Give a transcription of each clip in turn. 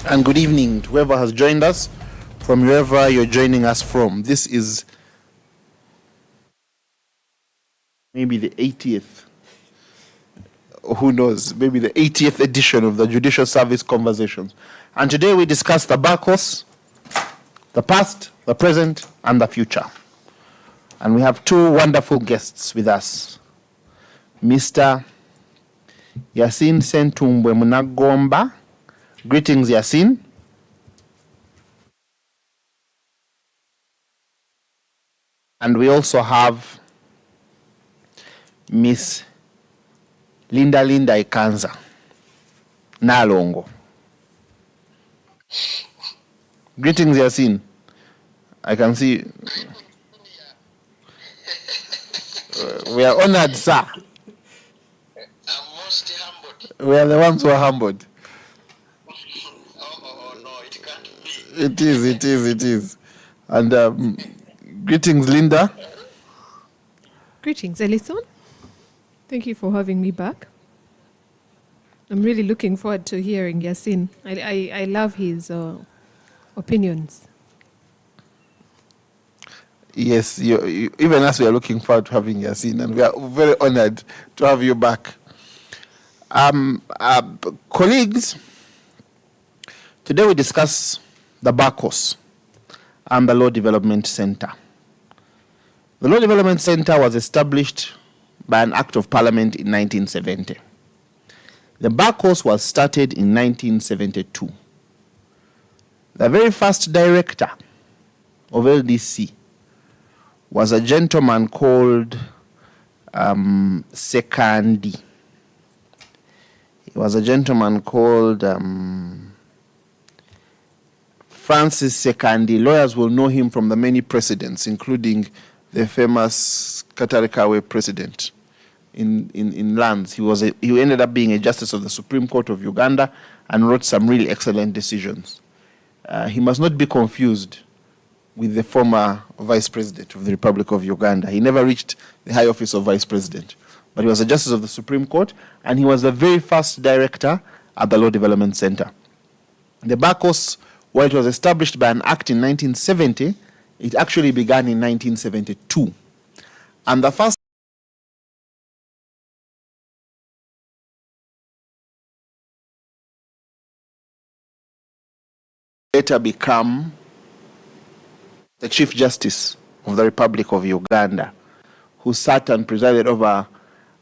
And good evening to whoever has joined us from wherever you're joining us from. This is maybe the 80th, who knows, maybe the 80th edition of the Judicial Service Conversations. And today we discuss the Bacchus, the past, the present, and the future. And we have two wonderful guests with us. Mr. Yasin Sentumbwe Munagomba. Greetings, Yasin. And we also have Miss Linda Ikanza Nalongo. Greetings, Yasin. I can see. We are honored, sir. I'm most humbled. We are the ones who are humbled. Oh, no, it can't be. It is. And greetings, Linda. Greetings, Ellison. Thank you for having me back. I'm really looking forward to hearing Yasin. I love his opinions. Yes, you, even as we are looking forward to having Yasin, and we are very honored to have you back. Colleagues, today we discuss the Bacchus and the Law Development Center. The Law Development Center was established by an Act of Parliament in 1970. The Bacchus was started in 1972. The very first director of LDC was a gentleman called Sekandi. He was a gentleman called Francis Sekandi. Lawyers will know him from the many precedents, including the famous Katarikawe president in lands. He ended up being a justice of the Supreme Court of Uganda and wrote some really excellent decisions. He must not be confused with the former vice president of the Republic of Uganda. He never reached the high office of vice president, but he was a justice of the Supreme Court, and he was the very first director at the Law Development Center. The Bacchus, while it was established by an act in 1970, it actually began in 1972. And the first later become the Chief Justice of the Republic of Uganda, who sat and presided over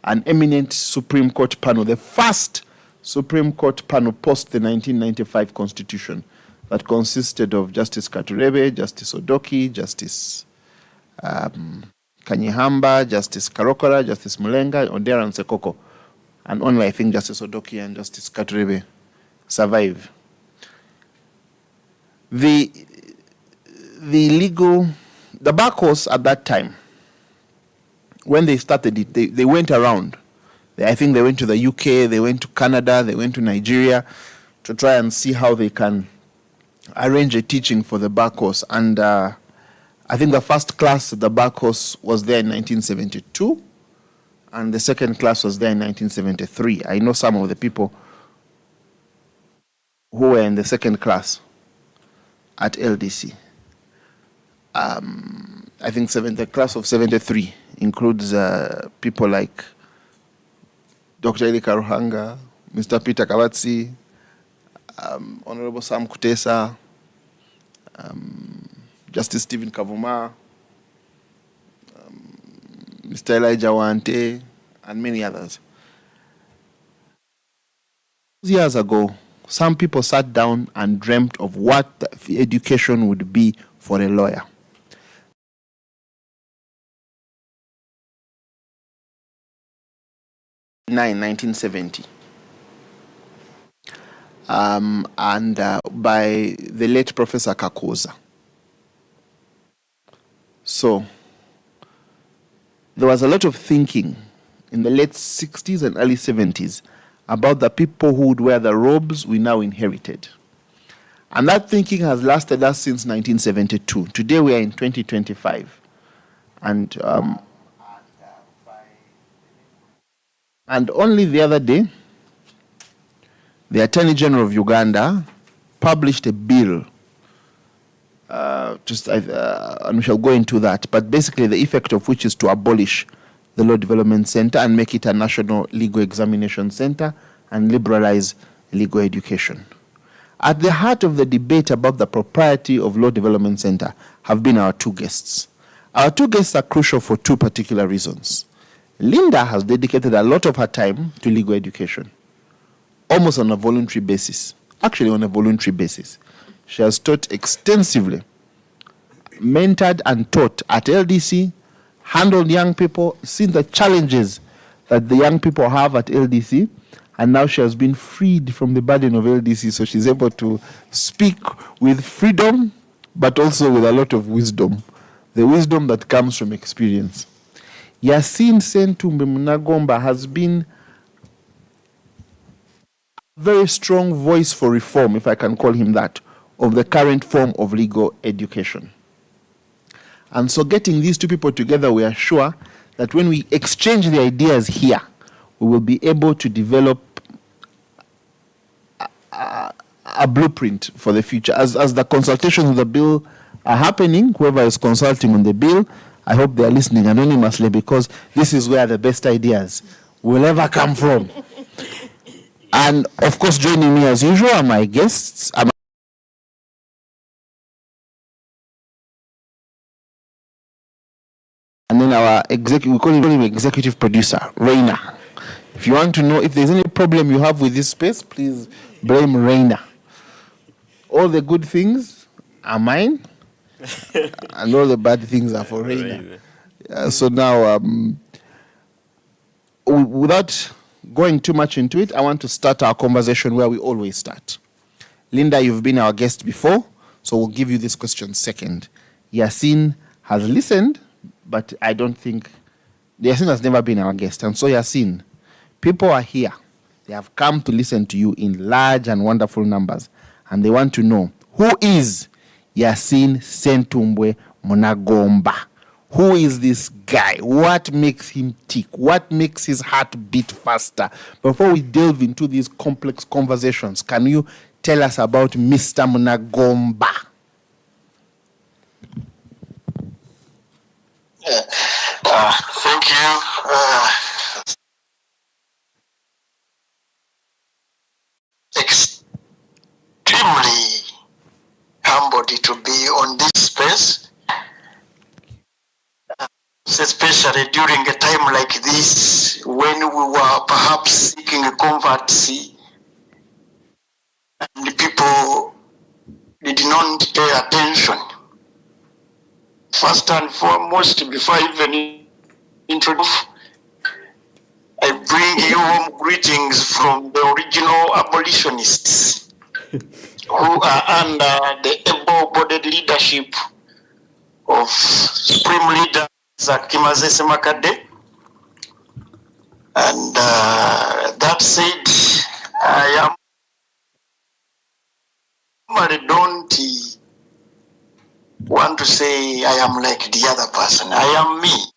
an eminent Supreme Court panel, the first Supreme Court panel post the 1995 Constitution, that consisted of Justice Katurebe, Justice Odoki, Justice Kanyihamba, Justice Karokora, Justice Mulenga, Odera, and Sekoko. And only, I think, Justice Odoki and Justice Katurebe survive. The Bacchus at that time, when they started it, they went around. I think they went to the UK, they went to Canada, they went to Nigeria to try and see how they can arrange a teaching for the Bacchus. And I think the first class at the Bacchus was there in 1972, and the second class was there in 1973. I know some of the people who were in the second class at LDC. I think the class of 73 includes people like Dr. Eli Karuhanga, Mr. Peter Kabatsi, Honorable Sam Kutesa, Justice Stephen Kavuma, Mr. Elijah Wante, and many others. Years ago, some people sat down and dreamt of what the education would be for a lawyer. In 1970. By the late Professor Kakoza. So, there was a lot of thinking in the late 60s and early 70s about the people who would wear the robes we now inherited. And that thinking has lasted us since 1972. Today we are in 2025. And only the other day, the Attorney General of Uganda published a bill. And we shall go into that. But basically, the effect of which is to abolish the Law Development Center and make it a national legal examination center and liberalize legal education. At the heart of the debate about the propriety of Law Development Center have been our two guests. Our two guests are crucial for two particular reasons. Linda has dedicated a lot of her time to legal education, almost on a voluntary basis. Actually, on a voluntary basis. She has taught extensively, mentored and taught at LDC, handled young people, seen the challenges that the young people have at LDC, and now she has been freed from the burden of LDC, so she's able to speak with freedom, but also with a lot of wisdom, the wisdom that comes from experience. Yasin Sentumbe Munagomba has been a very strong voice for reform, if I can call him that, of the current form of legal education. And so getting these two people together, we are sure that when we exchange the ideas here, we will be able to develop a blueprint for the future. As the consultations of the bill are happening, whoever is consulting on the bill, I hope they are listening anonymously, because this is where the best ideas will ever come from. And of course, joining me as usual are my guests. And then our we call him executive producer, Rainer. If you want to know if there's any problem you have with this space, please blame Rainer. All the good things are mine, and all the bad things are for Rainer. So now, without going too much into it, I want to start our conversation where we always start. Linda, you've been our guest before, so we'll give you this question second. Yasin has listened, but I don't think Yasin has never been our guest. And so, Yasin, people are here. They have come to listen to you in large and wonderful numbers, and they want to know, who is Yasin Sentumbwe Munagomba? Who is this guy? What makes him tick? What makes his heart beat faster? Before we delve into these complex conversations, can you tell us about Mr. Munagomba? Thank you. Extremely humbled to be on this space, especially during a time like this when we were perhaps seeking a converts and people did not pay attention. First and foremost, before I even introduce, I bring you home greetings from the original abolitionists who are under the able-bodied leadership of Supreme Leader Zakimazese Makade. And that said, I don't want to say I am like the other person. I am me.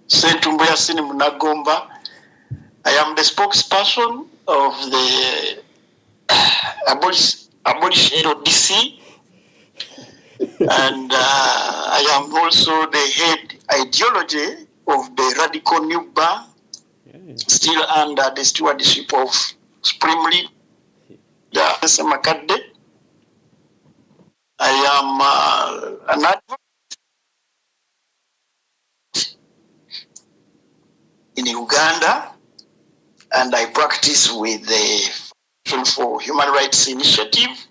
Sentumbwe Yasin Munagomba. I am the spokesperson of the Abolition DC, and I am also the head ideology of the Radical New Bar, still under the stewardship of Supreme Leader Makade. I am an advocate in Uganda, and I practice with the Foundation for Human Rights Initiative.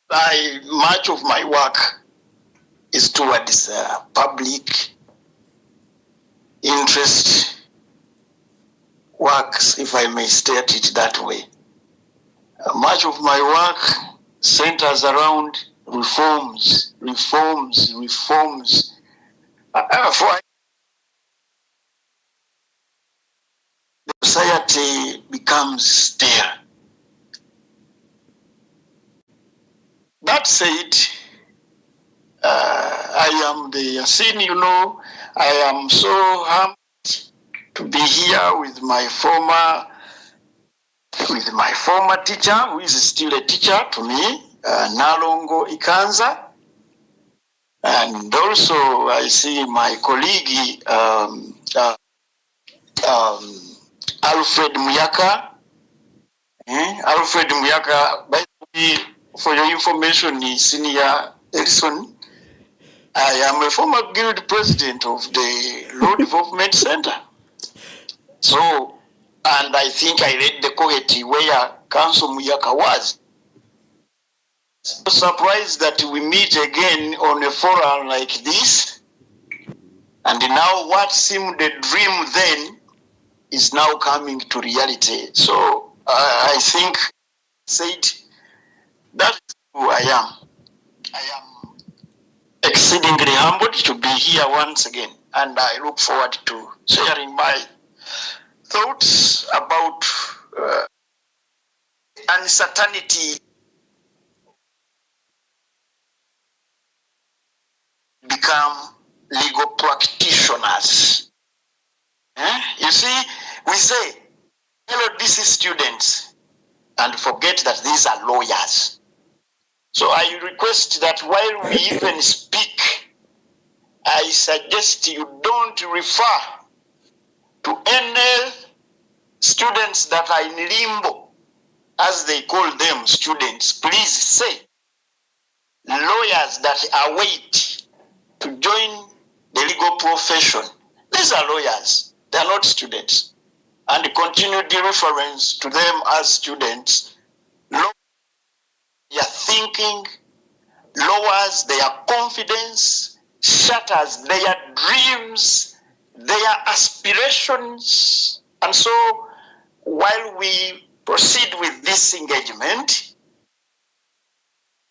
Much of my work is towards public interest works, if I may state it that way. Much of my work centers around reforms. For the society becomes stale. That said, I am the Yasin, I am so humbled to be here with my former teacher, who is still a teacher to me, Nalongo Ikanza. And also I see my colleague, Alfred Muyaka. Alfred Muyaka, by the way, for your information, is Senior Edison. I am a former guild president of the Law Development Center. So, and I think I read the Koheti where Council Muyaka was. So surprised that we meet again on a forum like this. And now what seemed a dream then is now coming to reality. So I think said that's who I am. I am exceedingly humbled to be here once again. And I look forward to sharing my thoughts about uncertainty become legal practitioners. You see, we say, hello, this is students, and forget that these are lawyers. So I request that while we even speak, I suggest you don't refer to any students that are in limbo, as they call them students. Please say lawyers that await to join the legal profession. These are lawyers, they are not students. And continue the reference to them as students. They are thinking, lowers their confidence, shatters their dreams, their aspirations. And so, while we proceed with this engagement,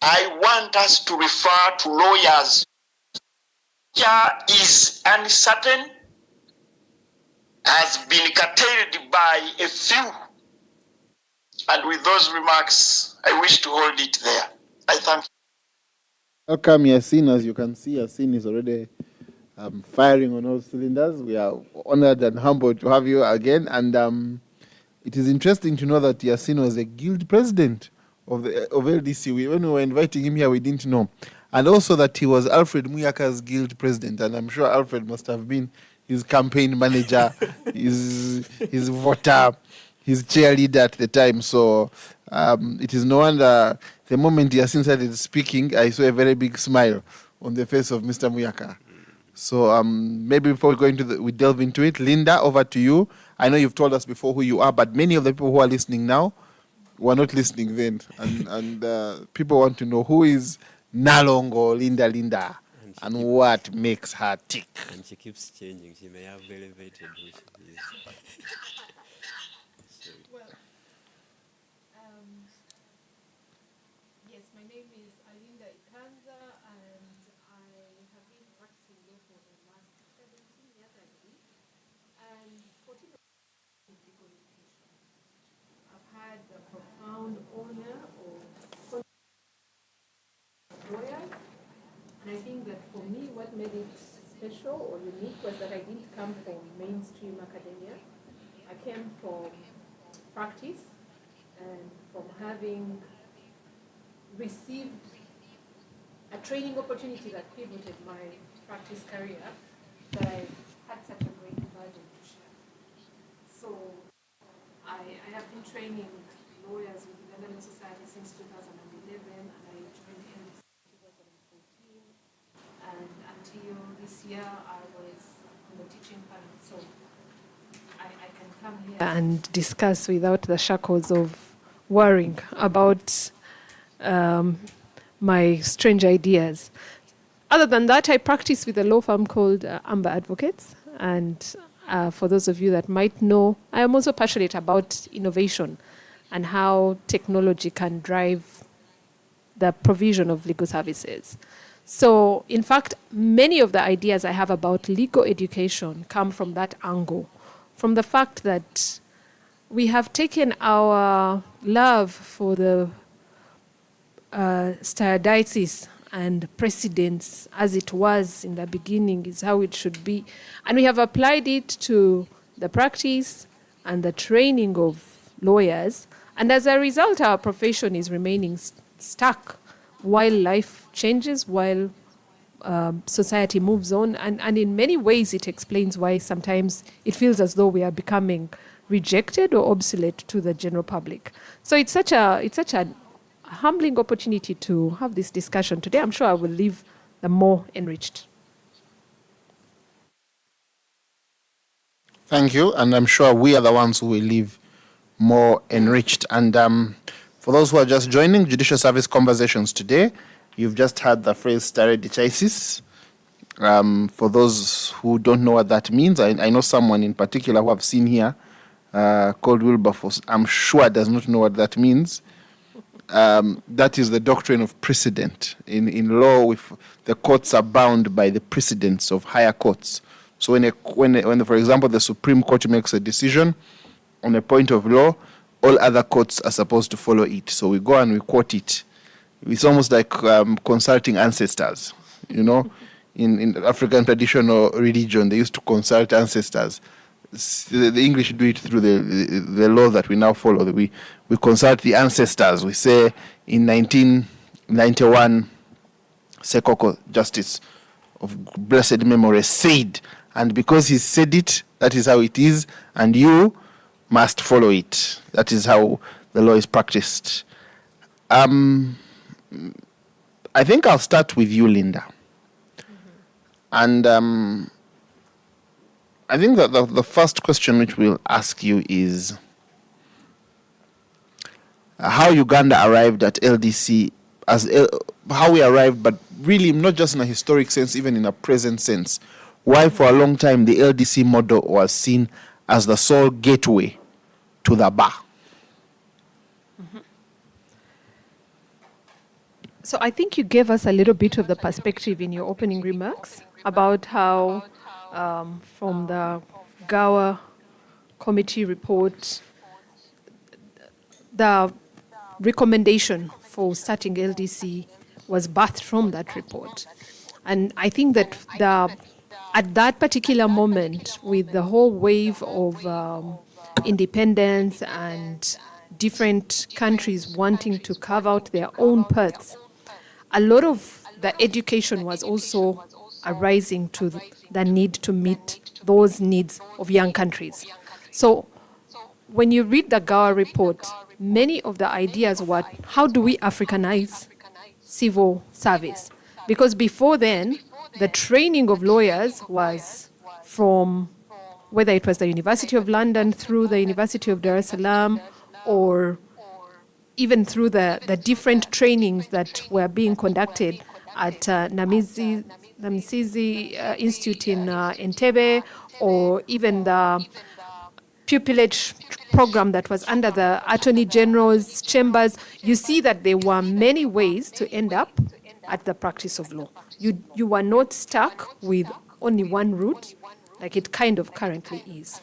I want us to refer to lawyers. Is uncertain, has been curtailed by a few. And with those remarks, I wish to hold it there. I thank you. Welcome, Yasin. As you can see, Yasin is already firing on all cylinders. We are honored and humbled to have you again. And it is interesting to know that Yasin was a guild president of LDC. When we were inviting him here, we didn't know. And also that he was Alfred Muyaka's guild president. And I'm sure Alfred must have been his campaign manager, his voter, his cheerleader at the time. So it is no wonder the moment Yasin started speaking, I saw a very big smile on the face of Mr. Muyaka. So maybe before we go into we delve into it, Linda, over to you. I know you've told us before who you are, but many of the people who are listening now were not listening then. And people want to know who is Nalongo Linda and what makes her tick. And she keeps changing. She may have elevated who she is. Well, yes, my name is Alinda Ikanza, and I have been practicing law for the last 17 years, I believe, and 14 years in legal education. I've had the profound honor of lawyers, and I think that for me, what made it special or unique was that I didn't come from mainstream academia. I came from practice and from having received a training opportunity that pivoted my practice career, that I had such a great burden to share. So I have been training lawyers with the Lebanon Society since 2011, and I joined LDC in 2014. And until this year, I was on the teaching panel. So I can come here and discuss without the shackles of worrying about my strange ideas. Other than that, I practice with a law firm called Amber Advocates. And for those of you that might know, I am also passionate about innovation and how technology can drive the provision of legal services. So, in fact, many of the ideas I have about legal education come from that angle, from the fact that we have taken our love for the stardiosis and precedence as it was in the beginning is how it should be, and we have applied it to the practice and the training of lawyers. And as a result, our profession is remaining stuck while life changes, while society moves on. And in many ways, it explains why sometimes it feels as though we are becoming rejected or obsolete to the general public. So it's such a humbling opportunity to have this discussion today. I'm sure I will leave them more enriched. Thank you, and I'm sure we are the ones who will leave more enriched. And for those who are just joining Judicial Service Conversations today, you've just heard the phrase stare decisis. For those who don't know what that means, I know someone in particular who I've seen here called Wilberforce. I'm sure does not know what that means. That is the doctrine of precedent. In law, the courts are bound by the precedents of higher courts. So when for example, the Supreme Court makes a decision on a point of law, all other courts are supposed to follow it. So we go and we quote it. It's almost like consulting ancestors. You know, in African traditional religion, they used to consult ancestors. The English do it through the law that we now follow. We consult the ancestors. We say in 1991, Sekoko, Justice of blessed memory, said, and because he said it, that is how it is, and you must follow it. That is how the law is practiced. I think I'll start with you, Linda. And I think that the first question which we'll ask you is how Uganda arrived at LDC, how we arrived, but really not just in a historic sense, even in a present sense. Why for a long time the LDC model was seen as the sole gateway to the bar. So I think you gave us a little bit of the perspective in your opening remarks about how from the Gawa committee report, the recommendation for starting LDC was birthed from that report. And I think that at that particular moment, with the whole wave of independence and different countries wanting to carve out their own paths, a lot of the education was also arising to the need to meet those needs of young countries. So when you read the Gawa report, many of the ideas were, how do we Africanize civil service? Because before then, the training of lawyers was from, whether it was the University of London through the University of Dar es Salaam, or even through the different trainings that were being conducted at Namisizi Institute in Entebbe, or even the pupillage program that was under the Attorney General's chambers. You see that there were many ways to end up at the practice of law. You were not stuck with only one route, like it kind of currently is.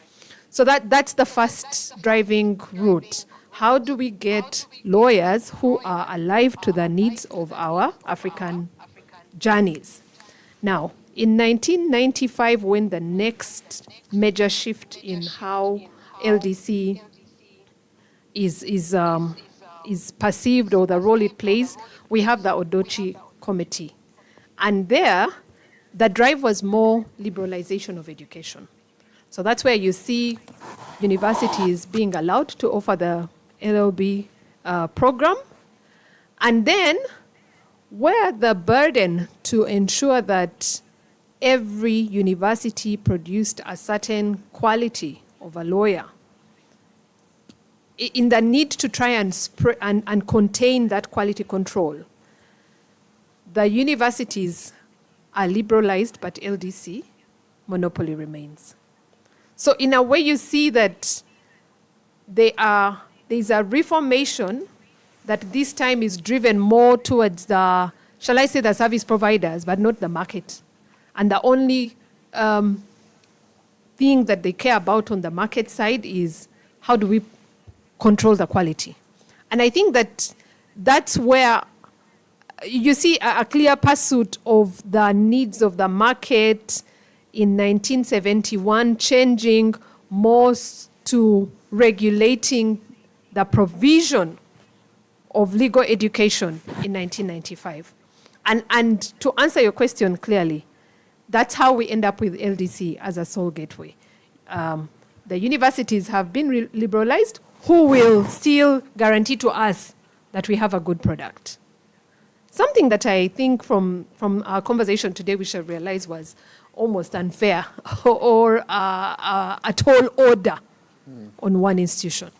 So that's the first driving route. How do we get lawyers who are alive to the needs of our African journeys? Now, in 1995, when the next major shift in how LDC is perceived, or the role it plays, we have the Odochi Committee. And there, the drive was more liberalization of education. So that's where you see universities being allowed to offer the LLB program. And then, where the burden to ensure that every university produced a certain quality of a lawyer, in the need to try and contain that quality control, the universities are liberalized, but LDC monopoly remains. So in a way, you see that there's a reformation that this time is driven more towards the, shall I say, the service providers, but not the market. And the only thing that they care about on the market side is how do we control the quality. And I think that that's where you see a clear pursuit of the needs of the market in 1971 changing more to regulating the provision of legal education in 1995. And to answer your question clearly, that's how we end up with LDC as a sole gateway. The universities have been liberalized, who will still guarantee to us that we have a good product. Something that I think from our conversation today we should realize was almost unfair or a tall order on one institution.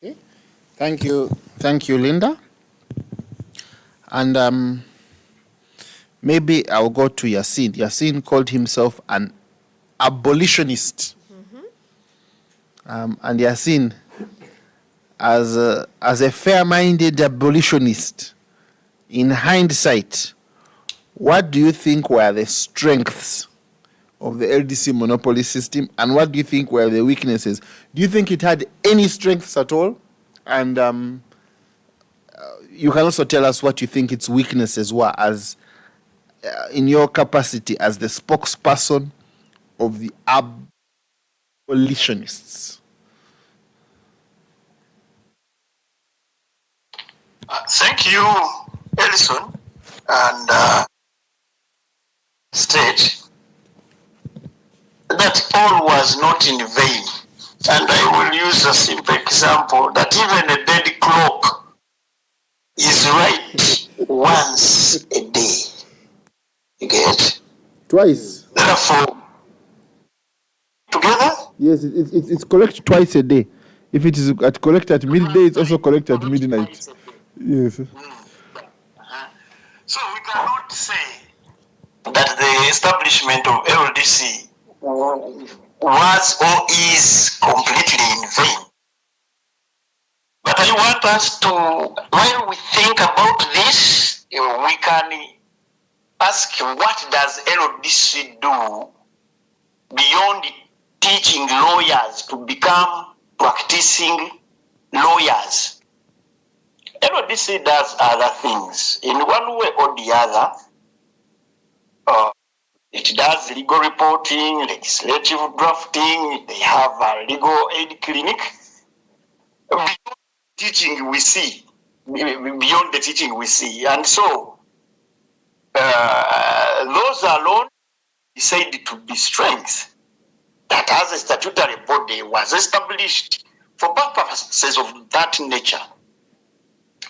Okay. Thank you, Linda. And maybe I'll go to Yasin. Yasin called himself an abolitionist. And Yasin, as a fair-minded abolitionist, in hindsight, what do you think were the strengths of the LDC monopoly system, and what do you think were the weaknesses? Do you think it had any strengths at all? And you can also tell us what you think its weaknesses were, as in your capacity as the spokesperson of the abolitionists. Thank you, Ellison, and state that all was not in vain. And I will use a simple example that even a dead clock is right once a day. You get? Twice. Therefore, together? Yes, it's correct twice a day. If it is correct at midday, it's also correct at midnight. Yes. So we cannot say that the establishment of LDC was or is completely in vain. But I want us to, while we think about this, we can ask, what does LDC do beyond teaching lawyers to become practicing lawyers? LDC does other things. In one way or the other, it does legal reporting, legislative drafting. They have a legal aid clinic. Beyond teaching we see, beyond the teaching we see. And so, those alone decided to be strengths that as a statutory body was established for purposes of that nature.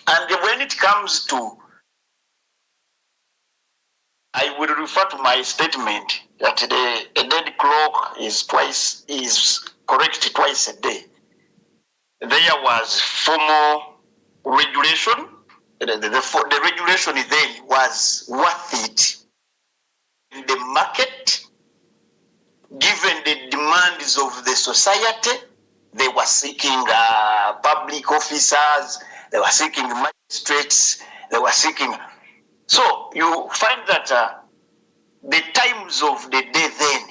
And when it comes to, I will refer to my statement that a dead clock is correct twice a day. There was formal regulation. The regulation then was worth it in the market, given the demands of the society. They were seeking public officers, they were seeking magistrates, they were seeking. So you find that the times of the day then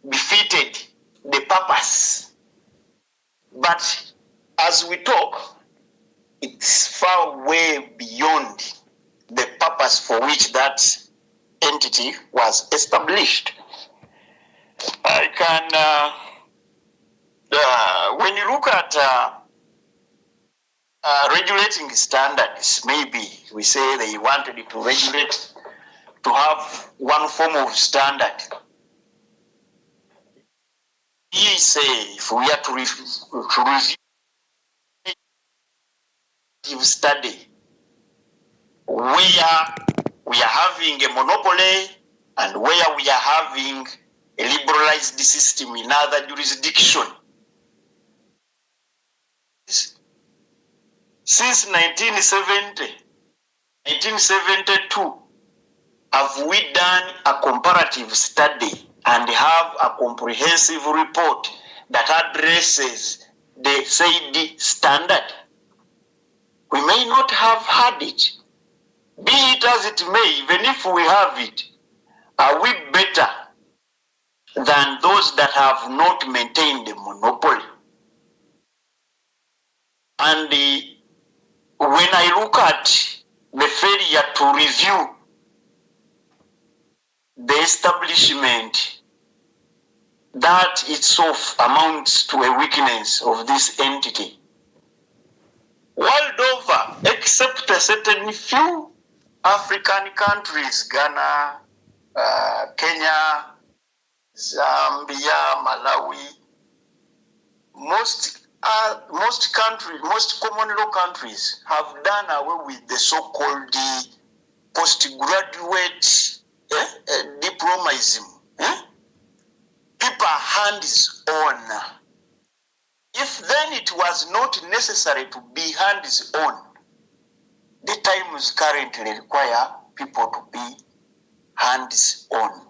befitted the purpose. But as we talk, it's far way beyond the purpose for which that entity was established. I can, when you look at regulating standards, maybe we say they wanted to regulate, to have one form of standard. We say if we are to review study where we are having a monopoly and where we are having a liberalized system in other jurisdictions. Since 1970, 1972, have we done a comparative study and have a comprehensive report that addresses the said standard? We may not have had it. Be it as it may, even if we have it, are we better than those that have not maintained the monopoly? And when I look at the failure to review the establishment, that itself amounts to a weakness of this entity. World over, except a certain few African countries, Ghana, Kenya, Zambia, Malawi, most countries, most common law countries have done away with the so-called postgraduate diplomaism. People are hands-on. If then it was not necessary to be hands-on, the times currently require people to be hands-on.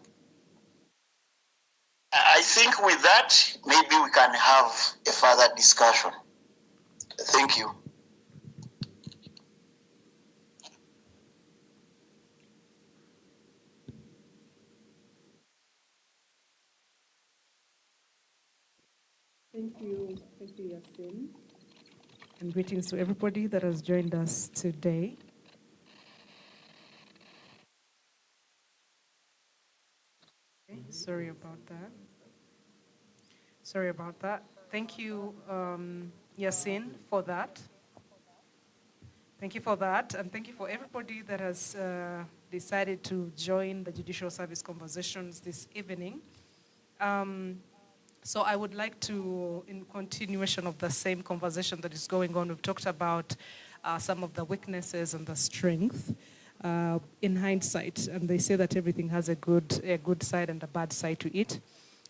I think with that, maybe we can have a further discussion. Thank you. Thank you, Yasin. And greetings to everybody that has joined us today. Okay, sorry about that. Thank you, Yasin, for that. Thank you for that, and thank you for everybody that has decided to join the Judicial Service Conversations this evening. So I would like to, in continuation of the same conversation that is going on, we've talked about some of the weaknesses and the strength in hindsight, and they say that everything has a good side and a bad side to it.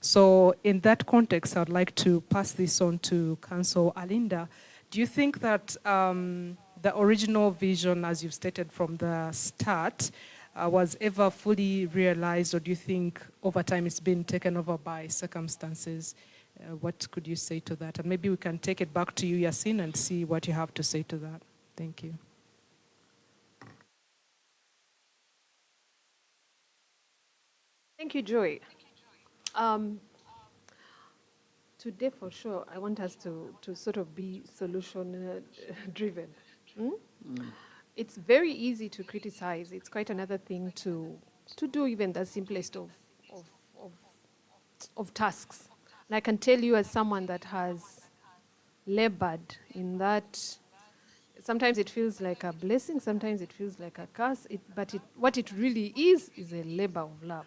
So in that context, I would like to pass this on to Council Alinda. Do you think that the original vision, as you've stated from the start, was ever fully realized, or do you think over time it's been taken over by circumstances? What could you say to that? And maybe we can take it back to you, Yasin, and see what you have to say to that. Thank you. Thank you, Joy. Today, for sure, I want us to sort of be solution-driven. It's very easy to criticize. It's quite another thing to do even the simplest of tasks. And I can tell you, as someone that has labored in that, sometimes it feels like a blessing, sometimes it feels like a curse, but what it really is a labor of love.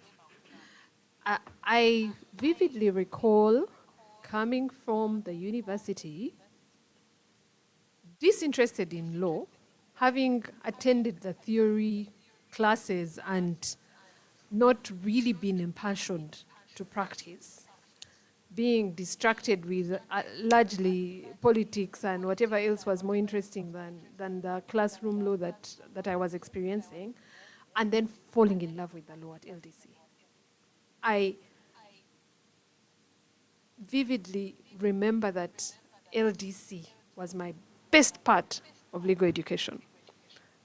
I vividly recall coming from the university, disinterested in law, having attended the theory classes and not really been impassioned to practice, being distracted with largely politics and whatever else was more interesting than the classroom law that I was experiencing, and then falling in love with the law at LDC. I vividly remember that LDC was my best part of legal education.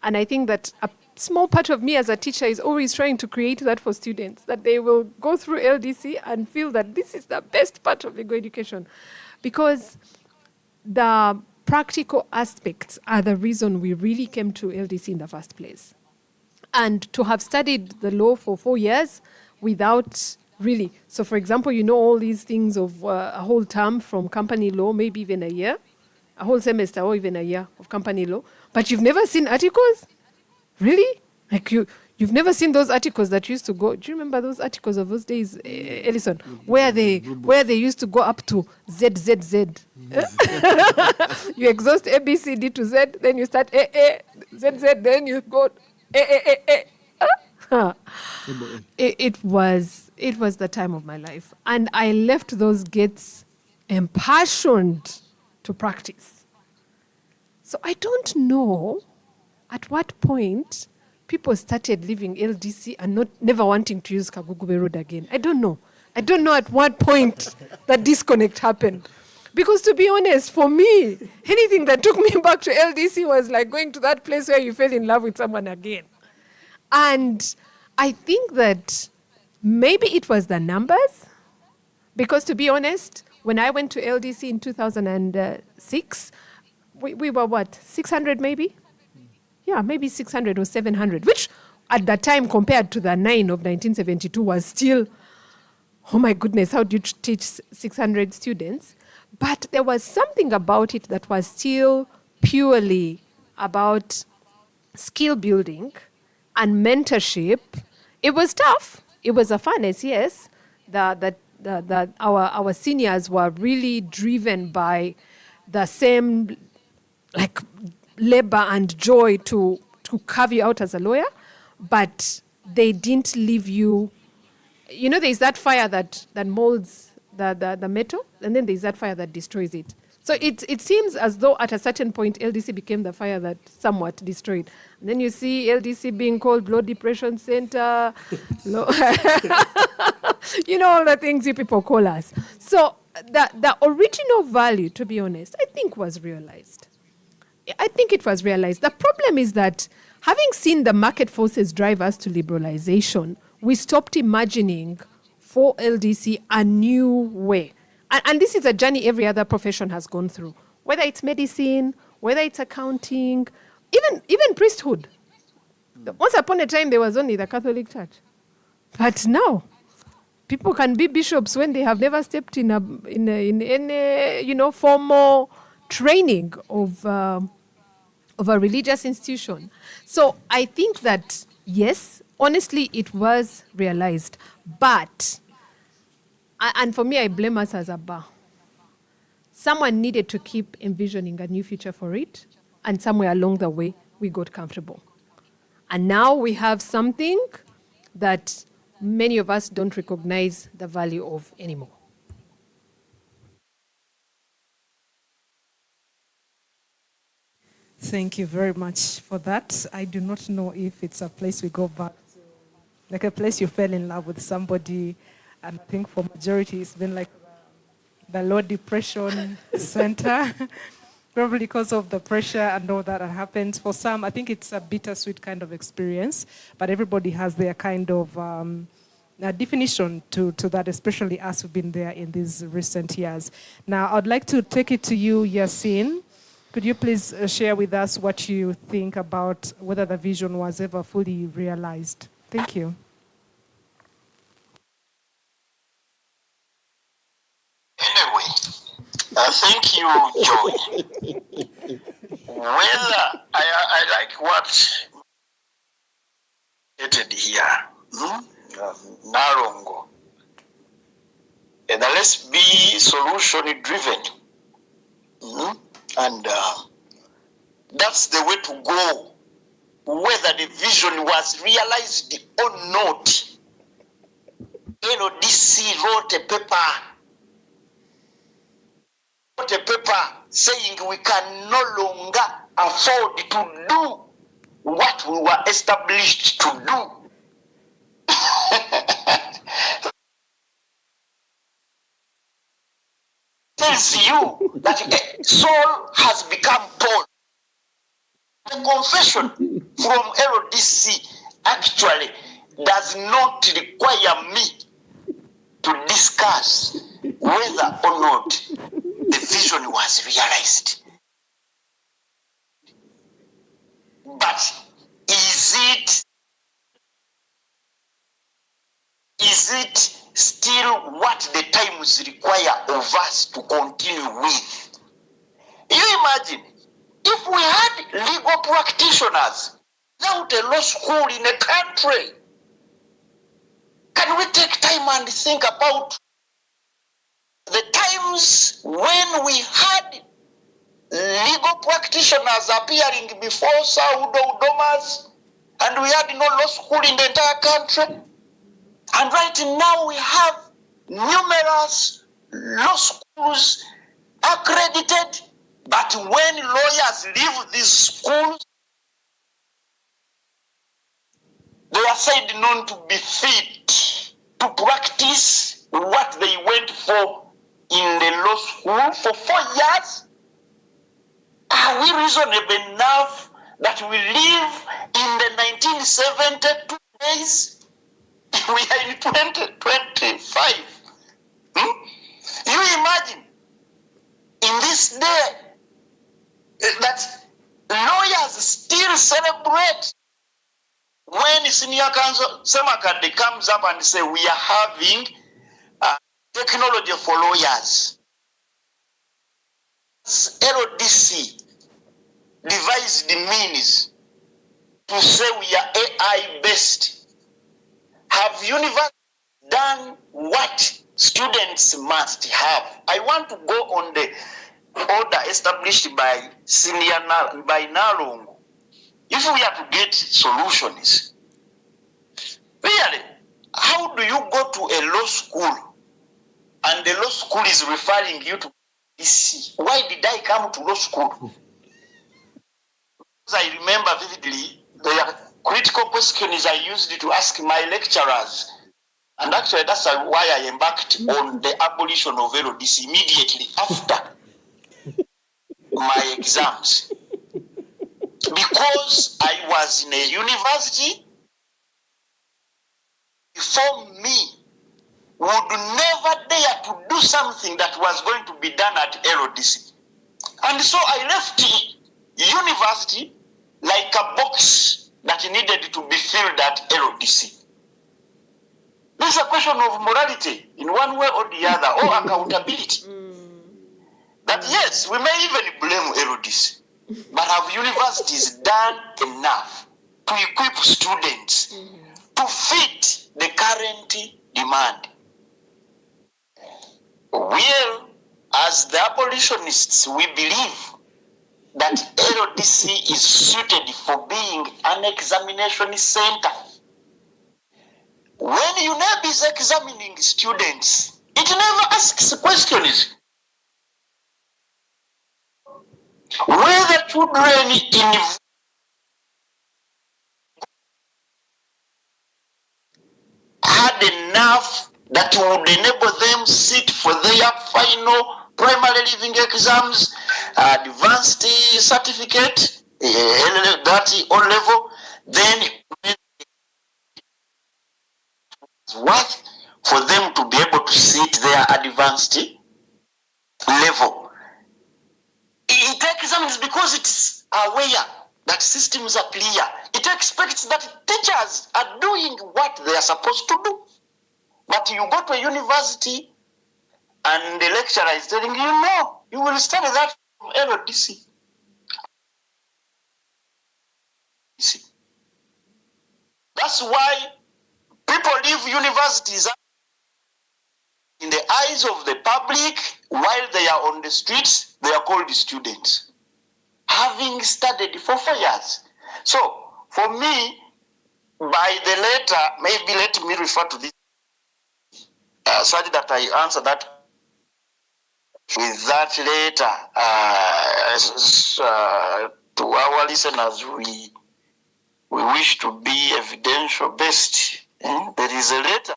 And I think that a small part of me as a teacher is always trying to create that for students, that they will go through LDC and feel that this is the best part of legal education. Because the practical aspects are the reason we really came to LDC in the first place. And to have studied the law for 4 years without really, so for example, you know all these things of a whole term from company law, maybe even a year, a whole semester or even a year of company law, but you've never seen articles? Really? Like you've never seen those articles that used to go, do you remember those articles of those days, Ellison, where they used to go up to ZZZ? You exhaust A, B, C, D to Z, then you start A, Z, Z, then you go A. It was the time of my life. And I left those gates impassioned to practice. So I don't know at what point people started leaving LDC and never wanting to use Kagugube Road again. I don't know. I don't know at what point that disconnect happened. Because to be honest, for me, anything that took me back to LDC was like going to that place where you fell in love with someone again. And I think that maybe it was the numbers, because to be honest, when I went to LDC in 2006, we were what, 600 maybe? Yeah, maybe 600 or 700, which at that time compared to the 9 of 1972 was still, oh my goodness, how do you teach 600 students? But there was something about it that was still purely about skill building and mentorship. It was tough. It was a furnace, yes. Our seniors were really driven by the same like labor and joy to carve you out as a lawyer, but they didn't leave you. You know, there's that fire that molds the metal, and then there's that fire that destroys it. So it seems as though at a certain point, LDC became the fire that somewhat destroyed. And then you see LDC being called Low Depression Center, you know, all the things you people call us. So the original value, to be honest, I think was realized. I think it was realized. The problem is that having seen the market forces drive us to liberalization, we stopped imagining for LDC a new way. And this is a journey every other profession has gone through, whether it's medicine, whether it's accounting, even priesthood. Once upon a time, there was only the Catholic Church. But now, people can be bishops when they have never stepped in any formal training of a religious institution. So I think that, yes, honestly, it was realized. But, and for me, I blame us as a bar. Someone needed to keep envisioning a new future for it, and somewhere along the way, we got comfortable. And now we have something that many of us don't recognize the value of anymore. Thank you very much for that. I do not know if it's a place we go back to, like a place you fell in love with somebody, and I think for majority it's been like the Low Depression Center, probably because of the pressure and all that happened. For some, I think it's a bittersweet kind of experience, but everybody has their kind of definition to that, especially us who've been there in these recent years. Now, I'd like to take it to you, Yasin. Could you please share with us what you think about whether the vision was ever fully realized? Thank you. Anyway, thank you, Joy. Well, I like what stated here. Narongo. And let's be solution driven. And that's the way to go. Whether the vision was realized or not, NODC wrote a paper saying we can no longer afford to do what we were established to do. Tells you that Saul has become Paul. The confession from LDC actually does not require me to discuss whether or not the vision was realized. But is it still what the times require of us to continue with? You imagine, if we had legal practitioners without a law school in a country, can we take time and think about the times when we had legal practitioners appearing before Saudo Udomas, and we had no law school in the entire country? And right now we have numerous law schools accredited, but when lawyers leave these schools, they are said not to be fit to practice what they went for in the law school for 4 years. Are we reasonable enough that we live in the 1972 days? We are in 2025. You imagine in this day that lawyers still still celebrate when Senior Counsel Semakade comes up and say we are having technology for lawyers. LDC devised the means to say we are AI based. Have universities done what students must have? I want to go on the order established by by Nalongo. If we are to get solutions, really, how do you go to a law school and the law school is referring you to DC? Why did I come to law school? Because I remember vividly the critical questions I used to ask my lecturers. And actually, that's why I embarked on the abolition of LDC immediately after my exams. Because I was in a university, before me would never dare to do something that was going to be done at LDC. And so I left university like a box that needed to be filled at LDC. This is a question of morality in one way or the other, or accountability. That yes, we may even blame LDC, but have universities done enough to equip students to fit the current demand? Well, as the abolitionists, we believe that LDC is suited for being an examination center. When UNEB is examining students, it never asks questions. Whether children in had enough that would enable them sit for their final primary living exams, advanced certificate, that O level, then it's worth for them to be able to sit their advanced level. It examines because it's aware that systems are clear. It expects that teachers are doing what they are supposed to do. But you go to a university and the lecturer is telling you, no, you will study that from LDC. That's why people leave universities in the eyes of the public while they are on the streets. They are called students, having studied for 4 years. So for me, by the letter, maybe let me refer to this such that I answer that with that letter to our listeners. We wish to be evidential based. There is a letter.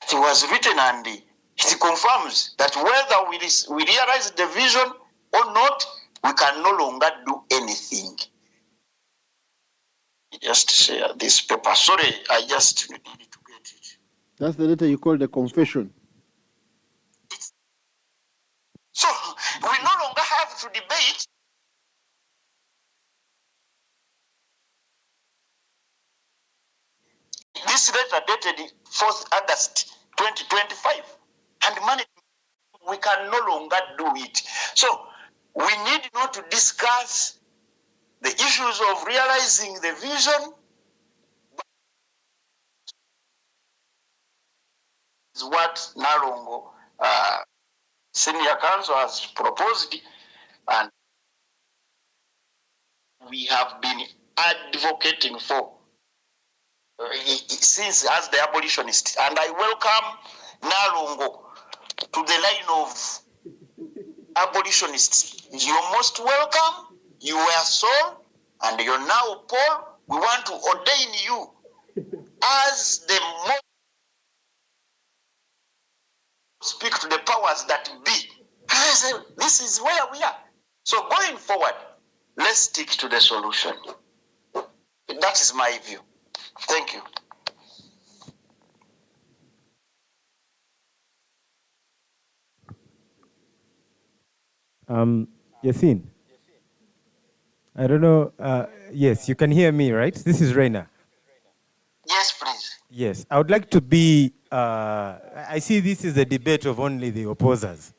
It was written and it confirms that whether we realize the vision or not, we can no longer do anything. Just share this paper. Sorry, I just needed to get it. That's the letter you call the confession. So we no longer have to debate. This letter dated 4th August 2025, and we can no longer do it. So we need not to discuss the issues of realizing the vision. Is what Nalongo Senior Counsel has proposed, and we have been advocating for since as the abolitionist. And I welcome Nalongo to the line of abolitionists. You're most welcome. You were Saul, and you're now Paul. We want to ordain you as the most speak to the powers that be. This is where we are. So going forward, let's stick to the solution. That is my view. Thank you. Yasin, I don't know. Yes, you can hear me, right? This is Reina. Yes, please. Yes, I would like to be. I see this is a debate of only the opposers,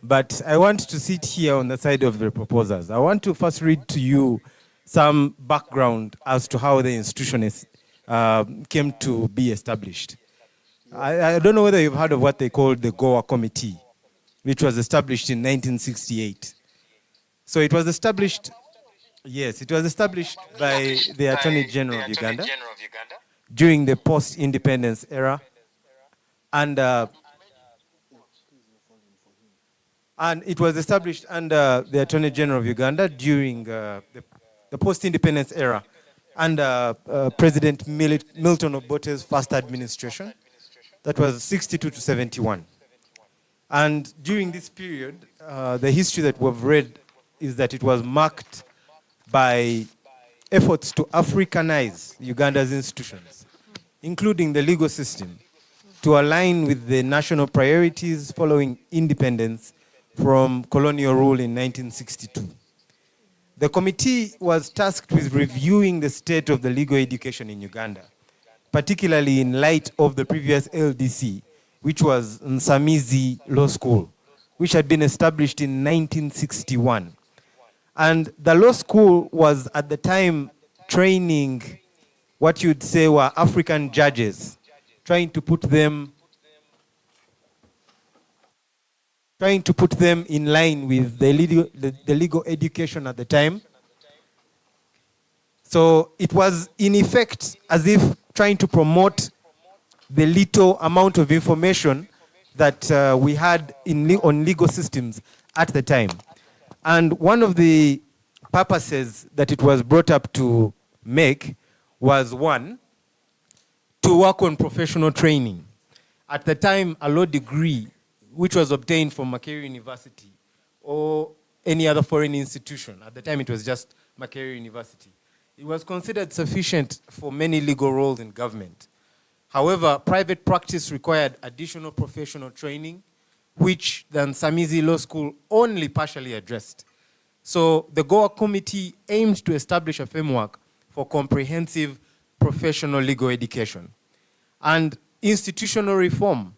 but I want to sit here on the side of the proposers. I want to first read to you some background as to how the institution came to be established. I don't know whether you've heard of what they called the Goa Committee, which was established in 1968. So it was established, yes, it was established by the Attorney General of Uganda during the post-independence era. And it was established under the Attorney General of Uganda during the post-independence era under President Milton Obote's first administration. That was 62 to 71. And during this period, the history that we've read is that it was marked by efforts to Africanize Uganda's institutions, including the legal system, to align with the national priorities following independence from colonial rule in 1962. The committee was tasked with reviewing the state of the legal education in Uganda, particularly in light of the previous LDC, which was Nsamizi Law School, which had been established in 1961. And the law school was at the time training what you'd say were African judges, trying to put them in line with the legal education at the time. So it was in effect as if trying to promote the little amount of information that we had on legal systems at the time. And one of the purposes that it was brought up to make was, one, to work on professional training. At the time, a law degree, which was obtained from Makerere University or any other foreign institution, at the time it was just Makerere University, it was considered sufficient for many legal roles in government. However, private practice required additional professional training, which the Nsamizi Law School only partially addressed. So the Goa Committee aimed to establish a framework for comprehensive professional legal education. And institutional reform.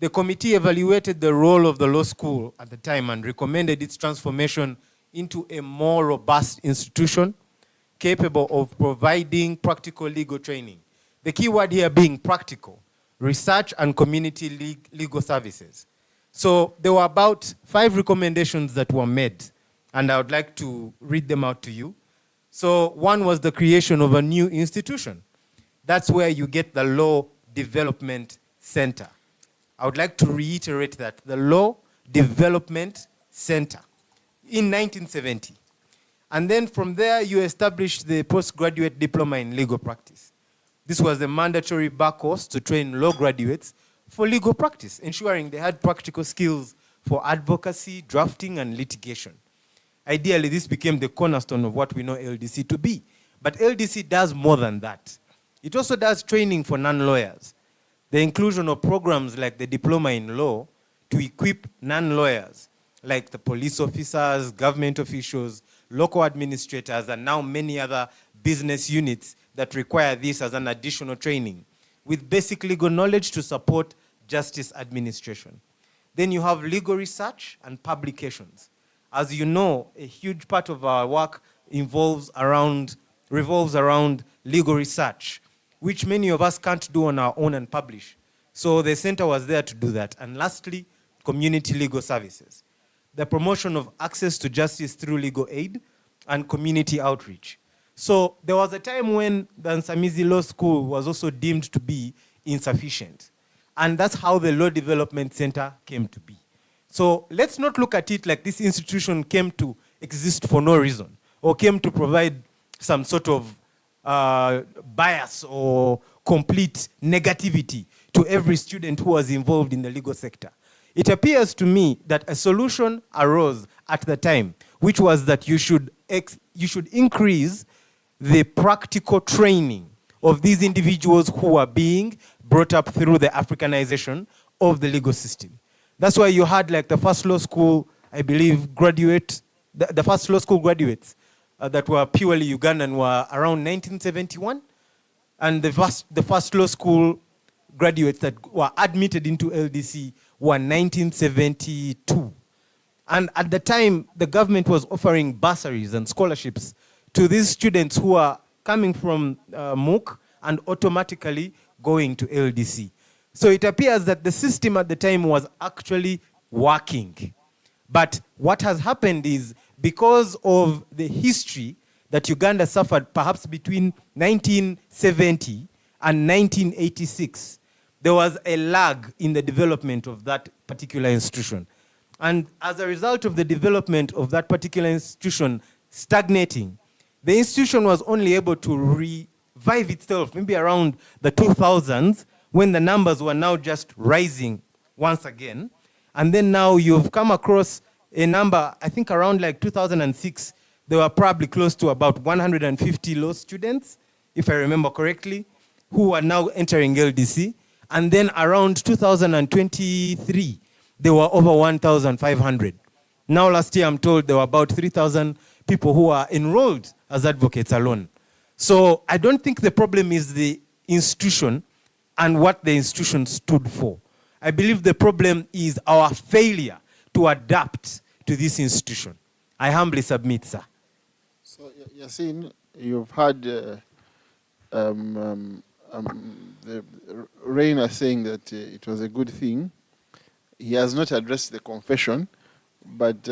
The committee evaluated the role of the law school at the time and recommended its transformation into a more robust institution capable of providing practical legal training. The key word here being practical, research and community legal services. So there were about 5 recommendations that were made, and I would like to read them out to you. So one was the creation of a new institution. That's where you get the Law Development Center. I would like to reiterate that, the Law Development Center in 1970. And then from there, you established the postgraduate diploma in legal practice. This was a mandatory bar course to train law graduates for legal practice, ensuring they had practical skills for advocacy, drafting, and litigation. Ideally, this became the cornerstone of what we know LDC to be. But LDC does more than that. It also does training for non-lawyers. The inclusion of programs like the Diploma in Law to equip non-lawyers, like the police officers, government officials, local administrators, and now many other business units that require this as an additional training, with basic legal knowledge to support justice administration. Then you have legal research and publications. As you know, a huge part of our work revolves around legal research, which many of us can't do on our own and publish. So the center was there to do that. And lastly, community legal services. The promotion of access to justice through legal aid and community outreach. So there was a time when the Nsamizi Law School was also deemed to be insufficient. And that's how the Law Development Center came to be. So let's not look at it like this institution came to exist for no reason, or came to provide some sort of bias or complete negativity to every student who was involved in the legal sector. It appears to me that a solution arose at the time, which was that you should increase the practical training of these individuals who are being brought up through the Africanization of the legal system. That's why you had like the first law school, I believe, the first law school graduates that were purely Ugandan were around 1971. And the first law school graduates that were admitted into LDC were 1972. And at the time, the government was offering bursaries and scholarships to these students who are coming from MOOC and automatically going to LDC. So it appears that the system at the time was actually working. But what has happened is, because of the history that Uganda suffered perhaps between 1970 and 1986, there was a lag in the development of that particular institution. And as a result of the development of that particular institution stagnating, the institution was only able to revive itself maybe around the 2000s, when the numbers were now just rising once again. And then now you've come across a number, I think around like 2006, there were probably close to about 150 law students, if I remember correctly, who are now entering LDC. And then around 2023, there were over 1,500. Now last year, I'm told there were about 3,000 people who are enrolled as advocates alone. So I don't think the problem is the institution and what the institution stood for. I believe the problem is our failure to adapt to this institution. I humbly submit, sir. So, Yasin, you've had the Reina saying that it was a good thing. He has not addressed the confession, but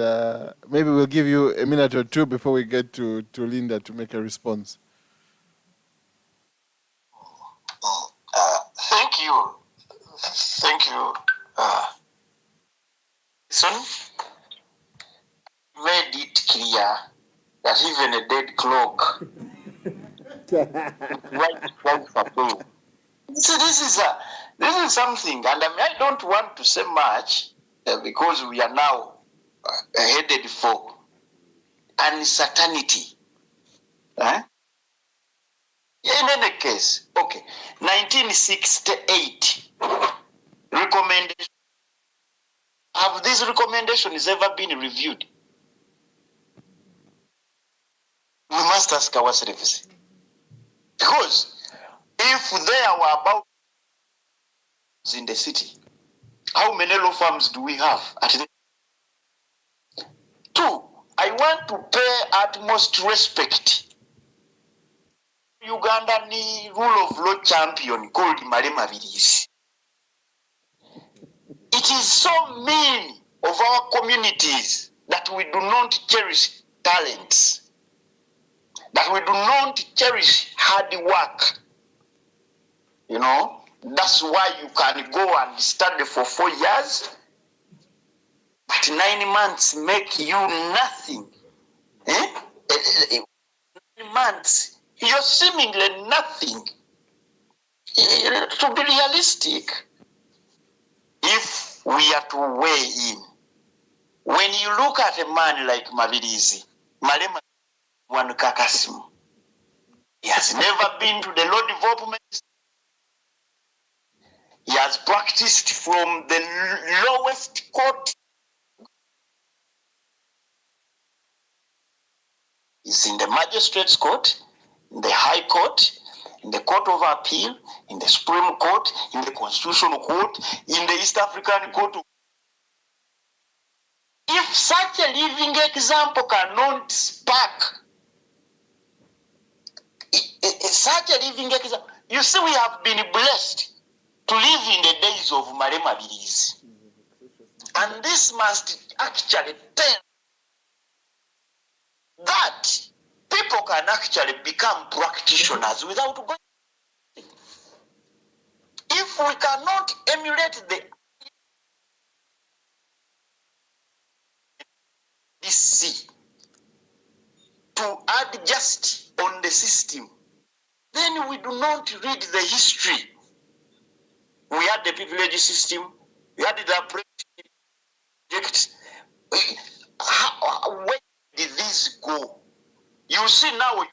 maybe we'll give you a minute or two before we get to Linda to make a response. Thank you. Thank you. Son, made it clear that even a dead clock right away. So this is something, and I don't want to say much because we are now headed for uncertainty. In any case, okay, 1968 recommendation. Have these recommendations ever been reviewed? We must ask ourselves. Because if there were about in the city, how many law firms do we have at the 2, I want to pay utmost respect Ugandan rule of law champion called Malema Vilisi. It is so many of our communities that we do not cherish talents, that we do not cherish hard work. You know, that's why you can go and study for 4 years, but 9 months make you nothing. 9 months, you're seemingly nothing. To be realistic, if we are to weigh in, when you look at a man like Mavirizi, Malema Wanukakasimu, he has never been to the law development. He has practiced from the lowest court. He's in the magistrates' court, in the high court, in the Court of Appeal, in the Supreme Court, in the Constitutional Court, in the East African Court. If such a living example cannot spark, such a living example, you see, we have been blessed to live in the days of Malema Vilisi. And this must actually tell that people can actually become practitioners without going. If we cannot emulate the DC to adjust on the system, then we do not read the history. We had the privilege system, we had the project. Where did this go? You see now,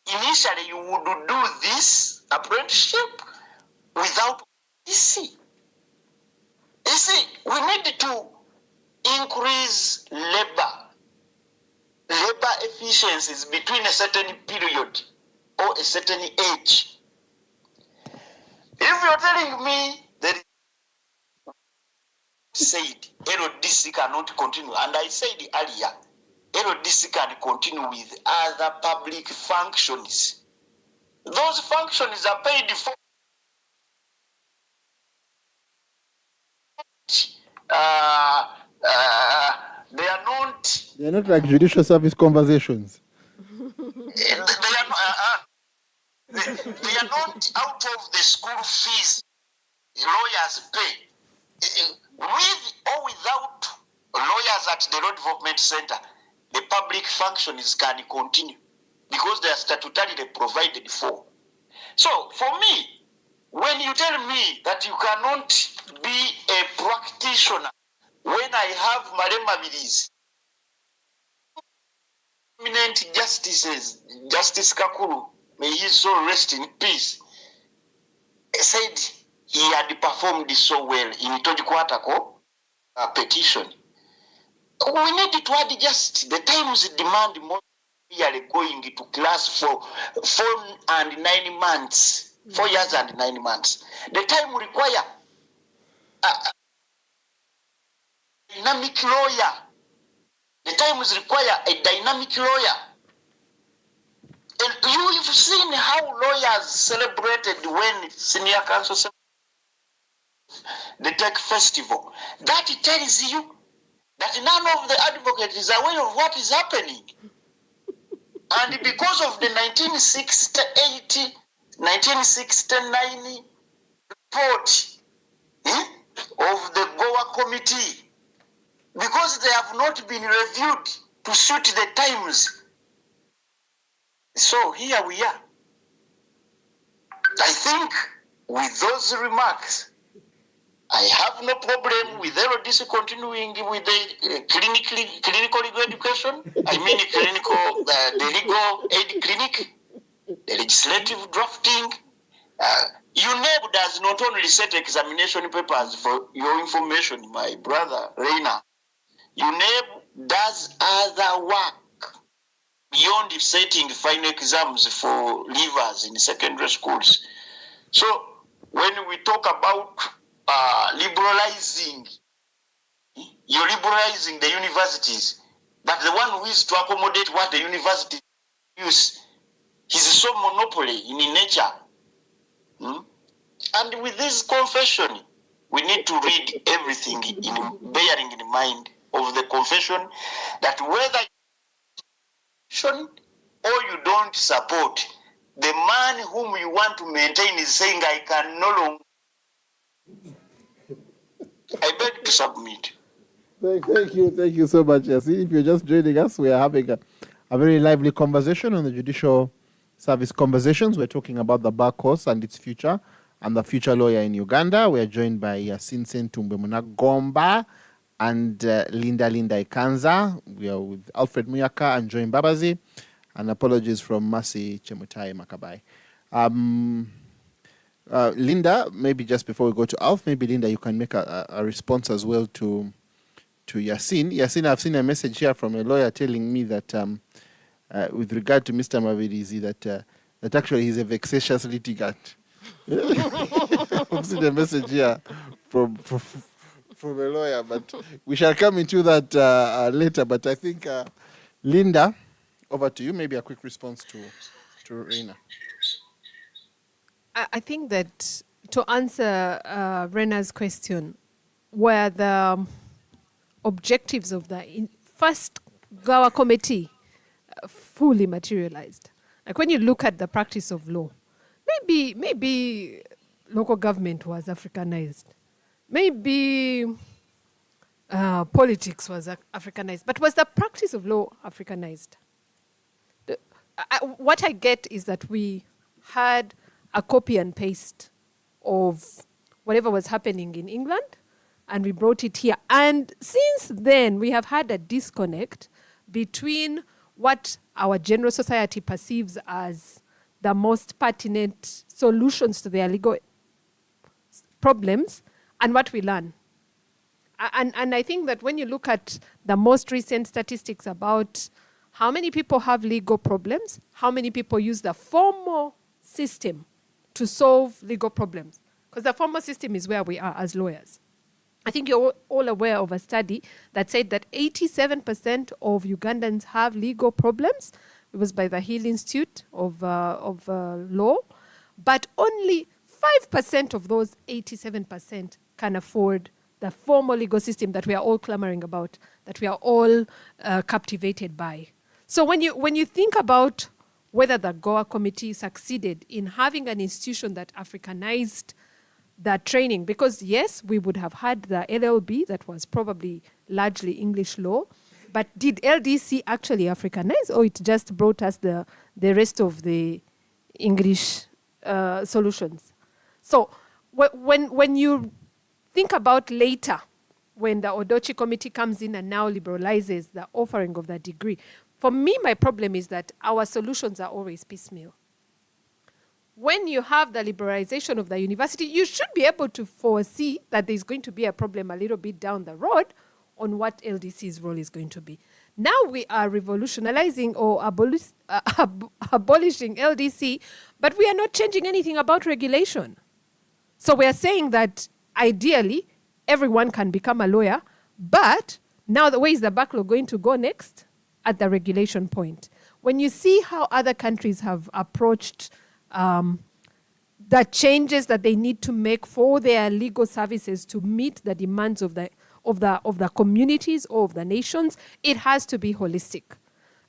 initially you would do this apprenticeship without DC. You see, we need to increase labor deficiencies between a certain period or a certain age. If you're telling me that said LDC cannot continue, and I said earlier, LDC can continue with other public functions. Those functions are paid for. They are not. They're not like judicial service conversations. They are not out of the school fees lawyers pay. With or without lawyers at the Law Development Center, the public functions can continue because they are statutorily provided for. So, for me, when you tell me that you cannot be a practitioner when I have Malema Bilizi, eminent justices, Justice Kakuru, may his soul rest in peace, said he had performed so well in Tojikwatako petition. We need to adjust. The times demand more. We are going to class for 4 and 9 months, 4 years and 9 months. The time require a dynamic lawyer. The times require a dynamic lawyer. And you've seen how lawyers celebrated when senior counsel the Tech Festival. That tells you that none of the advocates is aware of what is happening. And because of the 1968, 1969 report of the Goa Committee, because they have not been reviewed to suit the times. So here we are. I think with those remarks, I have no problem with LDC continuing with the clinical legal education. I mean the legal aid clinic, the legislative drafting. UNEB does not only set examination papers for your information, my brother Reina. UNEB does other work beyond setting final exams for leavers in secondary schools. So when we talk about liberalizing, you're liberalizing the universities, but the one who is to accommodate what the university use, he's so monopoly in nature. And with this confession, we need to read everything bearing in mind of the confession that whether or you don't support, the man whom you want to maintain is saying, I can no longer. I beg to submit. Thank you so much, Yasin. If you're just joining us, we are having a very lively conversation on the Judicial Service Conversations. We're talking about the bar course and its future. I'm the future lawyer in Uganda. We are joined by Yasin Sentumbe Munagomba and Linda Ikanza. We are with Alfred Muyaka and Joy Mbabazi. And apologies from Mercy Chemutai Makabai. Linda, maybe just before we go to Alf, maybe Linda, you can make a response as well to Yasin. Yasin, I've seen a message here from a lawyer telling me that with regard to Mr. Mavirizi, that actually he's a vexatious litigant. I've seen a message here from a lawyer, but we shall come into that later. But I think, Linda, over to you. Maybe a quick response to Reina. I think that to answer Rena's question, were the objectives of the first Goa committee fully materialized? Like when you look at the practice of law, maybe local government was Africanized, maybe politics was Africanized, but was the practice of law Africanized? What I get is that we had a copy and paste of whatever was happening in England, and we brought it here. And since then, we have had a disconnect between what our general society perceives as the most pertinent solutions to their legal problems and what we learn. And I think that when you look at the most recent statistics about how many people have legal problems, how many people use the formal system to solve legal problems. Because the formal system is where we are as lawyers. I think you're all aware of a study that said that 87% of Ugandans have legal problems. It was by the Hill Institute of Law. But only 5% of those 87% can afford the formal legal system that we are all clamoring about, that we are all captivated by. So when you think about whether the Goa committee succeeded in having an institution that Africanized the training, because yes, we would have had the LLB that was probably largely English law, but did LDC actually Africanize, or it just brought us the rest of the English solutions? So when you think about later, when the Odochi committee comes in and now liberalizes the offering of the degree, for me, my problem is that our solutions are always piecemeal. When you have the liberalization of the university, you should be able to foresee that there's going to be a problem a little bit down the road on what LDC's role is going to be. Now we are revolutionizing or abolishing LDC, but we are not changing anything about regulation. So we are saying that ideally, everyone can become a lawyer, but now where is the backlog going to go next? At the regulation point. When you see how other countries have approached the changes that they need to make for their legal services to meet the demands of the communities or of the nations, it has to be holistic.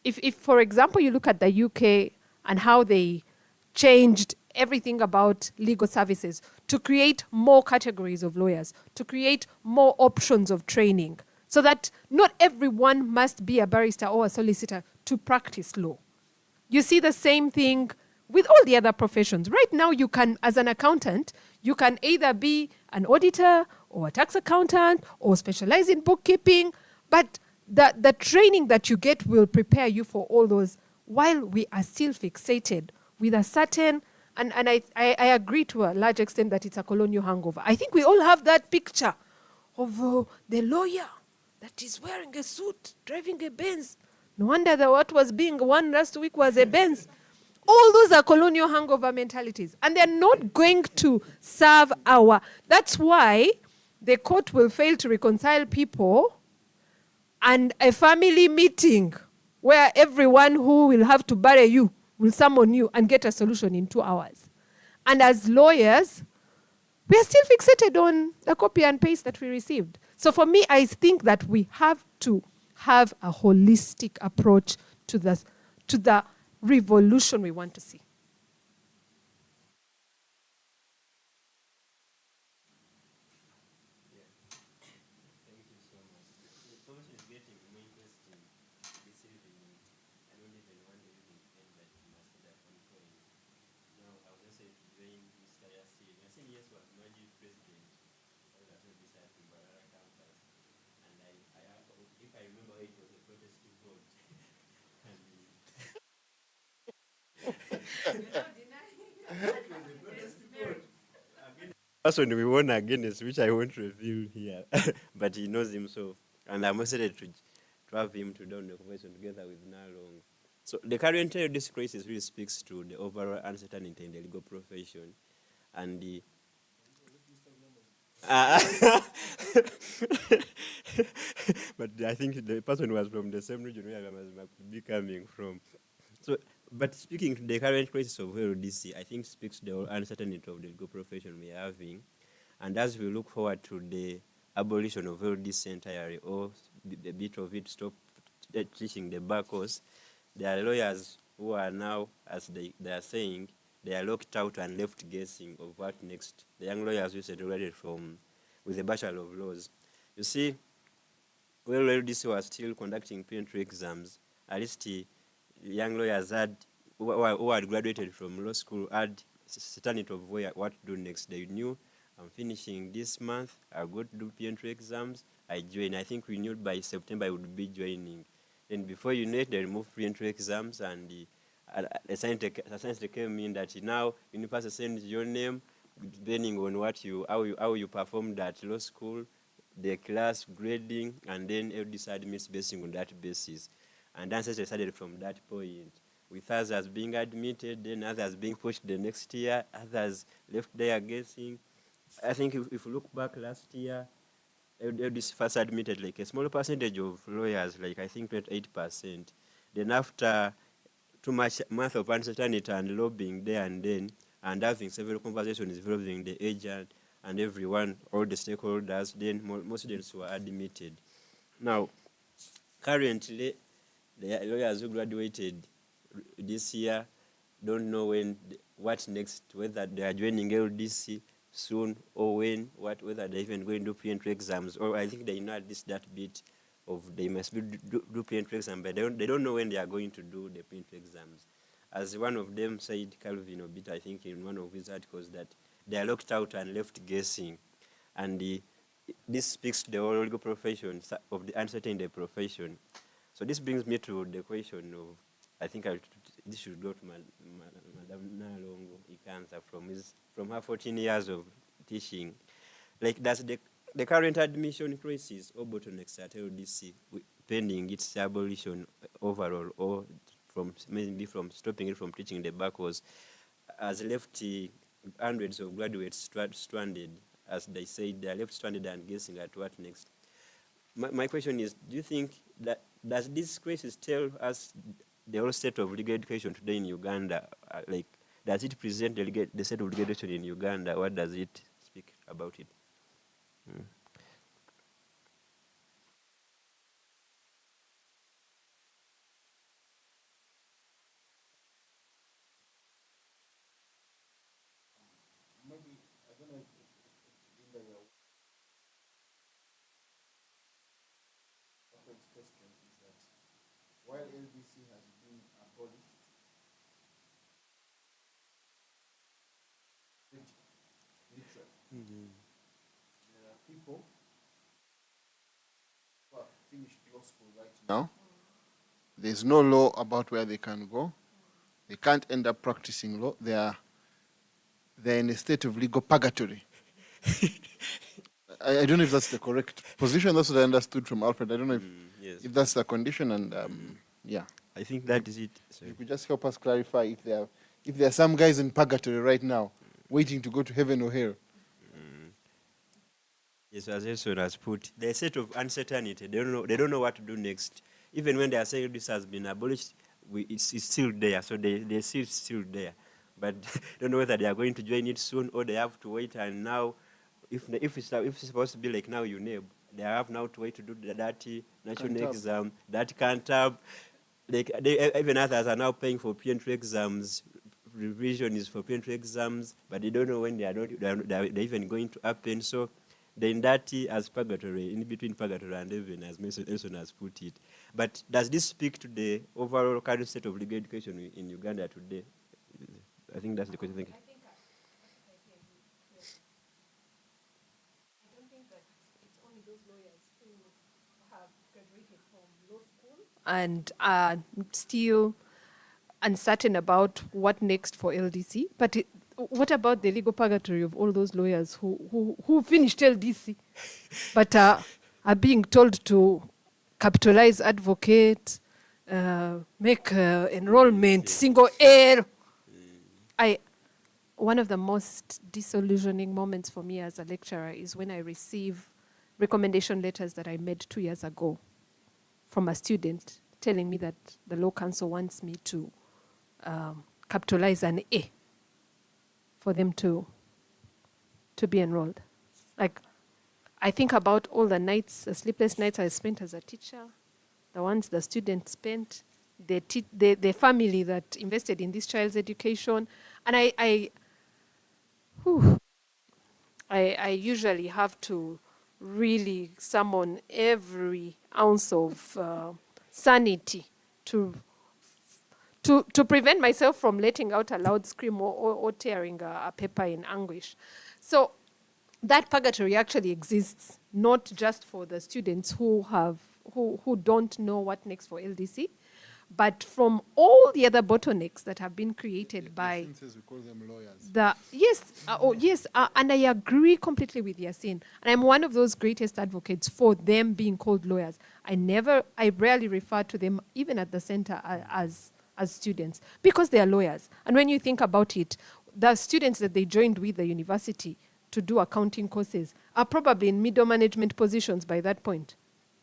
If for example, you look at the UK and how they changed everything about legal services to create more categories of lawyers, to create more options of training, so that not everyone must be a barrister or a solicitor to practice law. You see the same thing with all the other professions. Right now, you can, as an accountant, you can either be an auditor or a tax accountant or specialize in bookkeeping, but the training that you get will prepare you for all those, while we are still fixated with a certain, and I agree to a large extent that it's a colonial hangover. I think we all have that picture of the lawyer that is wearing a suit, driving a Benz. No wonder that what was being won last week was a Benz. All those are colonial hangover mentalities, and they're not going to serve our. That's why the court will fail to reconcile people, and a family meeting where everyone who will have to bury you will summon you and get a solution in 2 hours. And as lawyers, we are still fixated on the copy and paste that we received. So for me, I think that we have to have a holistic approach to the revolution we want to see. Person we won against, which I won't reveal here, but he knows himself. And I'm excited to have him to down the conversation together with Nalong. So the current this crisis really speaks to the overall uncertainty in the legal profession. And the but I think the person was from the same region where I must be coming from. So, but speaking to the current crisis of LDC, I think speaks to the uncertainty of the legal profession we are having. And as we look forward to the abolition of LDC entirely, or a bit of it stop teaching the back course, there are lawyers who are now, as they are saying, they are locked out and left guessing of what next. The young lawyers who graduated with a Bachelor of Laws. You see, while LDC was still conducting pre-entry exams, at least young lawyers who had graduated from law school had certainty of what to do next. They knew, I'm finishing this month, I'll go to do pre-entry exams, I join. I think we knew by September I would be joining. Then before you know it, they removed pre-entry exams, and the science came in that now university sends your name depending on how you performed at law school, the class grading, and then LDC admits based on that basis. and ancestors started from that point, with others being admitted, then others being pushed the next year, others left there guessing. I think if you look back last year, LDC first admitted like a small percentage of lawyers, like I think 28%. Then after too much month of uncertainty and lobbying there and then, and having several conversations involving the agent and everyone, all the stakeholders, then most students were admitted. Now, currently, the lawyers who graduated this year don't know what next, whether they are joining LDC soon or when, whether they're even going to do pre-entry exams, or I think they know at least that bit of they must do pre-entry exams, but they don't know when they are going to do the pre-entry exams. As one of them said, Calvin Obita, I think in one of his articles, that they are locked out and left guessing. And this speaks to the whole legal profession, of the uncertainty in the profession. So this brings me to the question of, I think this should go to Madam Nalongo Ikanza from her 14 years of teaching. Like, does the current admission crisis or bottlenecks at LDC, pending its abolition overall, or maybe from stopping it from teaching the backwards, has left hundreds of graduates stranded, as they say, they are left stranded and guessing at what next. My question is, do you think that, does this crisis tell us the whole state of legal education today in Uganda? Like, does it present the state of legal education in Uganda? What does it speak about it? Maybe, I don't know if Linda, your question is that while LDC has been abolished, literally, there are people who have finished law school right now. There's no law about where they can go. They can't end up practicing law. They're in a state of legal purgatory. I don't know if that's the correct position. That's what I understood from Alfred. I don't know Yes. if that's the condition. And yeah, I think that is it. you could just help us clarify if there are some guys in purgatory right now waiting to go to heaven or hell. Yes, as Elson has put, the state of uncertainty. They don't know what to do next. Even when they are saying this has been abolished, it's still there. So they see it's still there, but don't know whether they are going to join it soon or they have to wait. And now, if it's supposed to be like now UNEB, they have now to wait to do that national exam, that Cantab. Even others are now paying for pre-entry exams. Revision is for pre-entry exams, but they don't know when they're even going to happen. So the indati as purgatory, in between purgatory and heaven, as Elson has put it. But does this speak to the overall current state of legal education in Uganda today? I think that's the question. Thank you. I don't think that it's only those lawyers who have graduated from law school and are still uncertain about what next for LDC. But what about the legal purgatory of all those lawyers who finished LDC but are being told to capitalize advocate, make enrollment single L? One of the most disillusioning moments for me as a lecturer is when I receive recommendation letters that I made 2 years ago from a student telling me that the Law Council wants me to capitalize an A for them to be enrolled. Like, I think about all the nights, the sleepless nights I spent as a teacher, the ones the students spent, the family that invested in this child's education, and I usually have to really summon every ounce of sanity to prevent myself from letting out a loud scream or tearing a paper in anguish. So that purgatory actually exists, not just for the students who don't know what next for LDC, But from all the other bottlenecks that have been created by We call them lawyers. and I agree completely with Yasin. And I'm one of those greatest advocates for them being called lawyers. I rarely refer to them, even at the center, as students, because they are lawyers. And when you think about it, the students that they joined with the university to do accounting courses are probably in middle management positions by that point.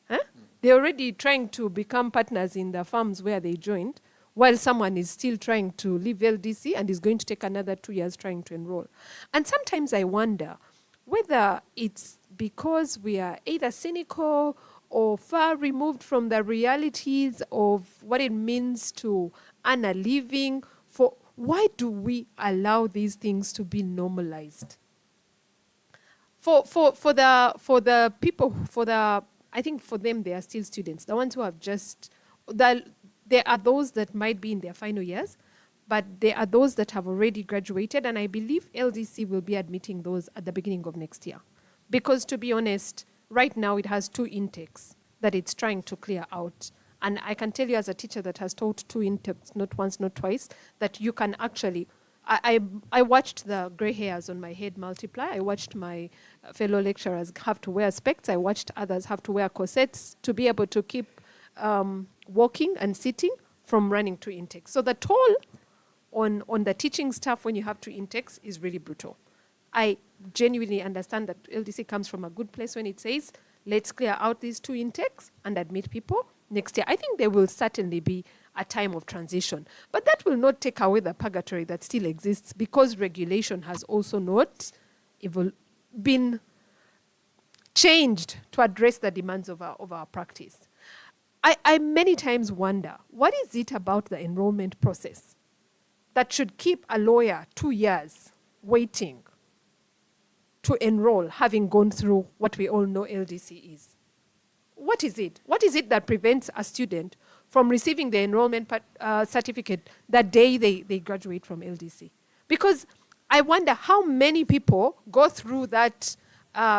Huh? They're already trying to become partners in the firms where they joined, while someone is still trying to leave LDC and is going to take another 2 years trying to enroll. And sometimes I wonder whether it's because we are either cynical or far removed from the realities of what it means to earn a living. Why do we allow these things to be normalized? For the people, I think for them, they are still students. The ones who have there are those that might be in their final years, but there are those that have already graduated, and I believe LDC will be admitting those at the beginning of next year. Because to be honest, right now it has 2 intakes that it's trying to clear out. And I can tell you as a teacher that has taught 2 intakes, not once, not twice, that you can actually, I watched the gray hairs on my head multiply. I watched my fellow lecturers have to wear specs. I watched others have to wear corsets to be able to keep walking and sitting from running 2 intakes. So the toll on the teaching staff when you have 2 intakes is really brutal. I genuinely understand that LDC comes from a good place when it says, let's clear out these 2 intakes and admit people next year. I think there will certainly be a time of transition, but that will not take away the purgatory that still exists, because regulation has also not been changed to address the demands of our practice. I many times wonder, what is it about the enrollment process that should keep a lawyer 2 years waiting to enroll, having gone through what we all know LDC is? What is it? What is it that prevents a student from receiving the enrollment certificate the day they graduate from LDC? Because I wonder how many people go through that,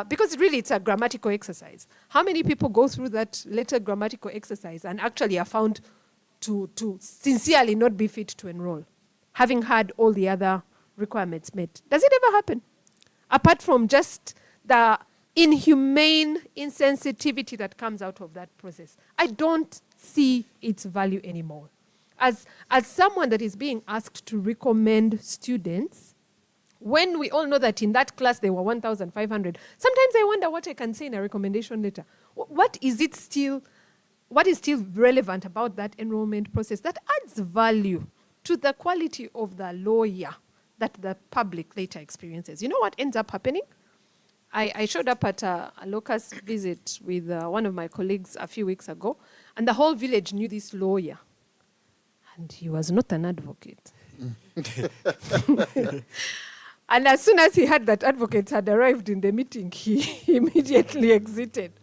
because really it's a grammatical exercise. How many people go through that letter grammatical exercise and actually are found to sincerely not be fit to enroll, having had all the other requirements met? Does it ever happen? Apart from just the inhumane insensitivity that comes out of that process, I don't see its value anymore. As someone that is being asked to recommend students, when we all know that in that class there were 1,500, sometimes I wonder what I can say in a recommendation letter. What is still relevant about that enrollment process that adds value to the quality of the lawyer that the public later experiences? You know what ends up happening? I showed up at a locus visit with one of my colleagues a few weeks ago, and the whole village knew this lawyer. And he was not an advocate. And as soon as he heard that advocates had arrived in the meeting, he immediately exited.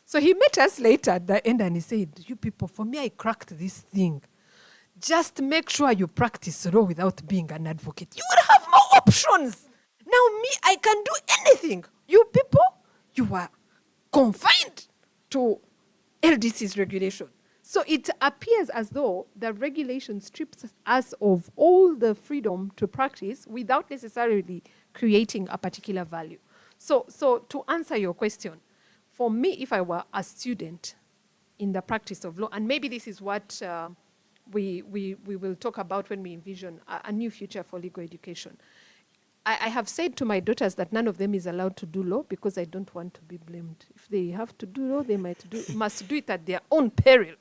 So he met us later at the end and he said, "You people, for me, I cracked this thing. Just make sure you practice law without being an advocate. You will have more options. Now me, I can do anything. You people, you are confined to LDC's regulation." So it appears as though the regulation strips us of all the freedom to practice without necessarily creating a particular value. So to answer your question, for me, if I were a student in the practice of law, and maybe this is what we will talk about when we envision a new future for legal education, I have said to my daughters that none of them is allowed to do law because I don't want to be blamed. If they have to do law, they must do it at their own peril.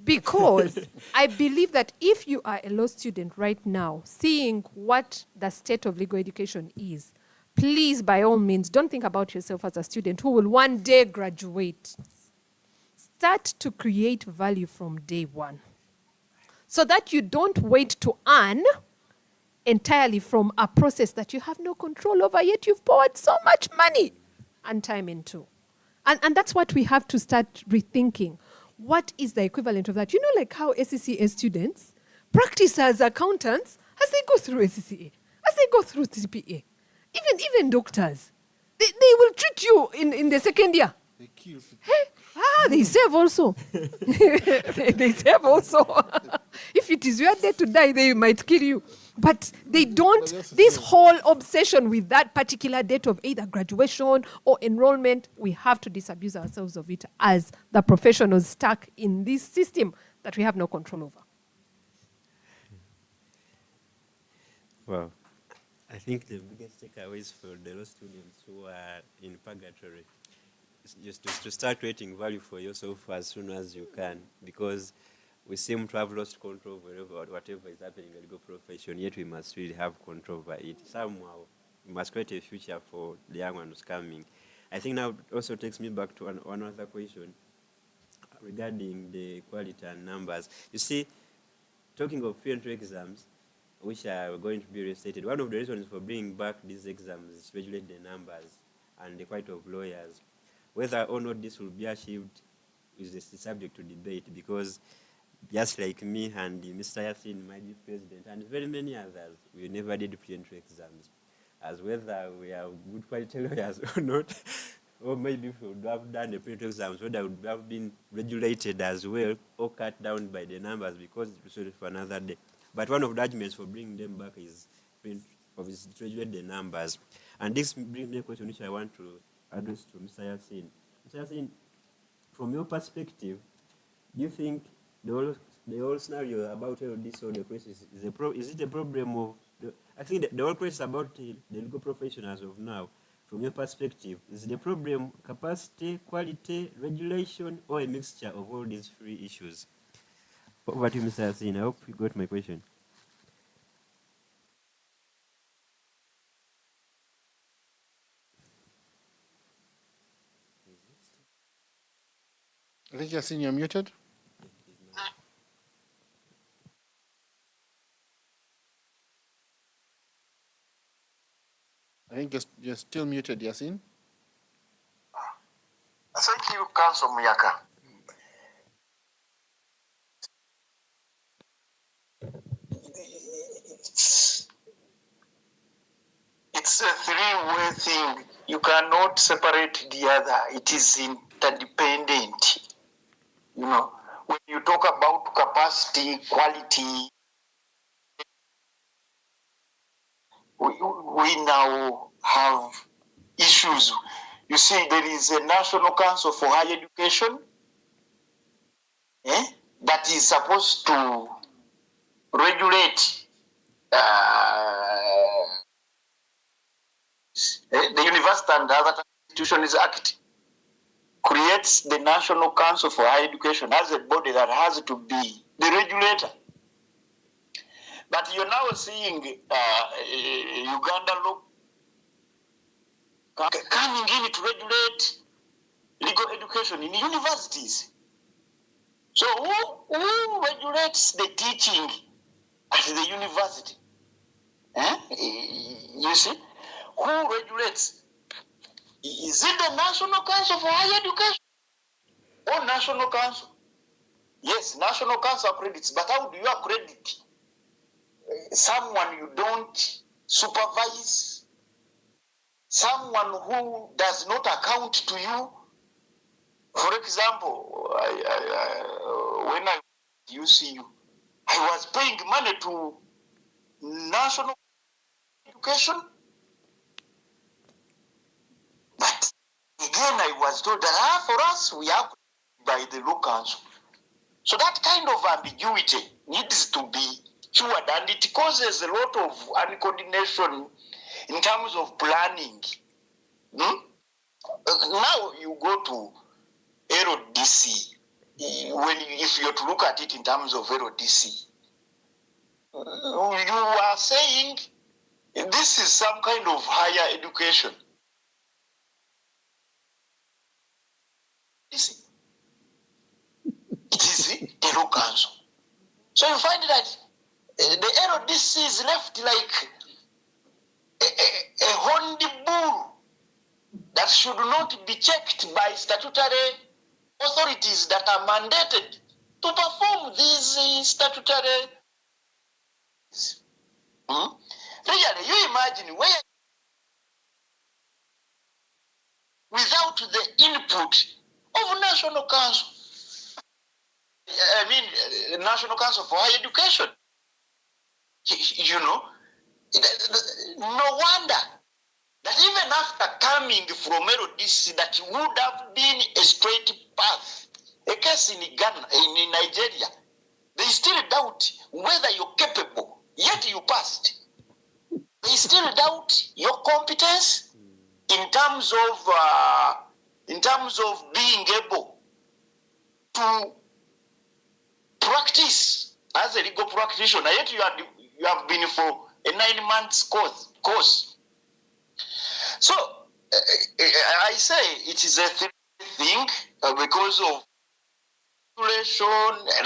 Because I believe that if you are a law student right now, seeing what the state of legal education is, please, by all means, don't think about yourself as a student who will one day graduate. Start to create value from day one, so that you don't wait to earn entirely from a process that you have no control over, yet you've poured so much money and time into. And that's what we have to start rethinking. What is the equivalent of that? You know, like how SCCA students practice as accountants as they go through SCCA, as they go through CPA. Even doctors, they will treat you in the second year. They kill people. Hey, They save also. They save also. If it is your day to die, they might kill you. But they don't, this whole obsession with that particular date of either graduation or enrollment, we have to disabuse ourselves of it as the professionals stuck in this system that we have no control over. Well, I think the biggest takeaways for the law students who are in purgatory is just to start creating value for yourself as soon as you can, because we seem to have lost control over whatever is happening in the legal profession, yet we must really have control over it. Somehow, we must create a future for the young ones coming. I think now it also takes me back to one other question regarding the quality and numbers. You see, talking of pre-entry exams, which are going to be restated, one of the reasons for bringing back these exams is to regulate the numbers and the quality of lawyers. Whether or not this will be achieved is subject to debate, because just like me and Mr. Yassin, my dear president, and very many others, we never did pre-entry exams. As whether we are good quality lawyers or not, or maybe if we would have done the pre-entry exams, whether would have been regulated as well or cut down by the numbers, because it's reserved for another day. But one of the arguments for bringing them back is to regulate the numbers. And this brings me a question which I want to address to Mr. Yassin. Mr. Yassin, from your perspective, do you think the whole scenario about this or the crisis is it a problem of I think the whole crisis about the legal profession as of now, from your perspective, is the problem capacity, quality, regulation, or a mixture of all these three issues? Over to you, Mr. Yassin. I hope you got my question. I think Yasin, you're muted. I think you're still muted, Yasin. Thank you, Council Muyaka. It's a three-way thing. You cannot separate the other. It is interdependent. You know, when you talk about capacity, quality, we now have issues. You see, there is a National Council for Higher Education that is supposed to regulate the University and Other Institutions Act creates the National Council for Higher Education as a body that has to be the regulator. But you're now seeing Uganda law coming in to regulate legal education in universities. So who regulates the teaching at the university? You see? Who regulates? Is it the National Council for Higher Education or National Council? Yes, National Council accredits, but how do you accredit someone you don't supervise, someone who does not account to you? For example, when I was at UCU, I was paying money to National Education, but again I was told that for us we are by the law council. So that kind of ambiguity needs to be cured, and it causes a lot of uncoordination in terms of planning. Now you go to LDC, if you're to look at it in terms of LDC, you are saying this is some kind of higher education. It is the law council. So you find that the LDC is left like a horned bull that should not be checked by statutory authorities that are mandated to perform these statutory. Really, you imagine where without the input of National Council. I mean, National Council for Higher Education. You know, no wonder that even after coming from LDC, that would have been a straight path. A case in Ghana, in Nigeria, they still doubt whether you're capable, yet you passed. They still doubt your competence in terms of being able to practice as a legal practitioner. Yet you have been for a 9 months course. So I say it is a thing because of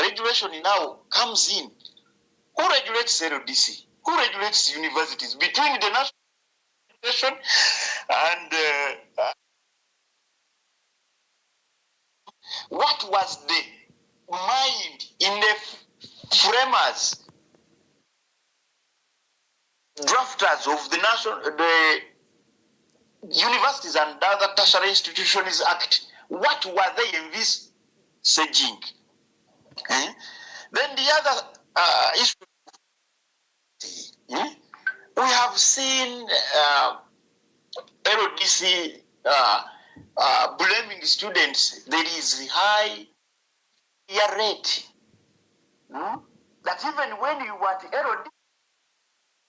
regulation now comes in. Who regulates LDC? Who regulates universities? Between the national education and what was the mind in the framers, drafters of the Universities and Other Tertiary Institutions Act? What were they envisaging? Then the other issue, we have seen LDC blaming students. There is high failure rate. That even when you are at LDC,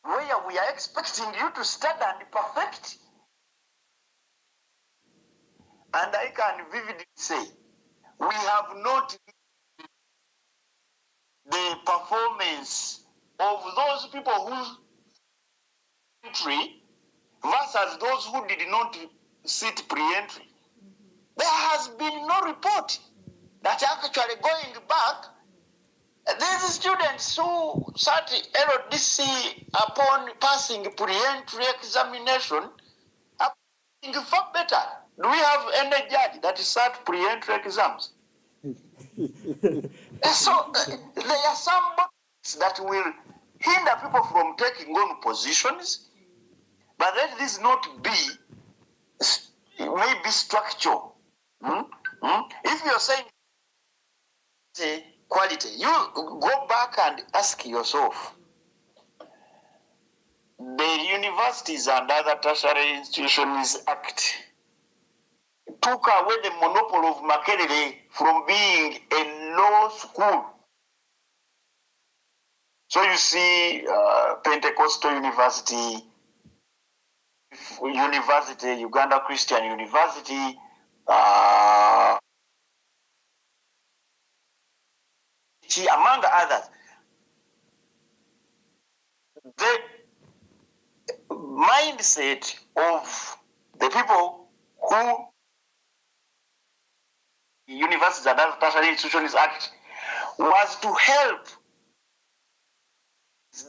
where we are expecting you to study and perfect, and I can vividly say, we have not the performance of those people who entry versus those who did not sit pre-entry. There has been no report that actually going back, these students who sat LDC upon passing pre-entry examination are doing far better. Do we have any judge that sat pre-entry exams? So there are some boxes that will hinder people from taking on positions, but let this not be maybe structural. If you're saying quality, you go back and ask yourself, the Universities and Other Tertiary Institutions Act took away the monopoly of Makerere from being a law school. So you see Pentecostal University, Uganda Christian University, among others. The mindset of the people who Universities and Other Tertiary Institutions Act was to help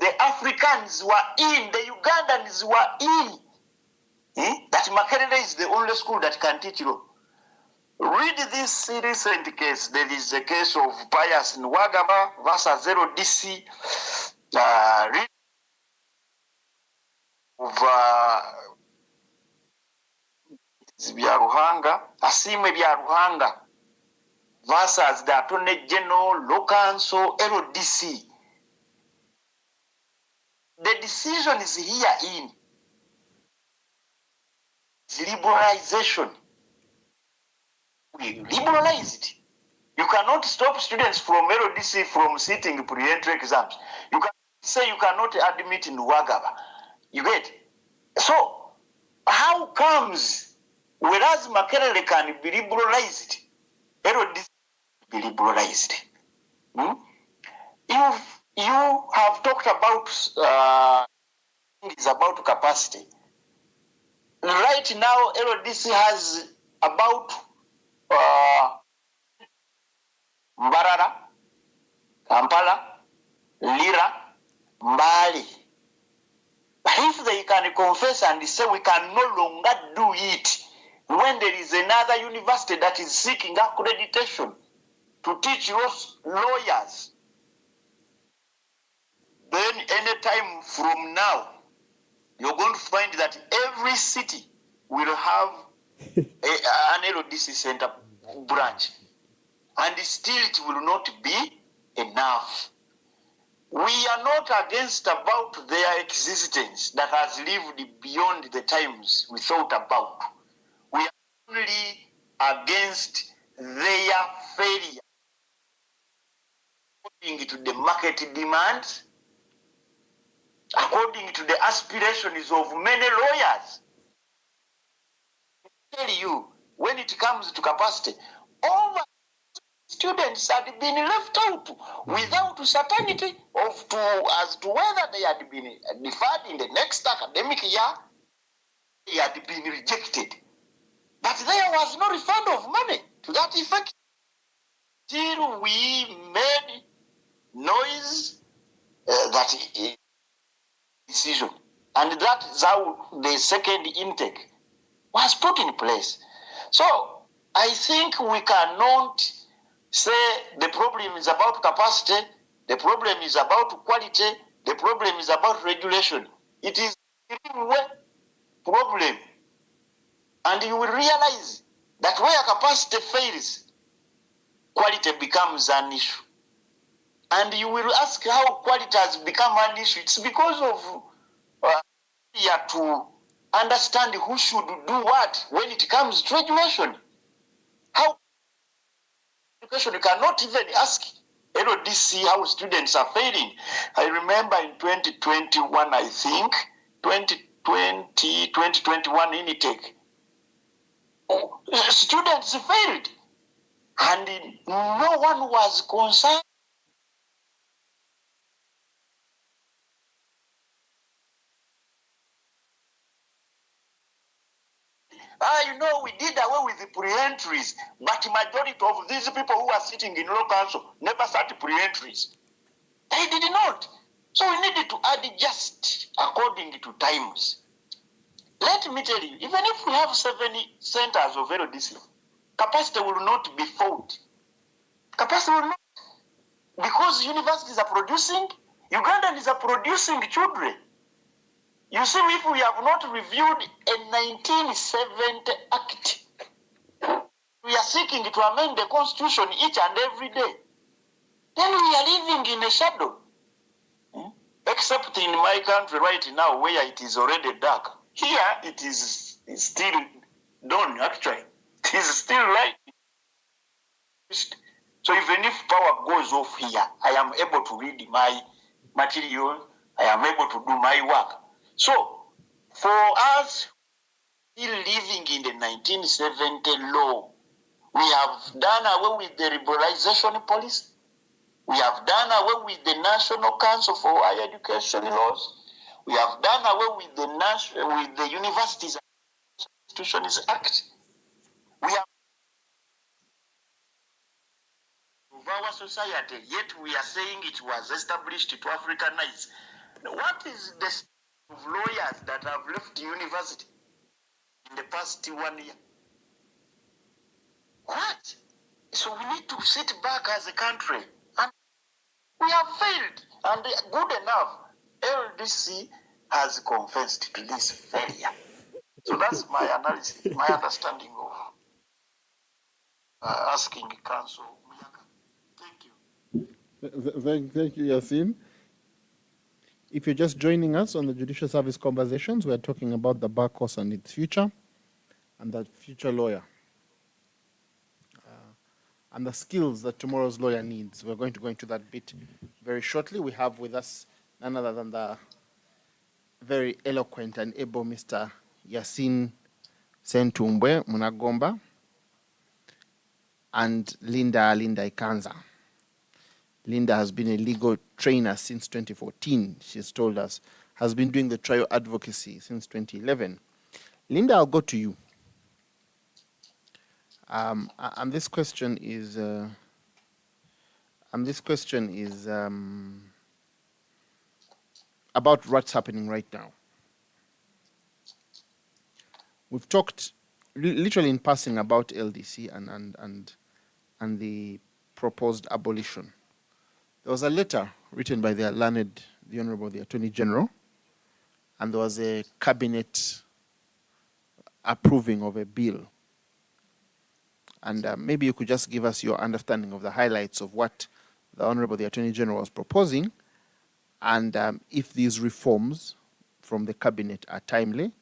the Africans were in, the Ugandans were in. That Makerere is the only school that can teach you. Read this recent case. There is a case of Pius Nwagama versus LDC. Read of Byaruhanga, Asime Byaruhanga versus the Attorney General, Law Council, LDC. The decision is here in liberalization. We liberalize it. You cannot stop students from LDC from sitting pre-entry exams. You can say you cannot admit in Nwagama. You get? So, how comes, whereas Makerere can be liberalized, LDC be liberalized? You have talked about about capacity. Right now, LDC has about Mbarara, Kampala, Lira, Mbali. But if they can confess and say we can no longer do it, when there is another university that is seeking accreditation to teach lawyers, then any time from now, you're going to find that every city will have an LDC center branch. And still it will not be enough. We are not against about their existence that has lived beyond the times we thought about. We are only against their failure according to the market demands, according to the aspirations of many lawyers. I tell you, when it comes to capacity, over students had been left out without certainty as to whether they had been deferred in the next academic year, they had been rejected. But there was no refund of money to that effect. Till we made noise that decision. And that is how the second intake was put in place. So I think we cannot say the problem is about capacity, the problem is about quality, the problem is about regulation. It is a problem. And you will realize that where capacity fails, quality becomes an issue. And you will ask how quality has become an issue. It's because of to understand who should do what when it comes to regulation. How education, you cannot even ask LODC how students are failing. I remember in 2021, I think, 2021 intake, students failed. And no one was concerned. We did away with the pre-entries, but majority of these people who are sitting in law council never started pre-entries. They did not. So we needed to adjust according to times. Let me tell you, even if we have 70 centers of LODC, capacity will not be fought. Capacity will not. Because universities are producing, Ugandans are producing children. You see, if we have not reviewed a 1970 Act, we are seeking to amend the Constitution each and every day, then we are living in a shadow. Except in my country right now, where it is already dark. Here, it is still dawn, actually. It is still light. So even if power goes off here, I am able to read my material, I am able to do my work. So, for us, still living in the 1970 law, we have done away with the liberalization policy. We have done away with the National Council for Higher Education laws. We have done away with the Universities and Institutions Act. We have of our society, yet we are saying it was established to Africanize. What is the state of lawyers that have left university in the past 1 year? What? So we need to sit back as a country, and we have failed. And good enough, LDC has confessed to this failure. So that's my analysis, my understanding of asking council. Thank you. Thank you, Yasin. If you're just joining us on the Judicial Service Conversations, we're talking about the bar course and its future, and the future lawyer, and the skills that tomorrow's lawyer needs. We're going to go into that bit very shortly. We have with us none other than the very eloquent and able Mr. Yasin Sentumbwe Munagomba and Linda Ikanza. Linda has been a legal trainer since 2014, she's told us, has been doing the trial advocacy since 2011. Linda, I'll go to you. And this question is, about what's happening right now. We've talked literally in passing about LDC and the proposed abolition. There was a letter written by the Honorable the Attorney General, and there was a cabinet approving of a bill And maybe you could just give us your understanding of the highlights of what the Honorable the Attorney General was proposing, and if these reforms from the cabinet are timely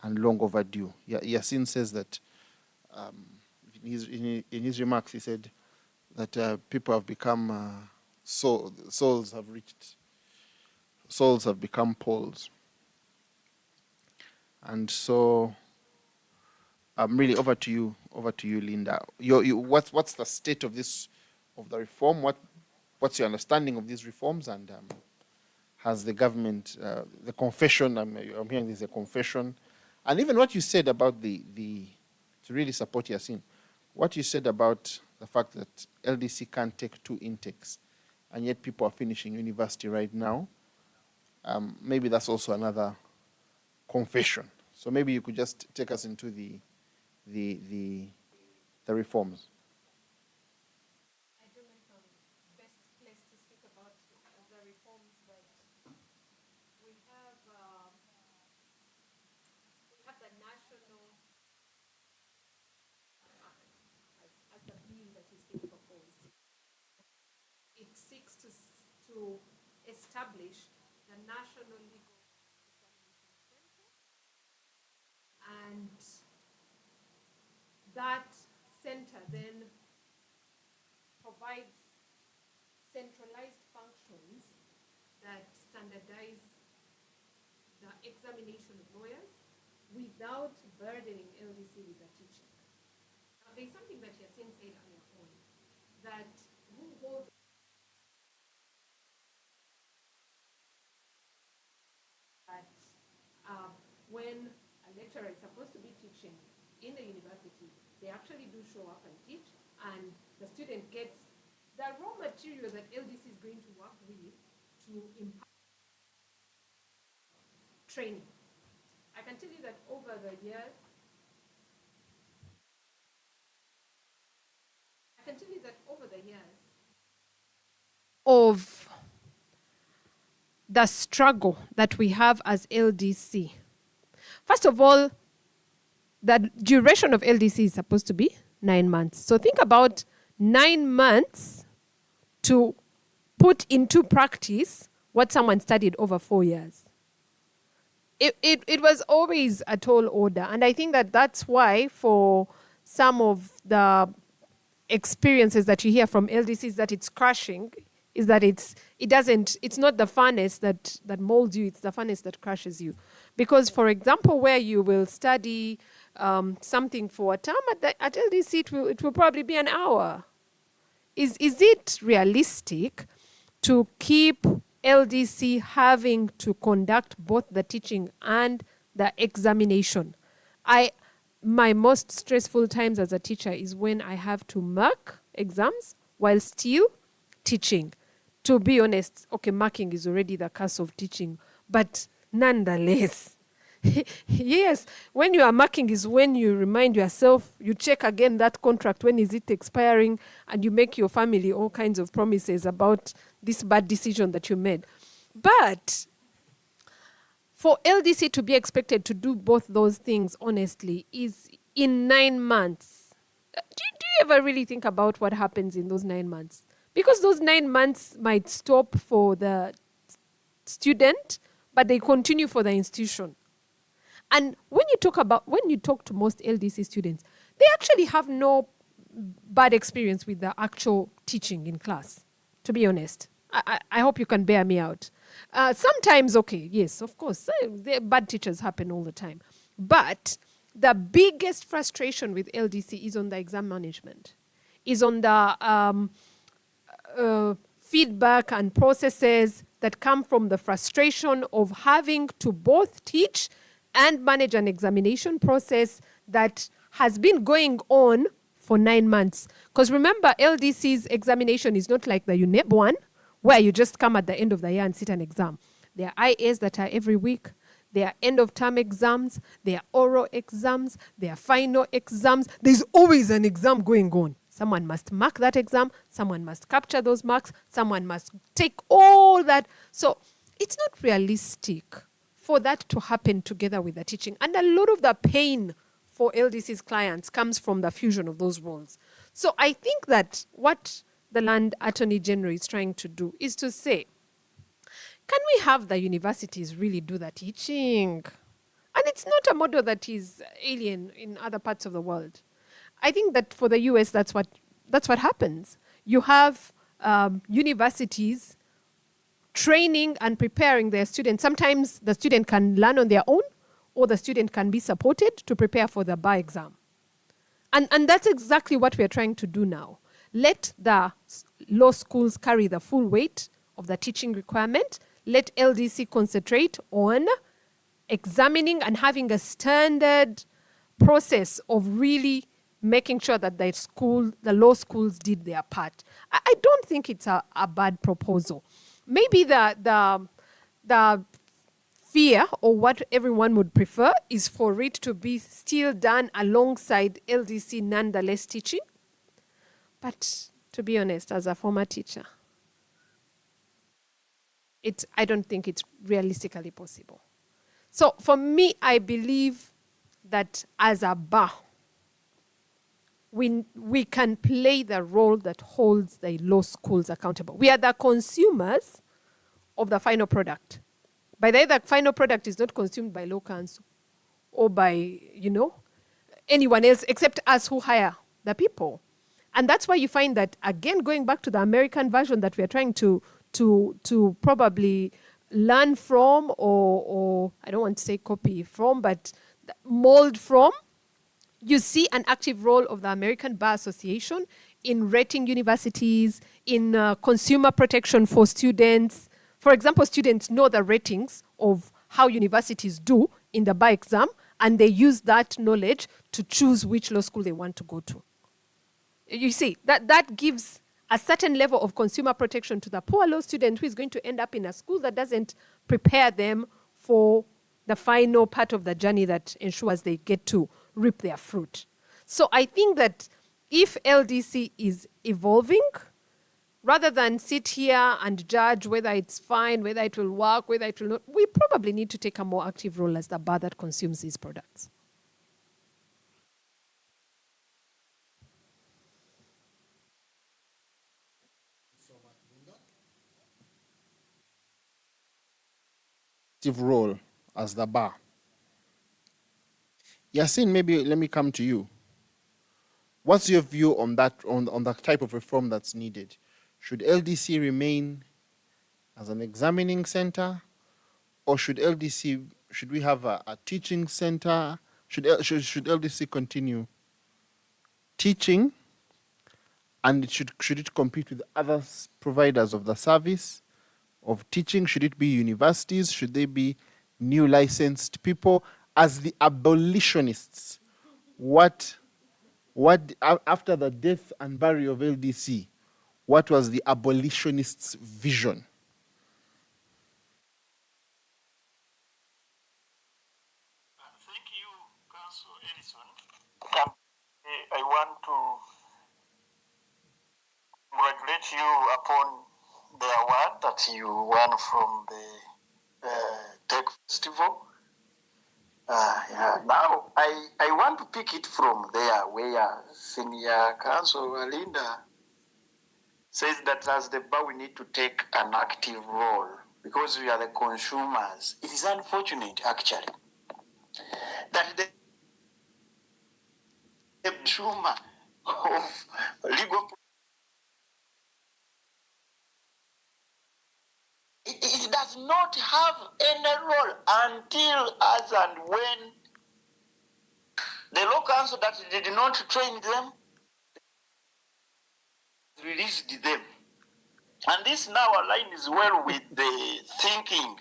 and long overdue. Yasin says that in his remarks, he said that people have become souls have become poles. And so, really, over to you, Linda. What's the state of the reform? What's your understanding of these reforms? And has the government, the confession? I'm hearing this is a confession, and even what you said about to really support Yasin, what you said about the fact that LDC can't take 2 intakes, and yet people are finishing university right now. Maybe that's also another confession. So maybe you could just take us into the reforms. I don't know if I'm best placed to speak about the reforms, but we have the national as the bill that is being proposed. It seeks to establish the National Legal Examination Center, and that center then provides centralized functions that standardize the examination of lawyers without burdening LDC with the teaching. Now, there's something that Yasin said earlier on, that who holds that when a lecturer is supposed to be teaching in the university, they actually do show up and teach, and the student gets the raw material that LDC is going to work with to impart training. I can tell you that over the years, of the struggle that we have as LDC. First of all, the duration of LDC is supposed to be 9 months. So think about 9 months to put into practice what someone studied over 4 years. It was always a tall order. And I think that that's why for some of the experiences that you hear from LDCs that it's crashing, is that it's not the furnace that molds you, it's the furnace that crushes you. Because, for example, where you will study something for a term, at LDC it will probably be an hour. Is it realistic to keep LDC having to conduct both the teaching and the examination? My most stressful times as a teacher is when I have to mark exams while still teaching. To be honest, okay, marking is already the curse of teaching, but nonetheless, yes, when you are marking is when you remind yourself, you check again that contract, when is it expiring, and you make your family all kinds of promises about this bad decision that you made. But for LDC to be expected to do both those things, honestly, is in 9 months. Do you ever really think about what happens in those 9 months? Because those 9 months might stop for the student, but they continue for the institution. And when you talk to most LDC students, they actually have no bad experience with the actual teaching in class, to be honest. I hope you can bear me out. Sometimes, okay, yes, of course, bad teachers happen all the time. But the biggest frustration with LDC is on the exam management, is on the feedback and processes that come from the frustration of having to both teach and manage an examination process that has been going on for 9 months. Because remember, LDC's examination is not like the UNEB one, where you just come at the end of the year and sit an exam. There are IAs that are every week. There are end-of-term exams. There are oral exams. There are final exams. There's always an exam going on. Someone must mark that exam. Someone must capture those marks. Someone must take all that. So it's not realistic for that to happen together with the teaching. And a lot of the pain for LDC's clients comes from the fusion of those roles. So I think that what the Land Attorney General is trying to do is to say, can we have the universities really do the teaching? And it's not a model that is alien in other parts of the world. I think that for the US, that's what happens. You have universities training and preparing their students. Sometimes the student can learn on their own, or the student can be supported to prepare for the bar exam. And that's exactly what we're trying to do now. Let the law schools carry the full weight of the teaching requirement. Let LDC concentrate on examining and having a standard process of really making sure that the law schools did their part. I don't think it's a bad proposal. Maybe the fear, or what everyone would prefer, is for it to be still done alongside LDC nonetheless teaching. But to be honest, as a former teacher, I don't think it's realistically possible. So for me, I believe that as a bar, we can play the role that holds the law schools accountable. We are the consumers of the final product. By the way, the final product is not consumed by law counsel or by, anyone else except us who hire the people. And that's why you find that, again, going back to the American version that we are trying to probably learn from, or I don't want to say copy from, but mold from, you see an active role of the American Bar Association in rating universities, in consumer protection for students. For example, students know the ratings of how universities do in the bar exam, and they use that knowledge to choose which law school they want to go to. You see, that gives a certain level of consumer protection to the poor law student who is going to end up in a school that doesn't prepare them for the final part of the journey that ensures they get to reap their fruit. So I think that if LDC is evolving, rather than sit here and judge whether it's fine, whether it will work, whether it will not, we probably need to take a more active role as the bar that consumes these products. Active role as the bar. Yasin, maybe let me come to you. What's your view on that, on the type of reform that's needed? Should LDC remain as an examining center, or should we have a teaching center? Should LDC continue teaching, and should it compete with other providers of the service of teaching? Should it be universities? Should they be new licensed people? As the abolitionists, what after the death and burial of LDC, what was the abolitionists' vision? Thank you, Council Ellison. I want to congratulate you upon the award that you won from the Tech Festival. Now, I want to pick it from there where Senior Counsel Linda says that as the bar we need to take an active role because we are the consumers. It is unfortunate, actually, that the consumer of legal it does not have any role until as and when the law council that did not train them released them. And this now aligns well with the thinking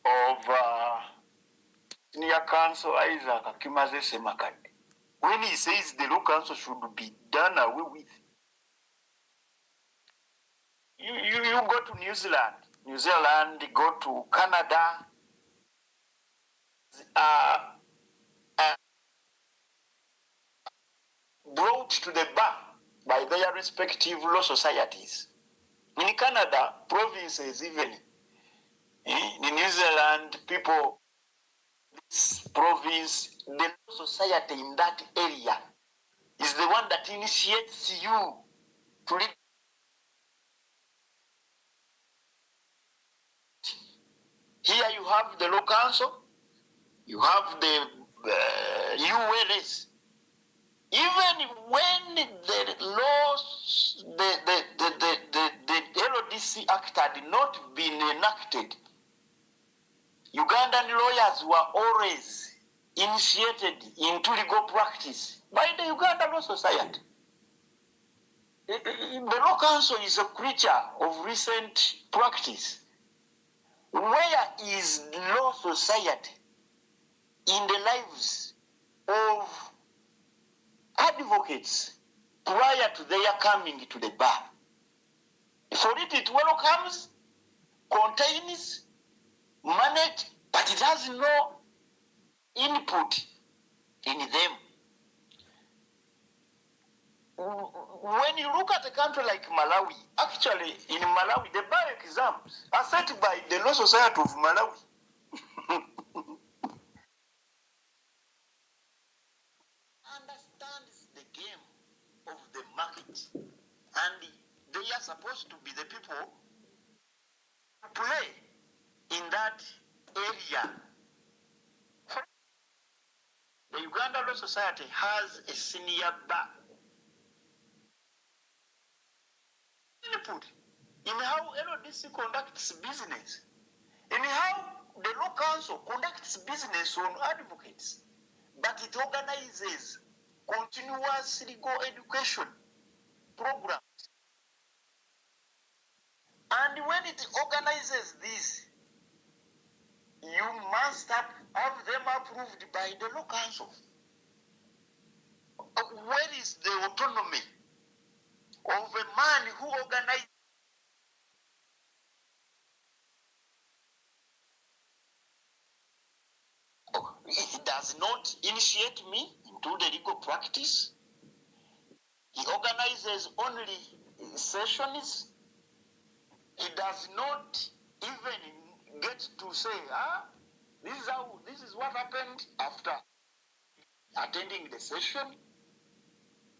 of Senior Counsel Isaac Akimaze Semakade when he says the law council should be done away with. You go to New Zealand, go to Canada, brought to the bar by their respective law societies. In Canada, provinces even. In New Zealand, people province, the society in that area is the one that initiates you to lead. Here you have the law council, you have the ULS. Even when the laws, the LODC Act had not been enacted, Ugandan lawyers were always initiated into legal practice by the Uganda Law Society. The Law Council is a creature of recent practice. Where is Law Society in the lives of advocates prior to their coming to the bar? For it welcomes, contains, manage, but it has no input in them. When you look at a country like Malawi, actually in Malawi, the bar exams are set by the Law Society of Malawi. Understands the game of the market, and they are supposed to be the people who play in that area. The Uganda Law Society has a senior bar. Input in how LODC conducts business, in how the Law Council conducts business on advocates, but it organizes continuous legal education programs. And when it organizes this, you must have them approved by the Law Council. Where is the autonomy of a man who organizes? He does not initiate me into the legal practice. He organizes only sessions. He does not even get to say, this is what happened after attending the session.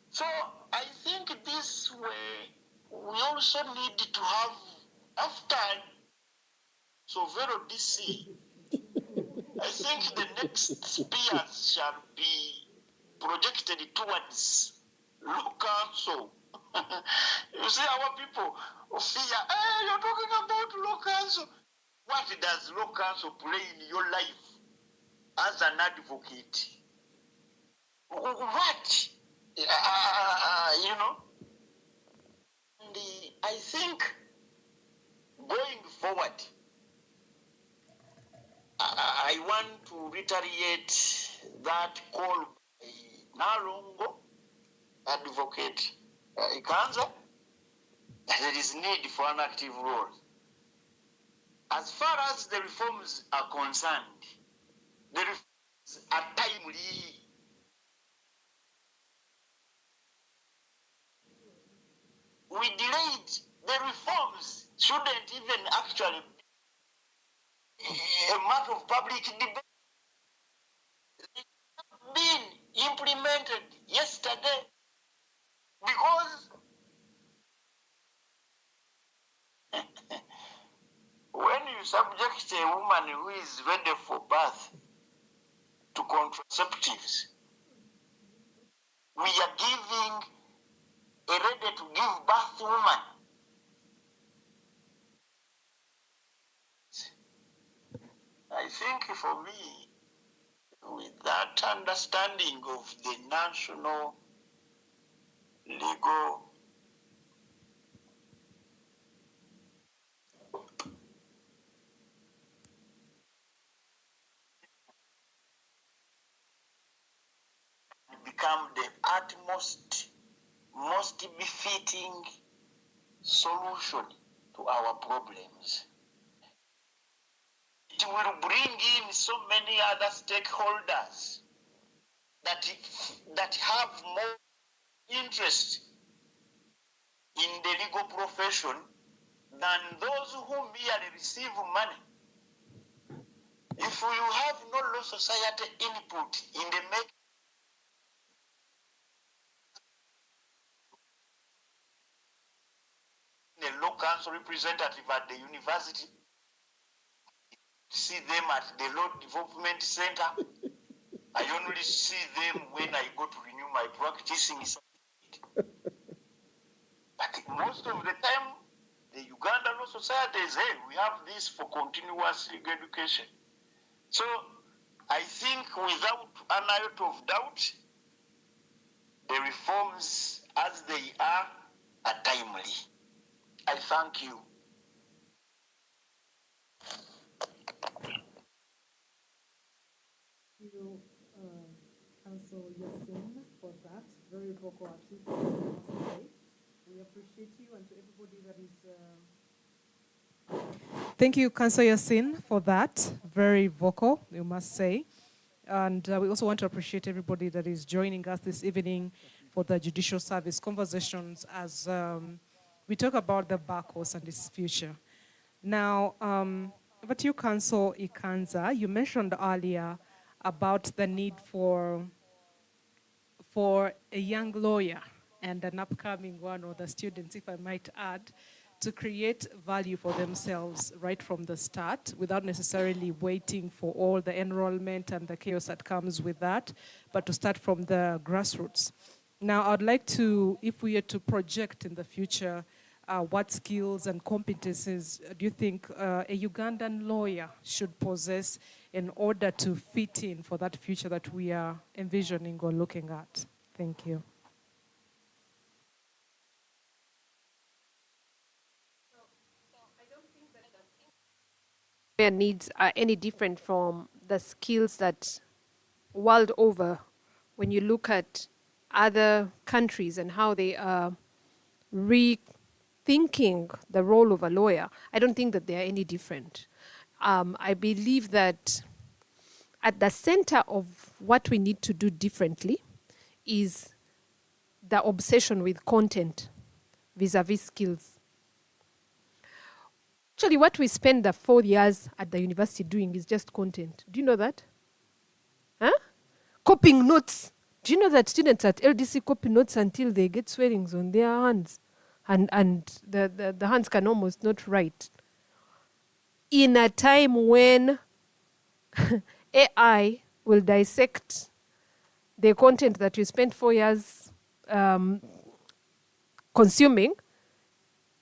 So I think this way we also need to have, after Sovero DC, I think the next spears shall be projected towards Law Council. You see, our people fear, hey, you're talking about Law Council. What does Law Council play in your life as an advocate? What? You know? And I think going forward, I want to reiterate that call by Nalongo, advocate Ikanza, there is need for an active role. As far as the reforms are concerned, the reforms are timely. We delayed the reforms, shouldn't even actually be a matter of public debate. They have been implemented yesterday because when you subject a woman who is ready for birth to contraceptives, we are giving a ready to give birth woman I think for me, with that understanding of the national legal become the utmost, most befitting solution to our problems. It will bring in so many other stakeholders that have more interest in the legal profession than those who merely receive money. If you have no law society input in the making a law council representative at the university, see them at the Law Development Center. I only see them when I go to renew my practicing certificate. But most of the time, the Uganda Law Society is, hey, we have this for continuous legal education. So I think without an iota of doubt, the reforms as they are timely. I thank you. You, Council Yassin, for that very vocal article. We appreciate you, and to everybody that is. Thank you, Council Yassin, for that very vocal, you must say. And we also want to appreciate everybody that is joining us this evening for the Judicial Service Conversations as we talk about the bar course and its future. Now, but you, Council Ikanza, you mentioned earlier about the need for a young lawyer and an upcoming one, or the students, if I might add, to create value for themselves right from the start without necessarily waiting for all the enrollment and the chaos that comes with that, but to start from the grassroots. Now, I'd like to, if we are to project in the future, what skills and competencies do you think a Ugandan lawyer should possess in order to fit in for that future that we are envisioning or looking at? Thank you. Their needs are any different from the skills that world over, when you look at other countries and how they are rethinking the role of a lawyer, I don't think that they are any different. I believe that at the center of what we need to do differently is the obsession with content vis-a-vis skills. Actually, what we spend the 4 years at the university doing is just content. Do you know that? Huh? Copying notes. Do you know that students at LDC copy notes until they get swellings on their hands? And the hands can almost not write. In a time when AI will dissect the content that you spent 4 years consuming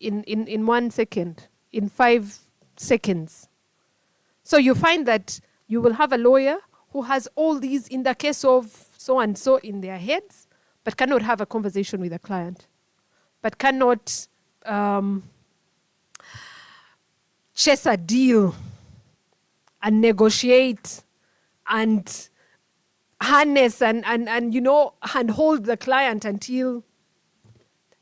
in 1 second, in 5 seconds. So you find that you will have a lawyer who has all these in the case of so-and-so in their heads, but cannot have a conversation with a client, but cannot chase a deal and negotiate and harness and you know, and hold the client until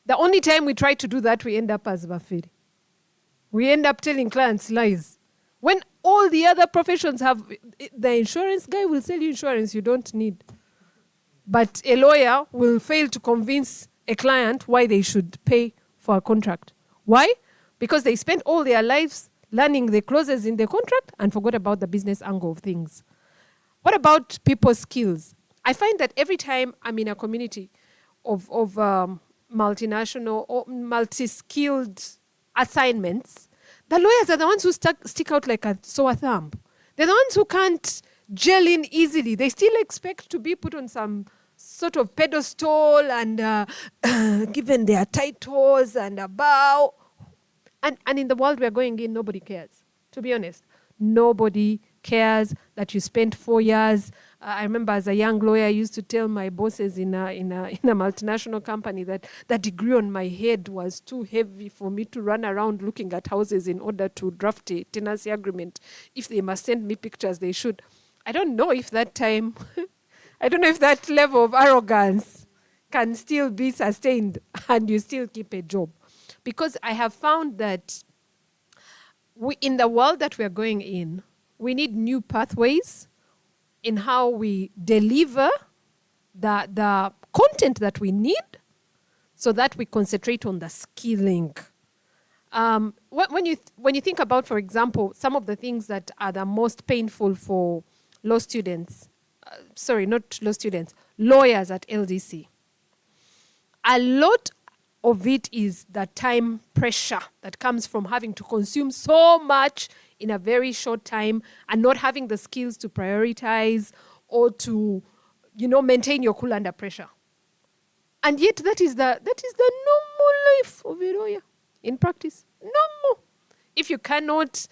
the only time we try to do that, we end up as Bafiri. We end up telling clients lies. When all the other professions have, the insurance guy will sell you insurance you don't need. But a lawyer will fail to convince a client why they should pay for a contract. Why? Because they spent all their lives learning the clauses in the contract and forgot about the business angle of things. What about people's skills? I find that every time I'm in a community of multinational or multi-skilled assignments, the lawyers are the ones who stick out like a sore thumb. They're the ones who can't gel in easily. They still expect to be put on some sort of pedestal and given their titles and a bow. And in the world we're going in, nobody cares. To be honest, nobody cares that you spent 4 years. I remember as a young lawyer, I used to tell my bosses in a multinational company that the degree on my head was too heavy for me to run around looking at houses in order to draft a tenancy agreement. If they must send me pictures, they should. I don't know if that time, I don't know if that level of arrogance can still be sustained and you still keep a job. Because I have found that in the world that we're going in, we need new pathways in how we deliver the content that we need so that we concentrate on the skilling. When you think about, for example, some of the things that are the most painful for law students, sorry, not law students, lawyers at LDC, a lot of it is the time pressure that comes from having to consume so much in a very short time and not having the skills to prioritize or to, maintain your cool under pressure. And yet that is the normal life of a lawyer in practice. Normal. If you cannot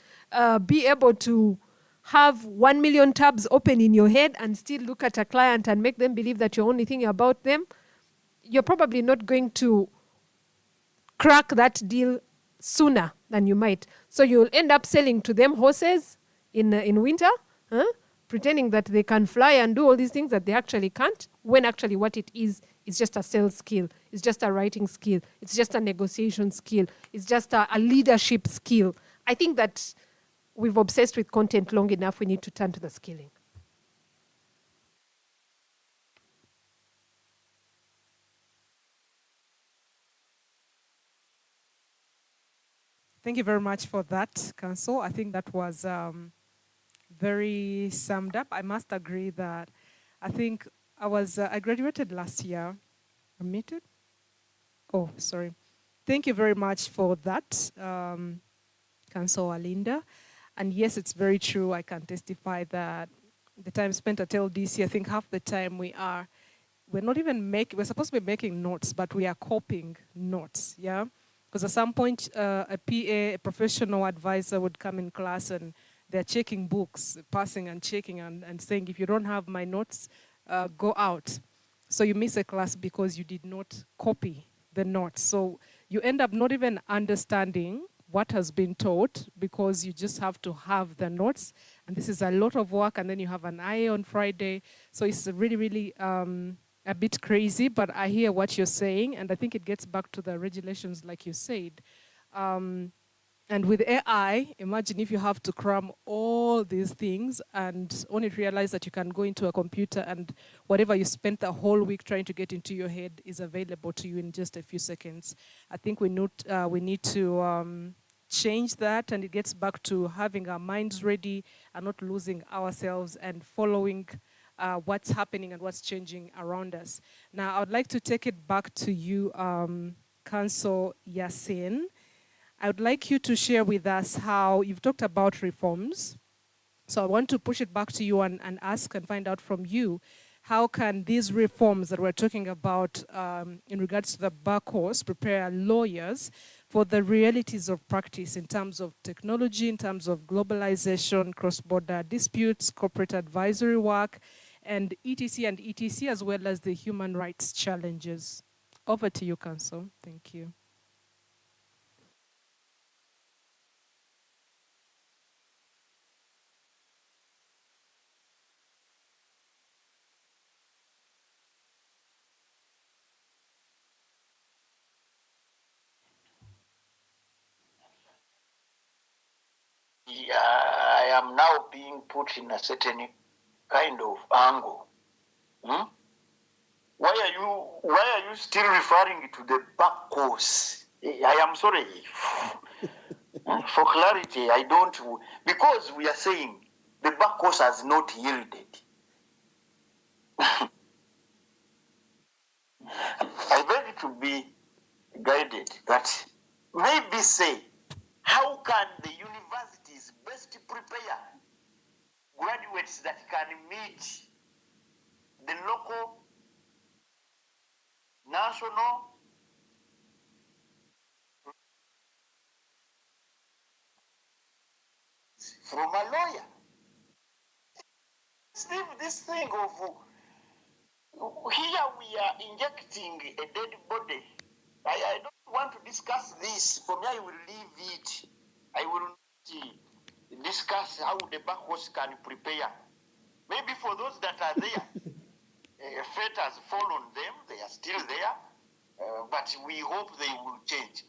be able to have 1 million tabs open in your head and still look at a client and make them believe that you're only thinking about them, you're probably not going to crack that deal sooner than you might. So you'll end up selling to them horses in winter, pretending that they can fly and do all these things that they actually can't, when actually what it is just a sales skill, it's just a writing skill, it's just a negotiation skill, it's just a leadership skill. I think that we've obsessed with content long enough. We need to turn to the skilling. Thank you very much for that, Council. I think that was very summed up. I must agree that I think I graduated last year. Admitted? Oh, sorry. Thank you very much for that, Council Alinda. And yes, it's very true. I can testify that the time spent at LDC, I think half the time we're not even we're supposed to be making notes, but we are copying notes, yeah? Because at some point, a PA, a professional advisor would come in class and they're checking books, passing and checking and saying, if you don't have my notes, go out. So you miss a class because you did not copy the notes. So you end up not even understanding what has been taught because you just have to have the notes. And this is a lot of work. And then you have an IA on Friday. So it's really, really a bit crazy, but I hear what you're saying. And I think it gets back to the regulations, like you said. And with AI, imagine if you have to cram all these things and only realize that you can go into a computer and whatever you spent the whole week trying to get into your head is available to you in just a few seconds. I think we need to change that, and it gets back to having our minds ready and not losing ourselves and following what's happening and what's changing around us. Now, I would like to take it back to you, Council Yasin. I would like you to share with us how you've talked about reforms. So I want to push it back to you and ask and find out from you, how can these reforms that we're talking about in regards to the bar course prepare lawyers for the realities of practice in terms of technology, in terms of globalization, cross-border disputes, corporate advisory work, and etc., as well as the human rights challenges? Over to you, Council. Thank you. I am now being put in a certain kind of angle. Why are you still referring to the back course? I am sorry. For clarity, I don't, because we are saying the back course has not yielded. I beg to be guided that maybe say, how can the universities best prepare graduates that can meet the local, national, from a lawyer? Leave this thing of here we are injecting a dead body. I don't want to discuss this. For me, I will leave it. I will not discuss how the back course can prepare. Maybe for those that are there, fate has fallen them. They are still there, but we hope they will change.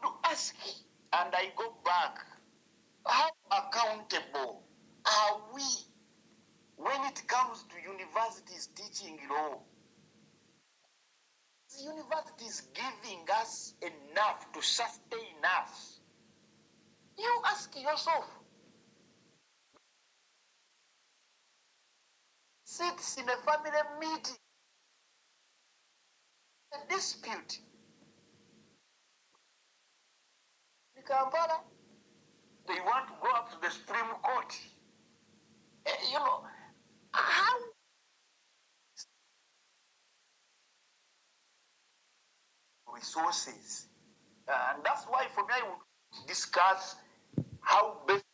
To ask, and I go back, how accountable are we when it comes to universities teaching law? university is giving us enough to sustain us. You ask yourself. Sits in a family meeting, a dispute. In Kampala, they want to go up to the Supreme Court. You know, how resources. And that's why for me I would discuss how best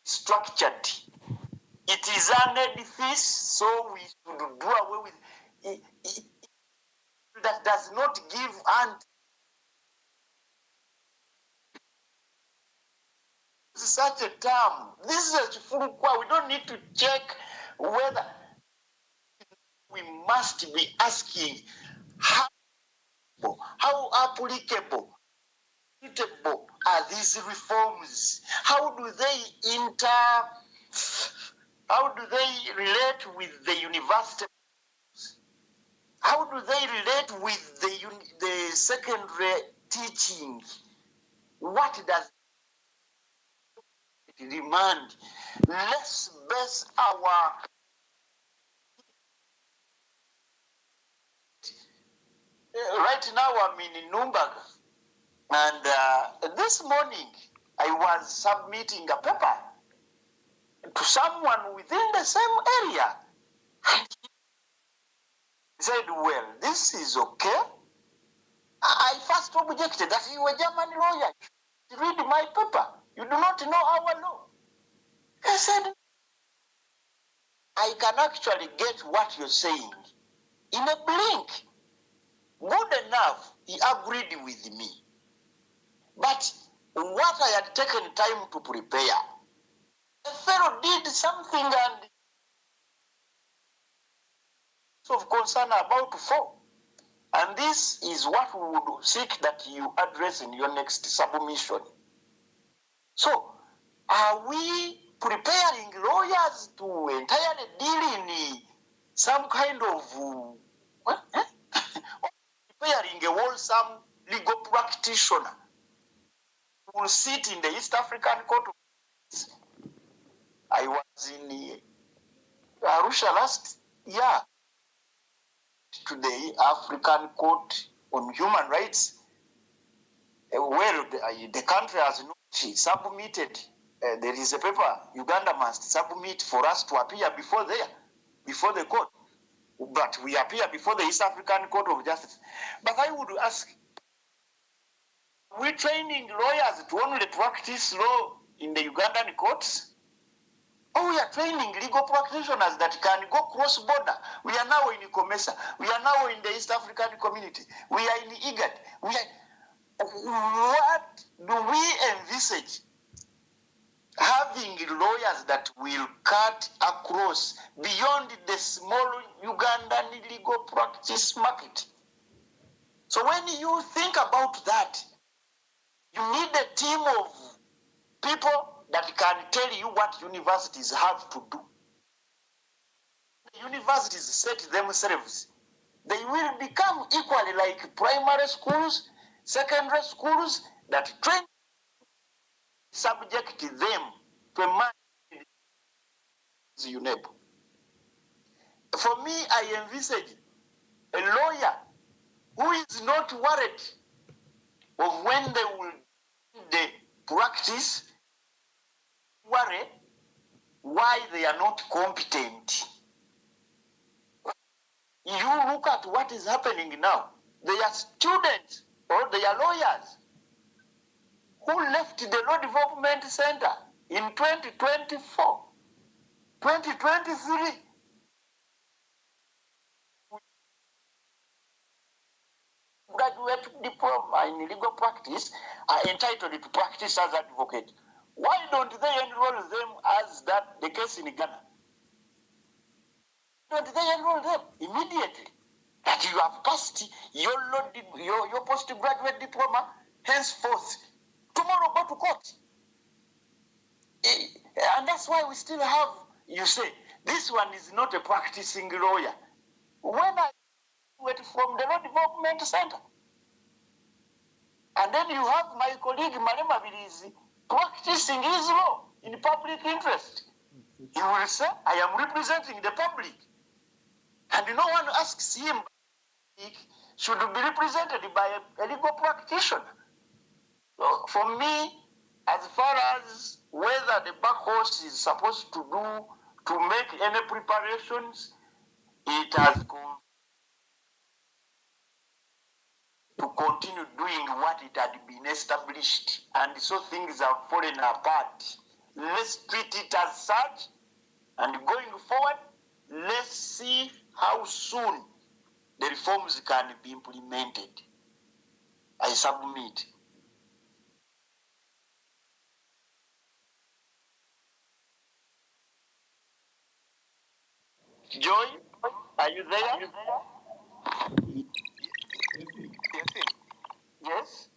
structured. It is an edifice, so we should do away with it, that does not give and such a term. This is a Chifurukwa. We don't need to check whether we must be asking how applicable are these reforms? How do they relate with the university? How do they relate with the secondary teaching? What does it demand? Let's base our right now I'm in Nuremberg, and this morning I was submitting a paper to someone within the same area. He said, well, this is okay. I first objected that you were a German lawyer. Read my paper. You do not know our law. I said, I can actually get what you're saying in a blink. Good enough, he agreed with me. But what I had taken time to prepare, the fellow did something and of concern about to fall. And this is what we would seek that you address in your next submission. So, are we preparing lawyers to entirely deal in some kind of preparing a wholesome legal practitioner who will sit in the East African Court? I was in Arusha last year to the African Court on Human Rights. Well, the country has not submitted. There is a paper Uganda must submit for us to appear before the court. But we appear before the East African Court of Justice. But I would ask, we're training lawyers to only practice law in the Ugandan courts? Or we are training legal practitioners that can go cross-border? We are now in COMESA. We are now in the East African Community. We are in IGAD. What do we envisage? Having lawyers that will cut across beyond the small Ugandan legal practice market. So when you think about that, you need a team of people that can tell you what universities have to do. The universities set themselves. They will become equally like primary schools, secondary schools that train, subject them to a man UNEP. For me, I envisage a lawyer who is not worried of when they will the practice, worry why they are not competent. You look at what is happening now. They are students or they are lawyers who left the Law Development Center in 2024, 2023. Graduate diploma in legal practice are entitled to practice as advocate. Why don't they enroll them as that the case in Ghana? Don't they enroll them immediately? That you have passed your postgraduate diploma, henceforth, tomorrow go to court. And that's why we still have, you say, this one is not a practicing lawyer. When I from the Law Development Center. And then you have my colleague Malema Bilizi practicing his law in public interest. He will say, I am representing the public. And no one asks him, should be represented by a legal practitioner. So for me, as far as whether the back horse is supposed to make any preparations, it has to continue doing what it had been established. And so things have fallen apart. Let's treat it as such, and going forward, let's see how soon the reforms can be implemented. I submit. Joy, are you there? Yes?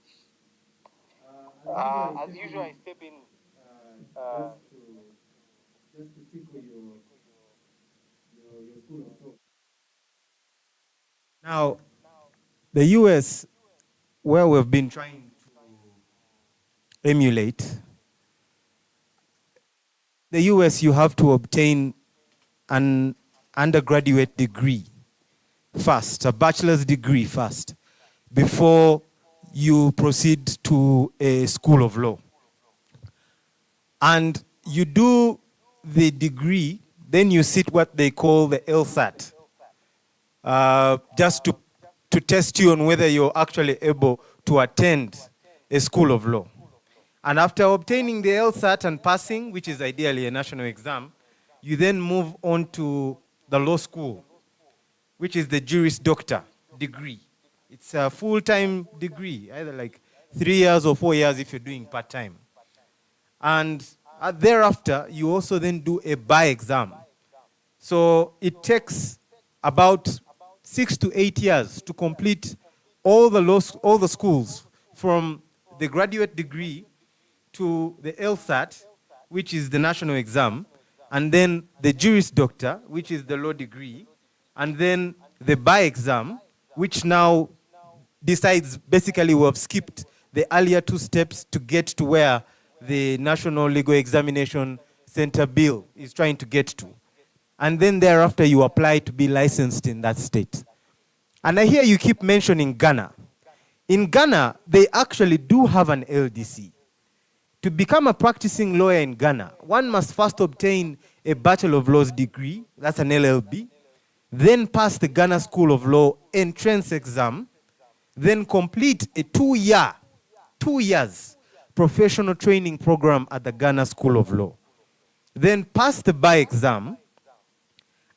As usual, I step in just to tickle your school of thought. Now, the US, where we've been trying to emulate, the US, you have to obtain an undergraduate degree first, a bachelor's degree first, before you proceed to a school of law. And you do the degree, then you sit what they call the LSAT, just to test you on whether you're actually able to attend a school of law. And after obtaining the LSAT and passing, which is ideally a national exam, you then move on to the law school, which is the Juris Doctor degree. It's a full-time degree, either like 3 years or 4 years if you're doing part-time. And thereafter, you also then do a bar exam. So it takes about 6 to 8 years to complete all the schools, from the graduate degree to the LSAT, which is the national exam, and then the Juris Doctor, which is the law degree, and then the bar exam, which now decides basically we have skipped the earlier 2 steps to get to where the National Legal Examination Center bill is trying to get to. And then thereafter you apply to be licensed in that state. And I hear you keep mentioning Ghana. In Ghana, they actually do have an LDC. To become a practicing lawyer in Ghana, one must first obtain a Bachelor of Laws degree, that's an LLB, then pass the Ghana School of Law entrance exam, then complete a 2 years professional training program at the Ghana School of Law, then pass the bar exam,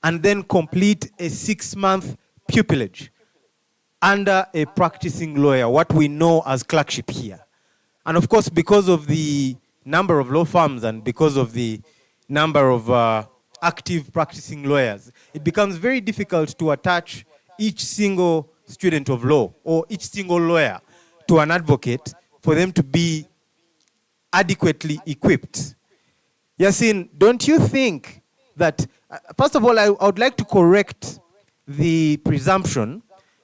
and then complete a 6-month pupillage under a practicing lawyer, what we know as clerkship here. And of course, because of the number of law firms and because of the number of active practicing lawyers, it becomes very difficult to attach each single student of law or each single lawyer to an advocate for them to be adequately equipped. Yasin, don't you think that, first of all, I would like to correct the presumption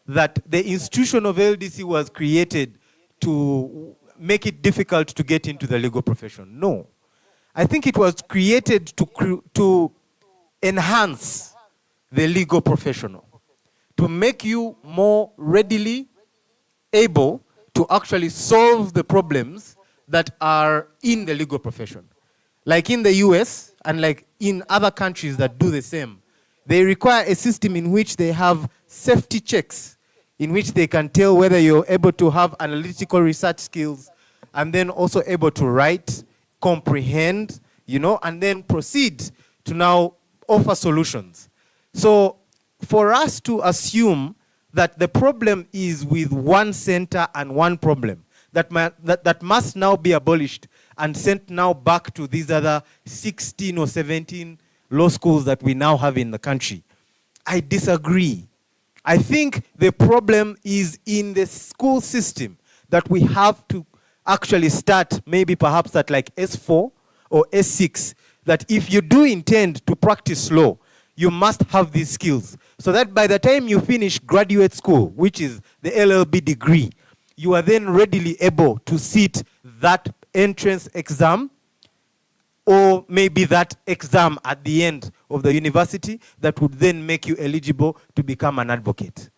that the institution of LDC was created to make it difficult to get into the legal profession. No. I think it was created to enhance the legal professional, to make you more readily able to actually solve the problems that are in the legal profession. Like in the US and like in other countries that do the same, they require a system in which they have safety checks, in which they can tell whether you're able to have analytical research skills and then also able to write, comprehend, and then proceed to now offer solutions. So for us to assume that the problem is with one center and one problem, that must now be abolished and sent now back to these other 16 or 17 law schools that we now have in the country, I disagree. I think the problem is in the school system, that we have to actually start maybe perhaps at like S4 or S6, that if you do intend to practice law, you must have these skills so that by the time you finish graduate school, which is the LLB degree, you are then readily able to sit that entrance exam or maybe that exam at the end of the university that would then make you eligible to become an advocate.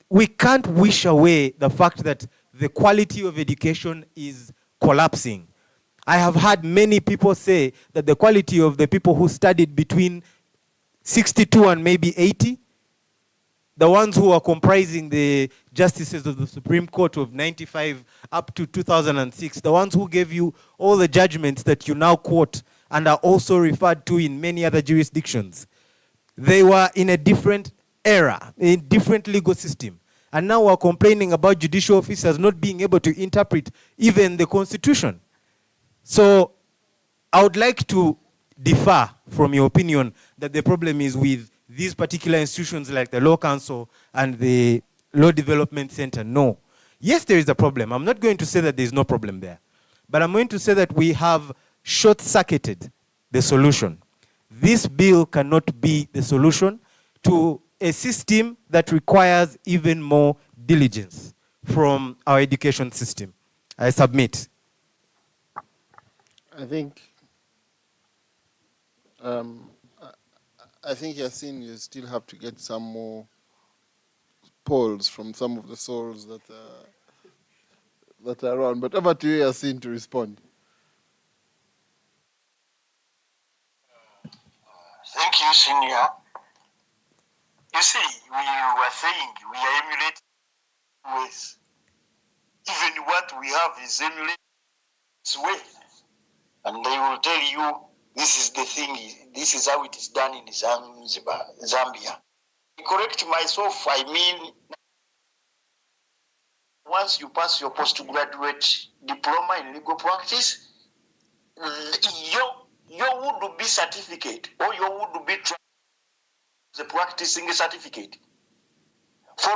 We can't wish away the fact that the quality of education is collapsing. I have had many people say that the quality of the people who studied between 62 and maybe 80, the ones who are comprising the justices of the Supreme Court of 95 up to 2006, the ones who gave you all the judgments that you now quote and are also referred to in many other jurisdictions, they were in a different era, a different legal system. And now we're complaining about judicial officers not being able to interpret even the Constitution. So I would like to differ from your opinion that the problem is with these particular institutions like the Law Council and the Law Development Center. No. Yes, there is a problem. I'm not going to say that there is no problem there. But I'm going to say that we have short-circuited the solution. This bill cannot be the solution to a system that requires even more diligence from our education system. I submit. I think Yasin, you still have to get some more polls from some of the souls that are around. But over to you, Yasin, to respond. Thank you, Senior. You see, we were saying we are emulating with even what we have is emulating this way. And they will tell you this is the thing, this is how it is done in Zanzibar, Zambia. To correct myself, I mean, once you pass your postgraduate diploma in legal practice, your would-be certificate or your would-be the practicing certificate. For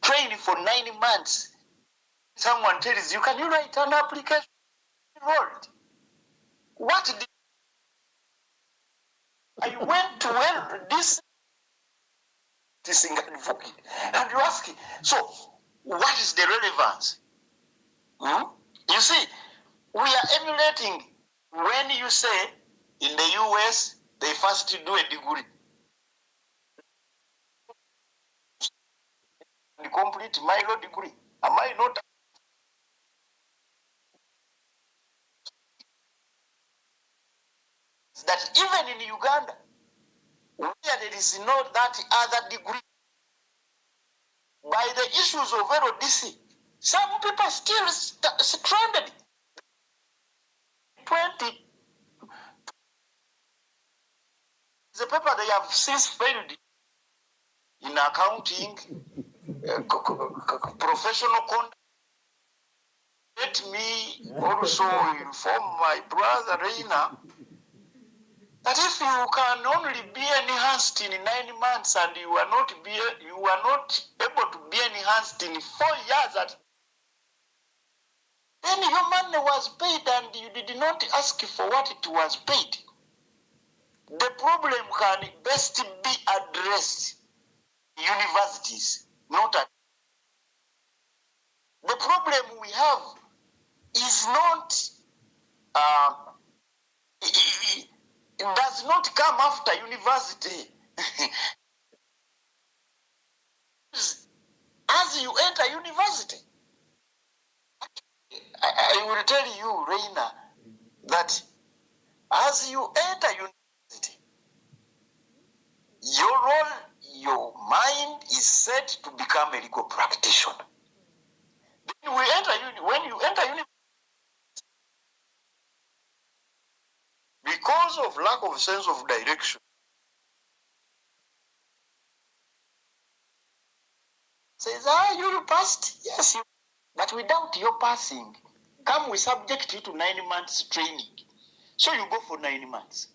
training for 9 months, someone tells you, can you write an application? What did I went to this advocate and you ask, so what is the relevance? You see, we are emulating when you say in the US they first do a degree. Complete my law degree. Am I not? That even in Uganda, where there is not that other degree, by the issues of LDC, some people still stranded. 20. The paper they have since failed in accounting, professional conduct. Let me also inform my brother Reina that if you can only be enhanced in 9 months and you are not able to be enhanced in 4 years, then your money was paid and you did not ask for what it was paid. The problem can best be addressed in universities, not at. The problem we have is not, it does not come after university. As you enter university, I will tell you, Reina, that as you enter university, your role, your mind is set to become a legal practitioner. Then when you enter university, because of lack of sense of direction, says, you passed, yes, but without your passing, come we subject you to 9 months training. So you go for 9 months.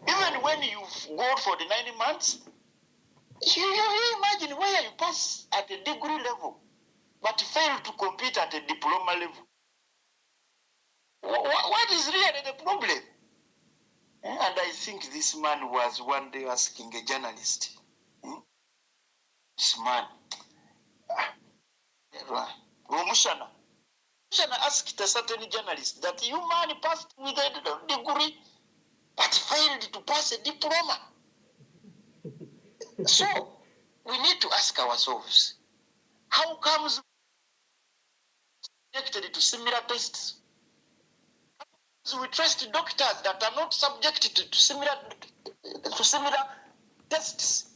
Even when you go for the 9 months, you imagine where you pass at a degree level, but fail to compete at a diploma level. What is really the problem? And I think this man was one day asking a journalist, this man, Mushana asked a certain journalist that you man passed with a degree but failed to pass a diploma. So we need to ask ourselves, how comes subjected to similar tests? We trust doctors that are not subjected to similar tests.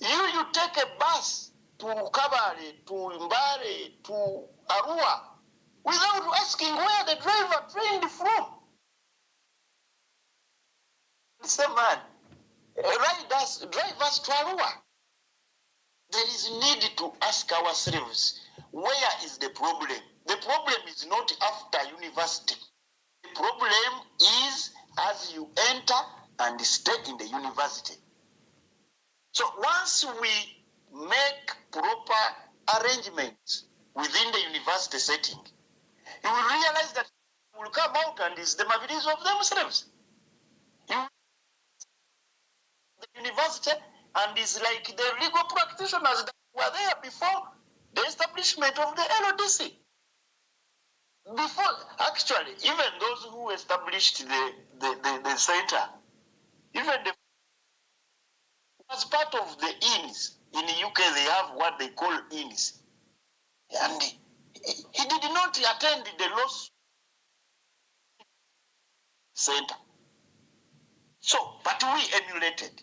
You take a bus to Kabale, to Mbare, to Arua, without asking where the driver trained from. Say, man, drive us to Arua. There is need to ask ourselves, where is the problem? The problem is not after university. The problem is as you enter and stay in the university. So once we make proper arrangements within the university setting, you will realize that you will come out and it's the Maviris of themselves. You the university and it's like the legal practitioners that were there before the establishment of the LODC. Before, actually, even those who established the center, even as part of the INS, in the UK they have what they call INS. And he did not attend the law center. So, but we emulated.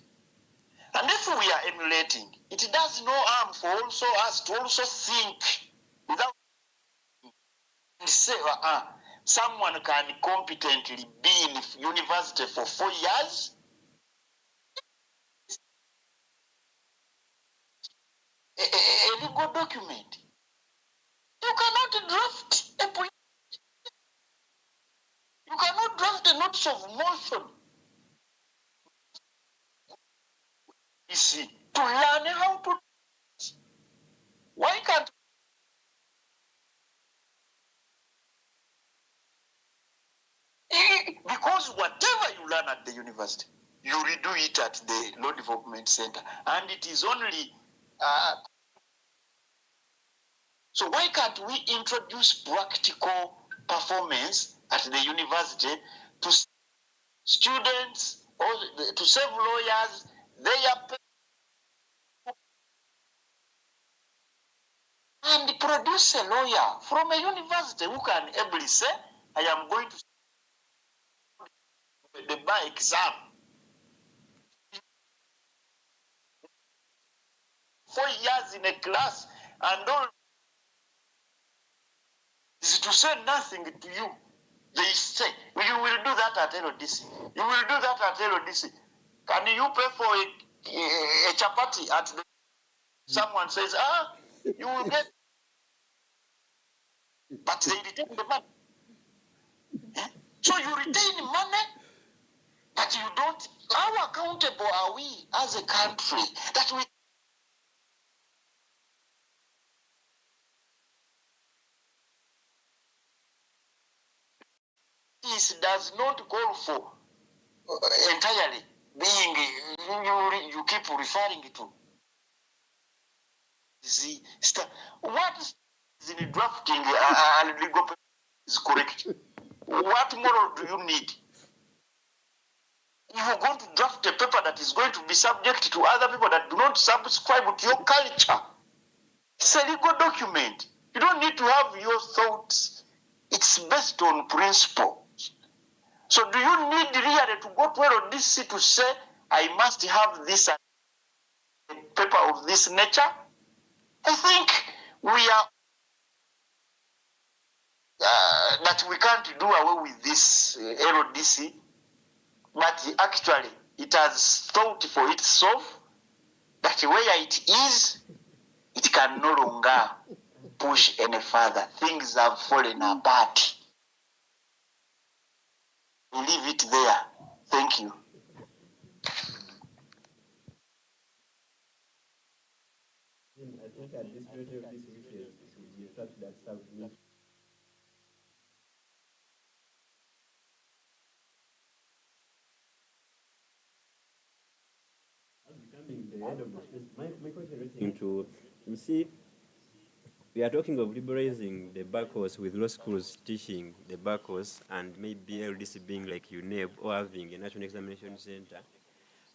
And if we are emulating, it does no harm for also us to also think without say, someone can competently be in university for 4 years. A legal document. You cannot draft you cannot draft a notice of motion. You see, to learn how to. Why can't because whatever you learn at the university, you redo it at the Law Development Center, and it is only. So why can't we introduce practical performance at the university to students or to save lawyers? They are and produce a lawyer from a university who can ably say, I am going to the bar exam. 4 years in a class and all is to say nothing to you. They say, you will do that at LODC. You will do that at LODC. Can you pay for a chapati at the... Someone says, you will get... But they retain the money. So you retain money, but you don't... How accountable are we as a country that we... This does not call for entirely being you keep referring to what is in drafting a legal paper is correct. What moral do you need? If you're going to draft a paper that is going to be subject to other people that do not subscribe to your culture, it's a legal document. You don't need to have your thoughts. It's based on principle. So do you need really to go to LODC to say, I must have this paper of this nature? I think we are, that we can't do away with this LODC, but actually it has thought for itself that where it is, it can no longer push any further. Things have fallen apart. Leave it there. Thank you. I think at this rate of this wishes, we start that submission. coming to the end of the space, my question relating to, you see, we are talking of liberalizing the back course with law schools teaching the back course and maybe LDC being like UNEB or having a national examination center.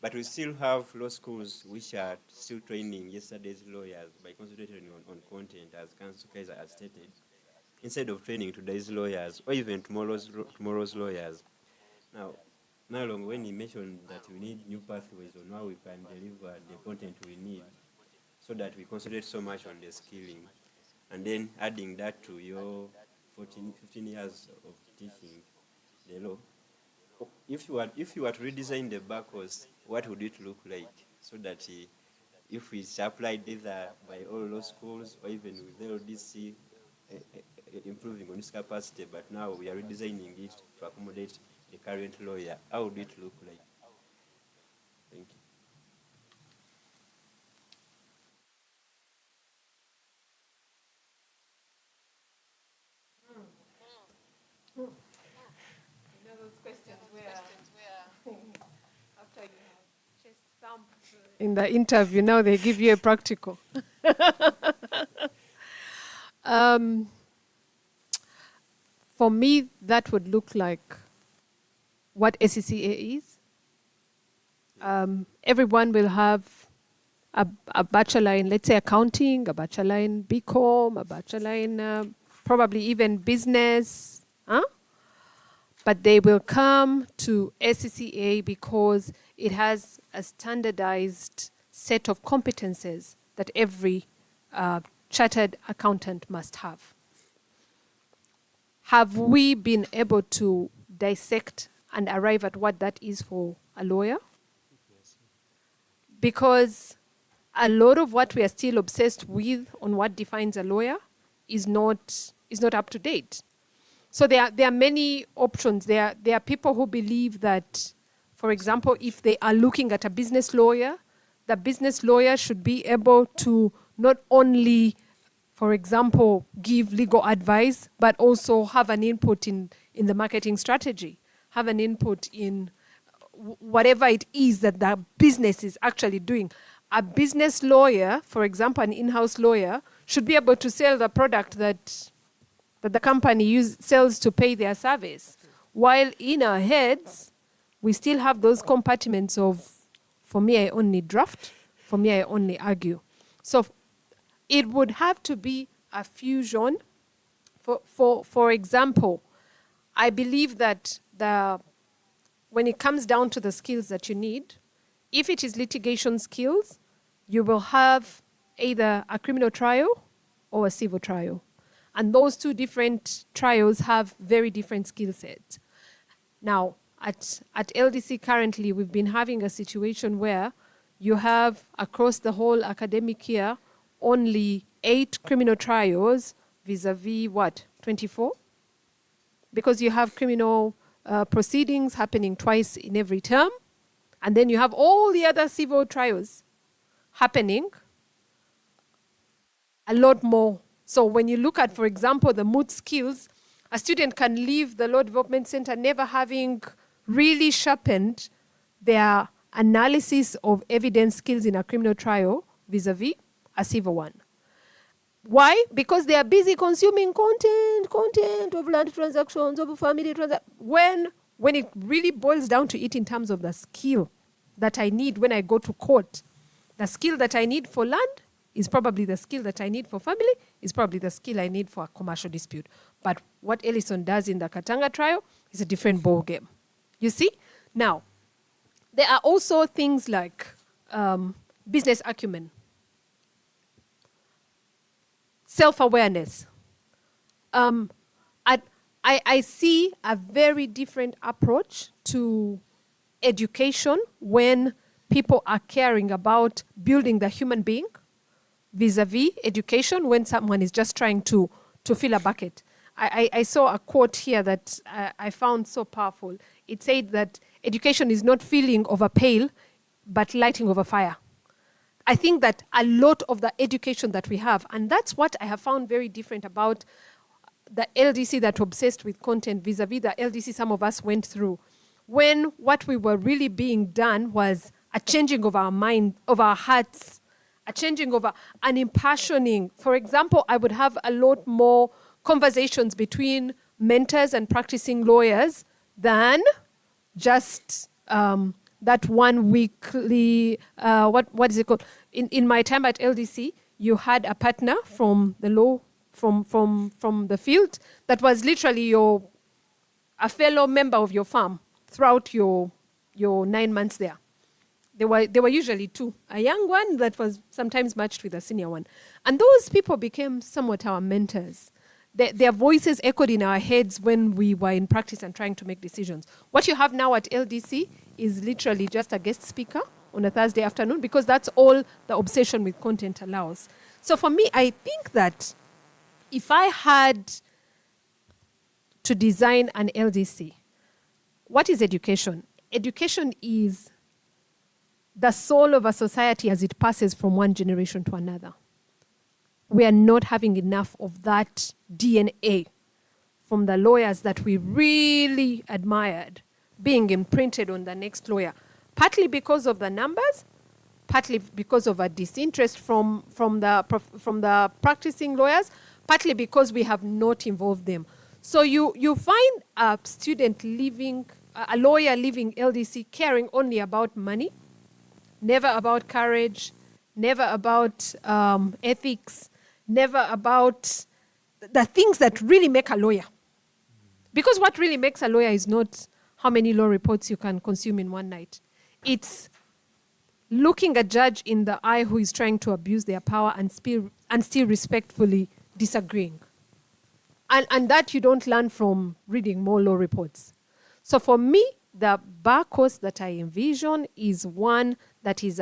But we still have law schools which are still training yesterday's lawyers by concentrating on content, as Council Kaiser has stated, instead of training today's lawyers or even tomorrow's lawyers. Now long, when he mentioned that we need new pathways on how we can deliver the content we need, so that we concentrate so much on the skilling, and then adding that to your 15 years of teaching the law. If you were to redesign the back course, what would it look like? So that if it's applied either by all law schools or even with LDC, improving on its capacity, but now we are redesigning it to accommodate the current lawyer, how would it look like? Thank you. You know those questions where after you have just thumped In the interview, now they give you a practical. For me, that would look like what SCCA is. Everyone will have a bachelor in, let's say, accounting, a bachelor in BCom, a bachelor in probably even business. But they will come to SCCA because it has a standardized set of competences that every chartered accountant must have. Have we been able to dissect and arrive at what that is for a lawyer? Because a lot of what we are still obsessed with on what defines a lawyer is not up to date. So there are many options. There are people who believe that, for example, if they are looking at a business lawyer, the business lawyer should be able to not only, for example, give legal advice, but also have an input in the marketing strategy, have an input in whatever it is that the business is actually doing. A business lawyer, for example, an in-house lawyer, should be able to sell the product that the company sells to pay their service. While in our heads, we still have those compartments of, for me, I only draft, for me, I only argue. So it would have to be a fusion. For example, I believe that when it comes down to the skills that you need, if it is litigation skills, you will have either a criminal trial or a civil trial. And those two different trials have very different skill sets. Now, at LDC currently, we've been having a situation where you have, across the whole academic year, only 8 criminal trials vis-a-vis, 24? Because you have criminal proceedings happening twice in every term, and then you have all the other civil trials happening a lot more. So when you look at, for example, the moot skills, a student can leave the Law Development Center never having really sharpened their analysis of evidence skills in a criminal trial vis-a-vis a civil one. Why? Because they are busy consuming content of land transactions, of family transactions. When it really boils down to it in terms of the skill that I need when I go to court, the skill that I need for land is probably the skill that I need for family, is probably the skill I need for a commercial dispute. But what Ellison does in the Katanga trial is a different ball game. You see? Now, there are also things like business acumen, self-awareness. I see a very different approach to education when people are caring about building the human being vis-a-vis education when someone is just trying to fill a bucket. I saw a quote here that I found so powerful. It said that education is not filling of a pail, but lighting of a fire. I think that a lot of the education that we have, and that's what I have found very different about the LDC that obsessed with content vis-a-vis the LDC some of us went through, when what we were really being done was a changing of our mind, of our hearts, a changing of an impassioning. For example, I would have a lot more conversations between mentors and practicing lawyers than just that one weekly, what is it called? In my time at LDC, you had a partner from the law, from the field that was literally a fellow member of your firm throughout your 9 months there. There were usually two, a young one that was sometimes matched with a senior one. And those people became somewhat our mentors. Their voices echoed in our heads when we were in practice and trying to make decisions. What you have now at LDC is literally just a guest speaker on a Thursday afternoon, because that's all the obsession with content allows. So for me, I think that if I had to design an LDC, what is education? Education is the soul of a society as it passes from one generation to another. We are not having enough of that DNA from the lawyers that we really admired being imprinted on the next lawyer, partly because of the numbers, partly because of a disinterest from the practicing lawyers, partly because we have not involved them. So you find a student leaving, a lawyer leaving LDC caring only about money, never about courage, never about ethics, never about the things that really make a lawyer. Because what really makes a lawyer is not how many law reports you can consume in one night. It's looking a judge in the eye who is trying to abuse their power and still respectfully disagreeing. And that you don't learn from reading more law reports. So for me, the bar course that I envision is one that is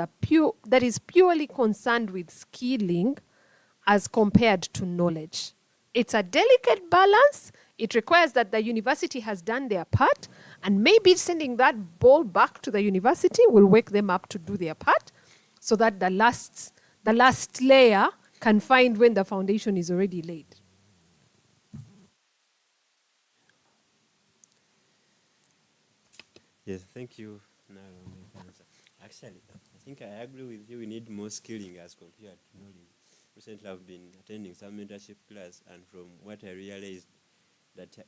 purely concerned with skilling as compared to knowledge. It's a delicate balance. It requires that the university has done their part, and maybe sending that ball back to the university will wake them up to do their part, so that the last layer can find when the foundation is already laid. Yes, thank you. Actually, I think I agree with you. We need more skilling as compared to knowledge. Recently, I've been attending some mentorship class, and from what I realized, that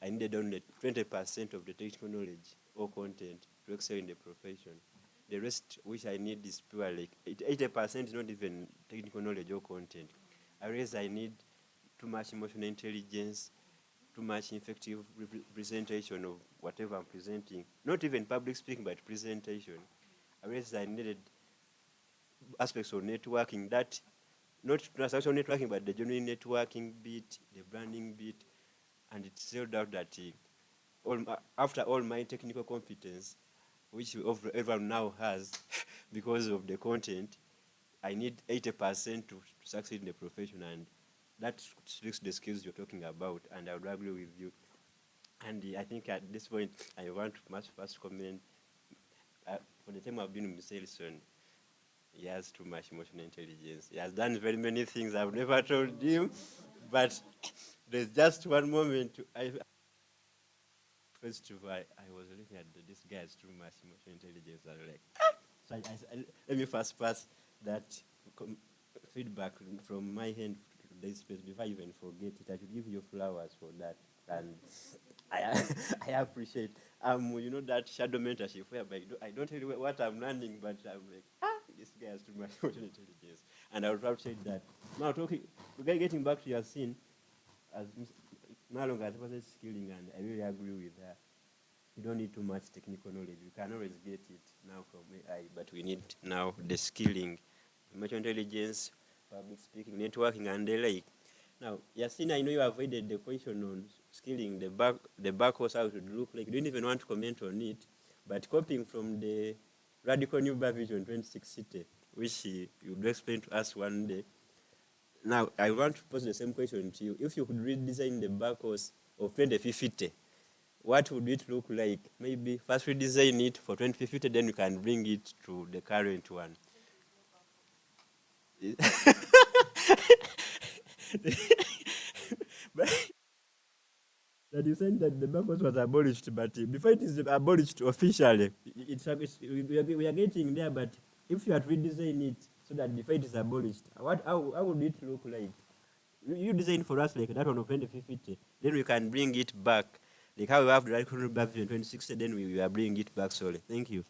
I needed only 20% of the technical knowledge or content to excel in the profession. The rest, which I need, is pure, like 80% is not even technical knowledge or content. I realize I need too much emotional intelligence, too much effective presentation of whatever I'm presenting. Not even public speaking, but presentation. I realized I needed aspects of networking that, not transactional networking, but the genuine networking bit, the branding bit, and it turned out that after all my technical competence, which everyone now has because of the content, I need 80% to succeed in the profession, and that speaks the skills you're talking about, and I would agree with you. And I think at this point, I want to first comment, for the time I've been with Selson, he has too much emotional intelligence. He has done very many things I've never told him, but there's just one moment. First of all, I was looking at this guy has too much emotional intelligence. I was like, so let me first pass that feedback from my hand to this space before I even forget it. I should give you flowers for that. And I appreciate, that shadow mentorship whereby I don't tell you what I'm learning, but I'm like, this guy has too much emotional intelligence. And I would appreciate that. Now, getting back to your scene, as Malong has started skilling, and I really agree with her. You don't need too much technical knowledge. You can always get it now from AI, but we need now the skilling, emotional intelligence, public speaking, networking, and the like. Now, Yasin, I know you avoided the question on skilling, the back course, how it would look like. You didn't even want to comment on it, but copying from the Radical New Bar Vision 2060, which you would explain to us one day. Now, I want to pose the same question to you. If you could redesign the back course of 2050, what would it look like? Maybe first redesign it for 2050, then you can bring it to the current one. But that you said that the Bacchus was abolished, but before it is abolished officially, we are getting there, but if you are to redesign it so that before it is abolished, how would it look like? You design for us like that one of 2050, then we can bring it back. Like how we have the right to back to 2060, then we are bringing it back slowly. Thank you.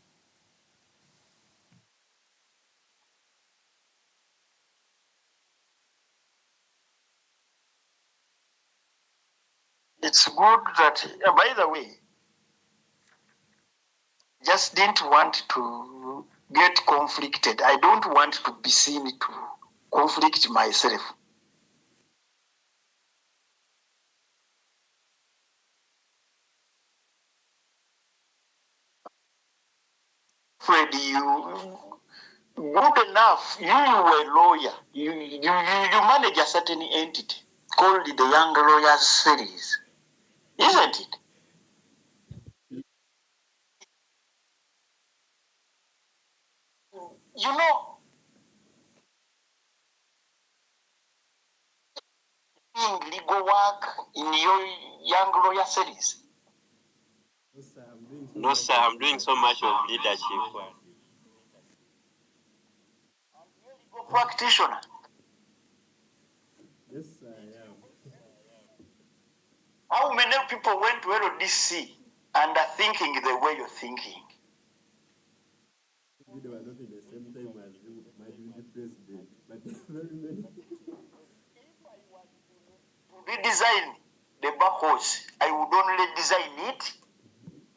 It's good that, by the way, just didn't want to get conflicted. I don't want to be seen to conflict myself. Fred, you good enough. You were a lawyer. You manage a certain entity called the Young Lawyers Series, isn't it? You know, doing legal work in your Young Lawyer Series. No, sir, I'm doing so much of leadership. Legal practitioner. Yes, sir, I am. How many people went to LDC and are thinking the way you're thinking? They were not in the same time as you, my duty president, but very many. Redesign the Bacchus. I would only design it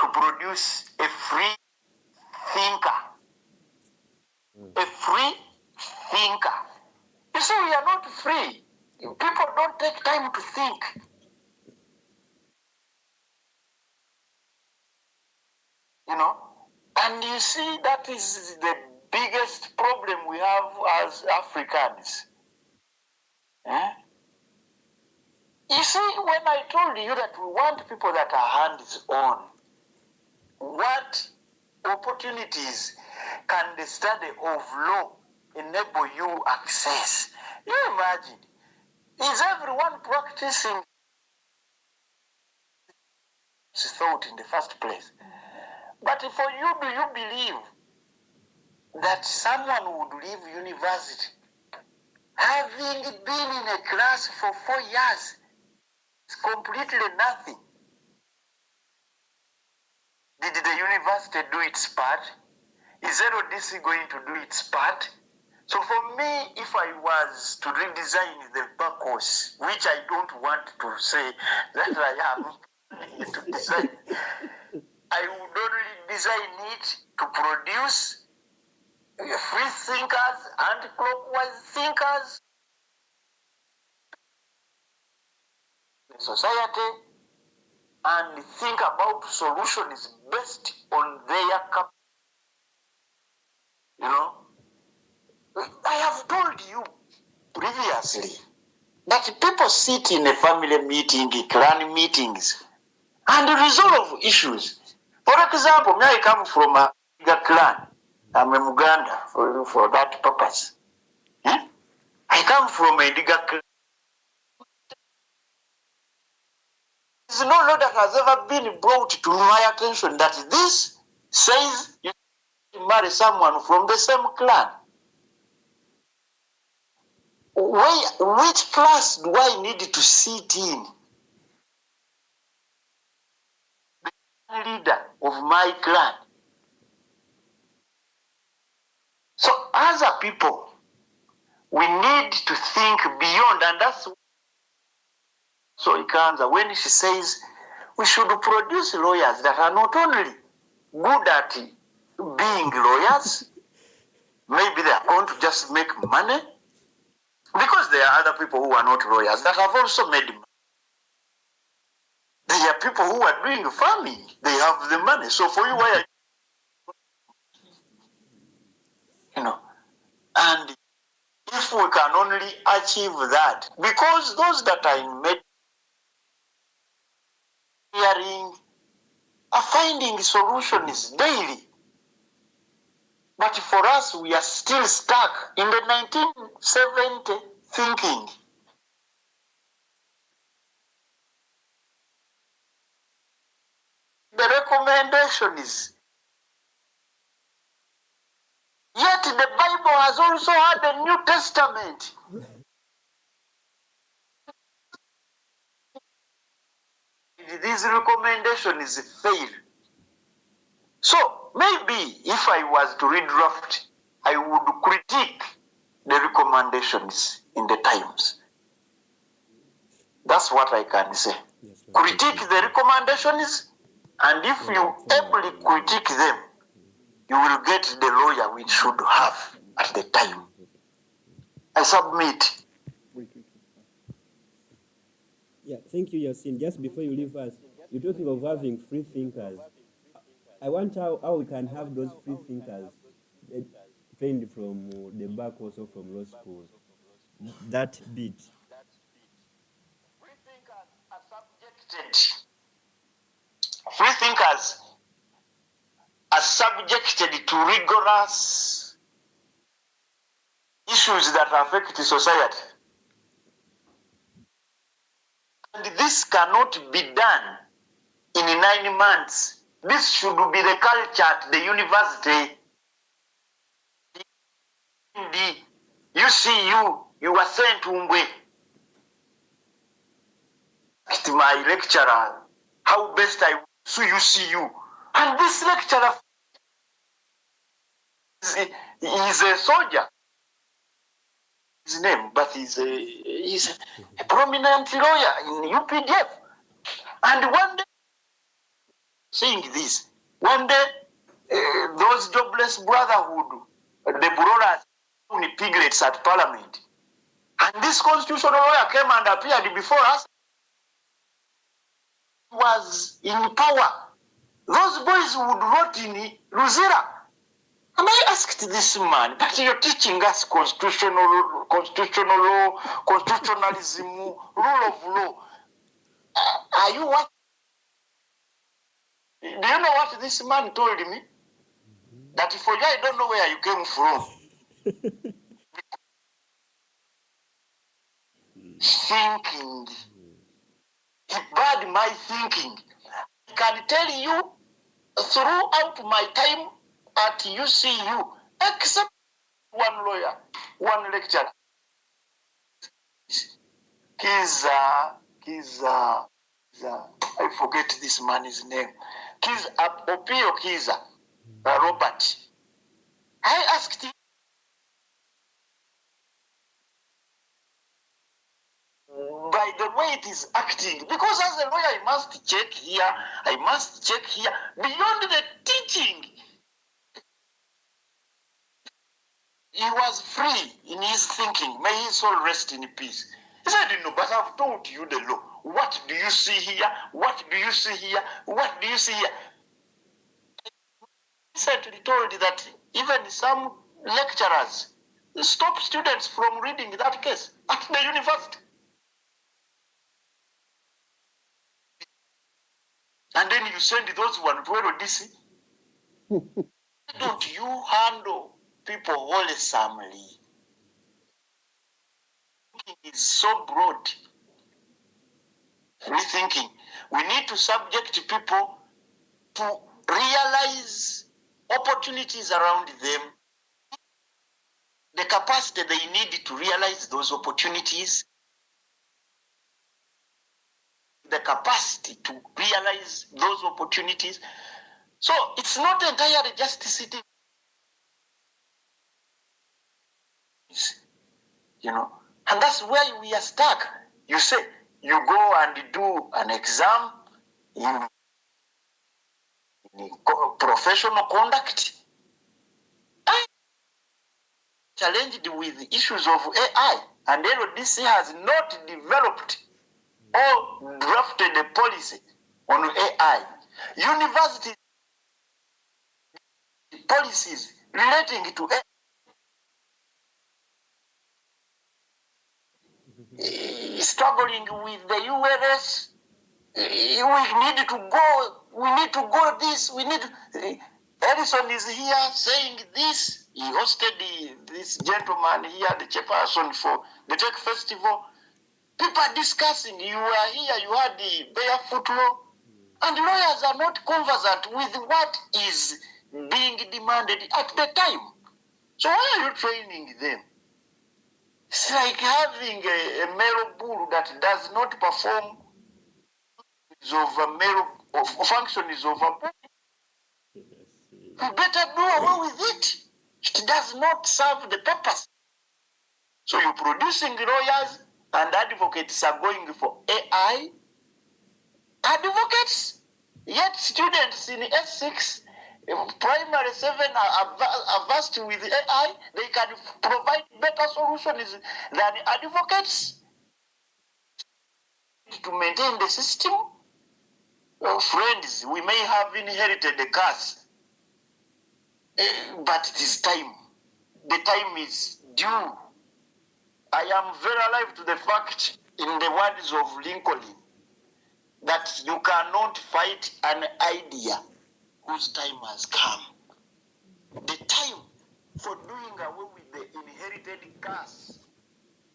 to produce a free thinker. A free thinker. You see, we are not free. People don't take time to think. You know? And you see, that is the biggest problem we have as Africans. Eh? You see, when I told you that we want people that are hands-on, what opportunities can the study of law enable you access? You imagine, is everyone practicing thought in the first place? But for you, do you believe that someone would leave university having been in a class for 4 years? It's completely nothing. Did the university do its part? Is LDC going to do its part? So for me, if I was to redesign the Bacchus, which I don't want to say that I am to design, I would only design it to produce free thinkers and clockwise thinkers in society, and think about solutions based on their capacity. You know, I have told you previously that people sit in a family meeting, clan meetings, and resolve issues. For example, me, I come from a clan. I'm a Muganda for that purpose. Eh? I come from a Diga clan. There's no law that has ever been brought to my attention that this says you marry someone from the same clan. Which class do I need to sit in? The leader of my clan. So as a people, we need to think beyond, and that's so Ikanza, when she says we should produce lawyers that are not only good at being lawyers, maybe they are going to just make money, because there are other people who are not lawyers that have also made money. There are people who are doing farming, they have the money. So for you, why are you know? And if we can only achieve that, because those that are in hearing are finding solutions daily. But for us, we are still stuck in the 1970 thinking. recommendations. Yet the Bible has also had a New Testament. These recommendations fail. So maybe if I was to redraft, I would critique the recommendations in the Times. That's what I can say. Yes, Critique the recommendations, and if you ably critique them, you will get the lawyer we should have at the time. I submit. Yeah, thank you, Yasin. Just before you leave us, you're talking of having free thinkers. I wonder how we can have those free thinkers trained from the back, also from law schools. That bit. Free thinkers are subjected. Free thinkers are subjected to rigorous issues that affect society. And this cannot be done in 9 months. This should be the culture at the university. You see, you were sent to Umbwe. My lecturer, how best I so you see you. And this lecturer is a soldier. His name, but he's a prominent lawyer in UPDF. And one day, saying this, one day, those jobless brotherhood, the brawlers, piglets at Parliament, and this constitutional lawyer came and appeared before us, was in power. Those boys would vote in Luzira. And I asked this man, but you're teaching us constitutional law, constitutionalism, rule of law. Are you what? Do you know what this man told me? That for you, I don't know where you came from. Thinking. He barred my thinking. I can tell you throughout my time at UCU, except one lawyer, one lecturer. Kiza, I forget this man's name. Opio Kiza, Robert. I asked him, by the way it is acting, because as a lawyer I must check here, I must check here, beyond the teaching. He was free in his thinking. May his soul rest in peace. He said, no, but I've told you the law. What do you see here? What do you see here? What do you see here? He recently told that even some lecturers stop students from reading that case at the university. And then you send those one to DC. Don't you handle people wholesomely? Thinking is so broad. Rethinking. We need to subject people to realize opportunities around them, the capacity they need to realize those opportunities, the capacity to realize those opportunities. So it's not entirely just sitting, and that's where we are stuck. You say, you go and do an exam in professional conduct. I challenged with issues of AI, and LDC has not developed or drafted a policy on AI. University policies relating to AI struggling with the ULS. We need to go this, Edison is here saying this. He hosted this gentleman here, the chairperson for the Tech Festival. People are discussing. You were here, you had the barefoot law. And lawyers are not conversant with what is being demanded at the time. So why are you training them? It's like having a male bull that does not perform functions of a bull. You better do away with it. It does not serve the purpose. So you're producing lawyers and advocates are going for AI advocates, yet students in S6, primary 7 are versed with AI. They can provide better solutions than advocates to maintain the system. Well, friends, we may have inherited the curse, but it is time. The time is due. I am very alive to the fact, in the words of Lincoln, that you cannot fight an idea whose time has come. The time for doing away with the inherited curse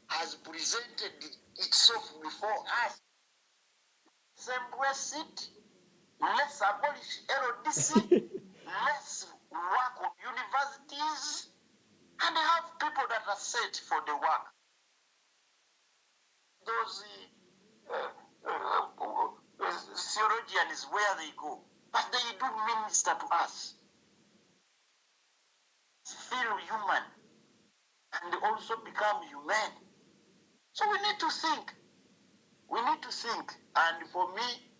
has presented itself before us. Let's embrace it. Let's abolish LDC. Let's work on universities and have people that are set for the work. Those theologians, where they go, but they do minister to us. Feel human and also become human. So we need to think. We need to think. And for me,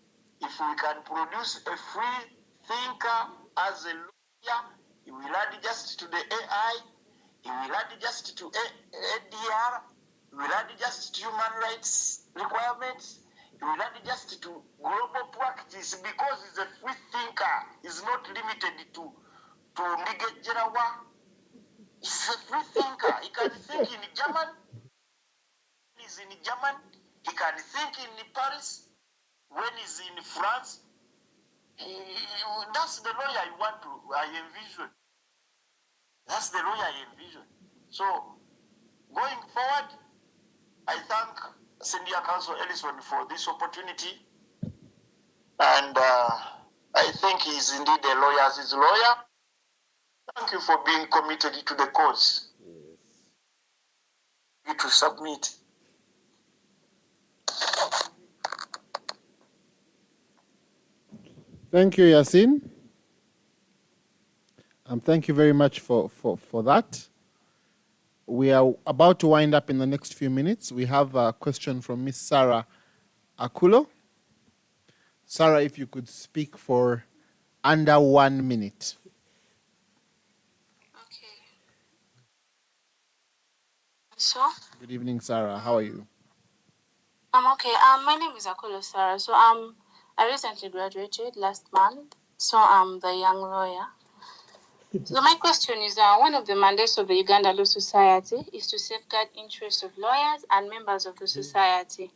if we can produce a free thinker as a lawyer, he will add just to the AI, he will add just to ADR, he will add just to human rights requirements, he will add just to global practice, because he's a free thinker. He's not limited to Nige Jerawa. He's a free thinker. He can think in German. He's in German. He can think in Paris. When he's in France, that's the lawyer I envision. That's the lawyer I envision. So, going forward, I thank Senior Counsel Ellison for this opportunity. And I think he's indeed a lawyer's lawyer. Thank you for being committed to the cause. Yes. You to submit. Thank you, Yasin. Thank you very much for that. We are about to wind up in the next few minutes. We have a question from Miss Sarah Akulo. Sarah, if you could speak for under 1 minute. Okay. So? Good evening, Sarah. How are you? I'm okay. My name is Akulo Sarah. So I recently graduated last month. So I'm the young lawyer. So my question is, one of the mandates of the Uganda Law Society is to safeguard interests of lawyers and members of the society.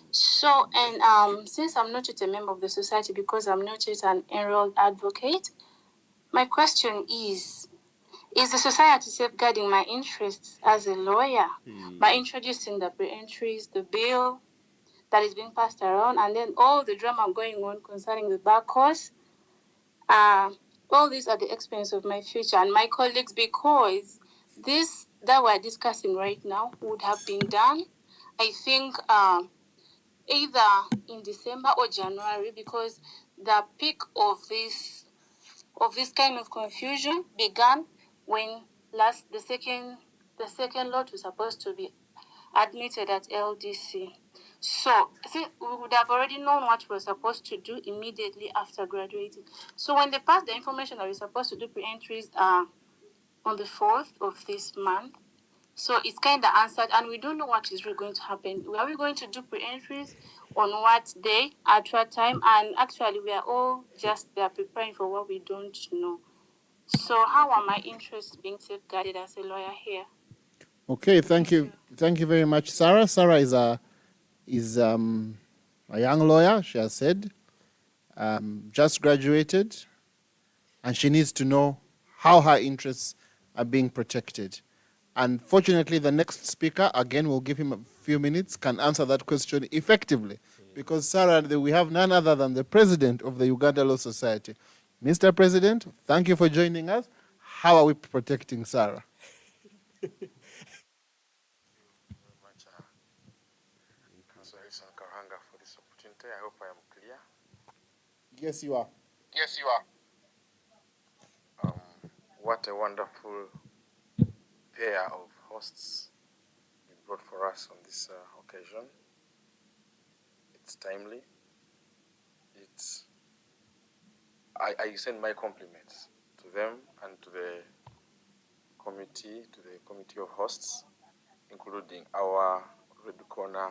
So, and since I'm not yet a member of the society because I'm not yet an enrolled advocate, my question is the society safeguarding my interests as a lawyer by introducing the pre-entries, the bill that is being passed around, and then all the drama going on concerning the bar course? All these are the expense of my future and my colleagues, because this that we're discussing right now would have been done, I think, either in December or January, because the peak of this kind of confusion began when the second lot was supposed to be admitted at LDC. So, see, we would have already known what we were supposed to do immediately after graduating. So when they passed the information that we're supposed to do pre-entries on the 4th of this month, so it's kind of answered, and we don't know what is really going to happen. Are we going to do pre-entries on what day, at what time? And actually, we are all just there preparing for what we don't know. So how are my interests being safeguarded as a lawyer here? Okay, thank you. Thank you very much, Sarah. Sarah is a young lawyer, she has said, just graduated, and she needs to know how her interests are being protected. Unfortunately, the next speaker, again, we'll give him a few minutes, can answer that question effectively. Because, Sarah, we have none other than the president of the Uganda Law Society. Mr. President, thank you for joining us. How are we protecting Sarah? Councillor Karanga, for this opportunity. I hope I am clear. Yes, you are. Yes, you are. What a wonderful pair of hosts you brought for us on this occasion. It's timely. I send my compliments to them and to the committee of hosts, including our Red Corner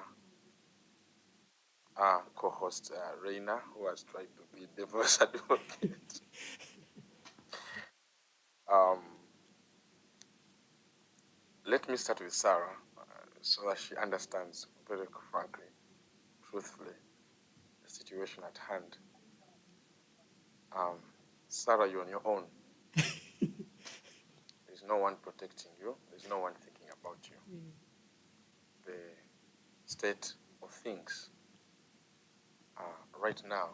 co-host Reina, who has tried to be the voice advocate. Let me start with Sarah, so that she understands very frankly, truthfully, the situation at hand. Sarah, you're on your own. There's no one protecting you. There's no one thinking about you. The state of things right now.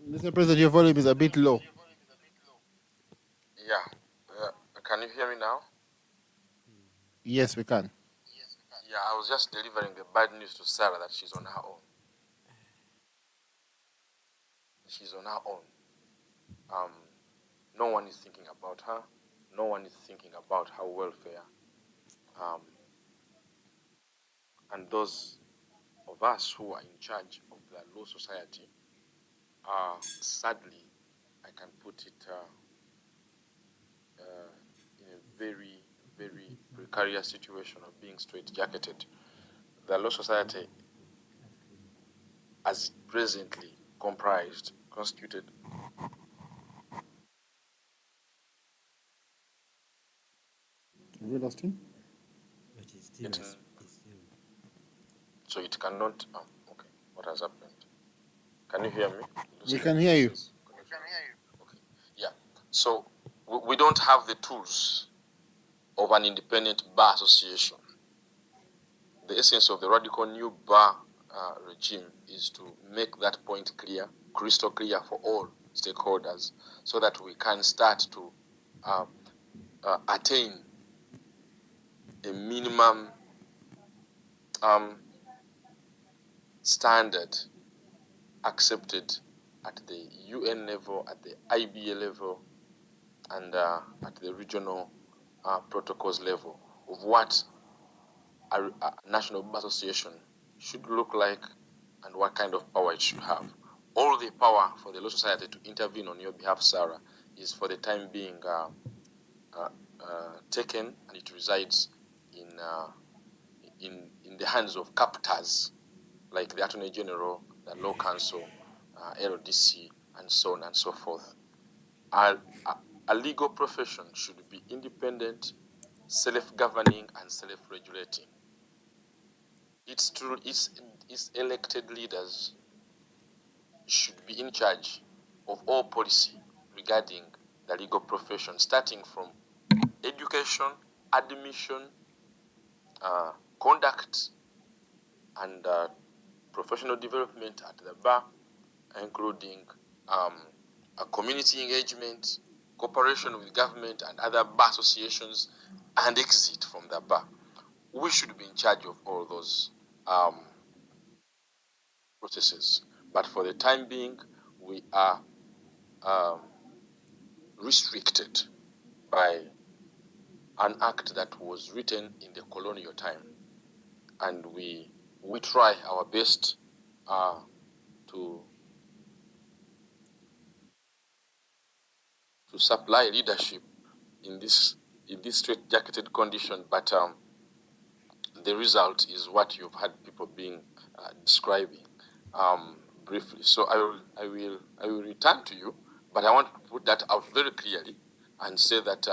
Mr. President, your volume is a bit low. Yeah. Can you hear me now? Yes, we can. Yeah, I was just delivering the bad news to Sarah that she's on her own. She's on her own. No one is thinking about her. No one is thinking about her welfare. And those of us who are in charge of the Law Society, sadly, I can put it in a very, very precarious situation of being straight-jacketed. The Law Society, as presently constituted. Have we lost him? But it's still, So it cannot. Okay. What has happened? Can you hear me? We can hear you. Okay. Yeah. So we don't have the tools of an independent bar association. The essence of the radical new bar regime is to make that point clear, crystal clear for all stakeholders, so that we can start to attain a minimum standard accepted at the UN level, at the IBA level, and at the regional protocols level of what a national bar association should look like and what kind of power it should have. All the power for the Law Society to intervene on your behalf, Sarah, is for the time being taken, and it resides in the hands of captors like the Attorney General, the Law Council, LDC, and so on and so forth. A legal profession should be independent, self-governing, and self-regulating. It's true, its elected leaders should be in charge of all policy regarding the legal profession, starting from education, admission, conduct, and professional development at the bar, including community engagement, cooperation with government and other bar associations, and exit from the bar. We should be in charge of all those processes. But for the time being, we are restricted by an act that was written in the colonial time. And we try our best to supply leadership in this straight-jacketed condition, but the result is what you've had people being describing briefly. So I will return to you, but I want to put that out very clearly and say that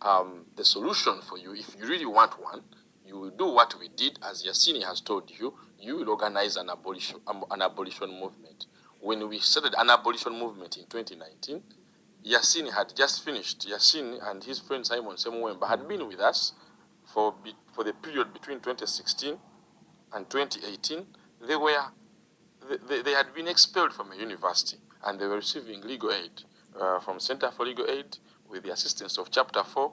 the solution for you, if you really want one, you will do what we did, as Yassini has told you. You will organize an abolition movement. When we started an abolition movement in 2019, Yasin had just finished. Yasin and his friend Simon Semuemba had been with us for the period between 2016 and 2018. They had been expelled from a university, and they were receiving legal aid from Center for Legal Aid with the assistance of Chapter 4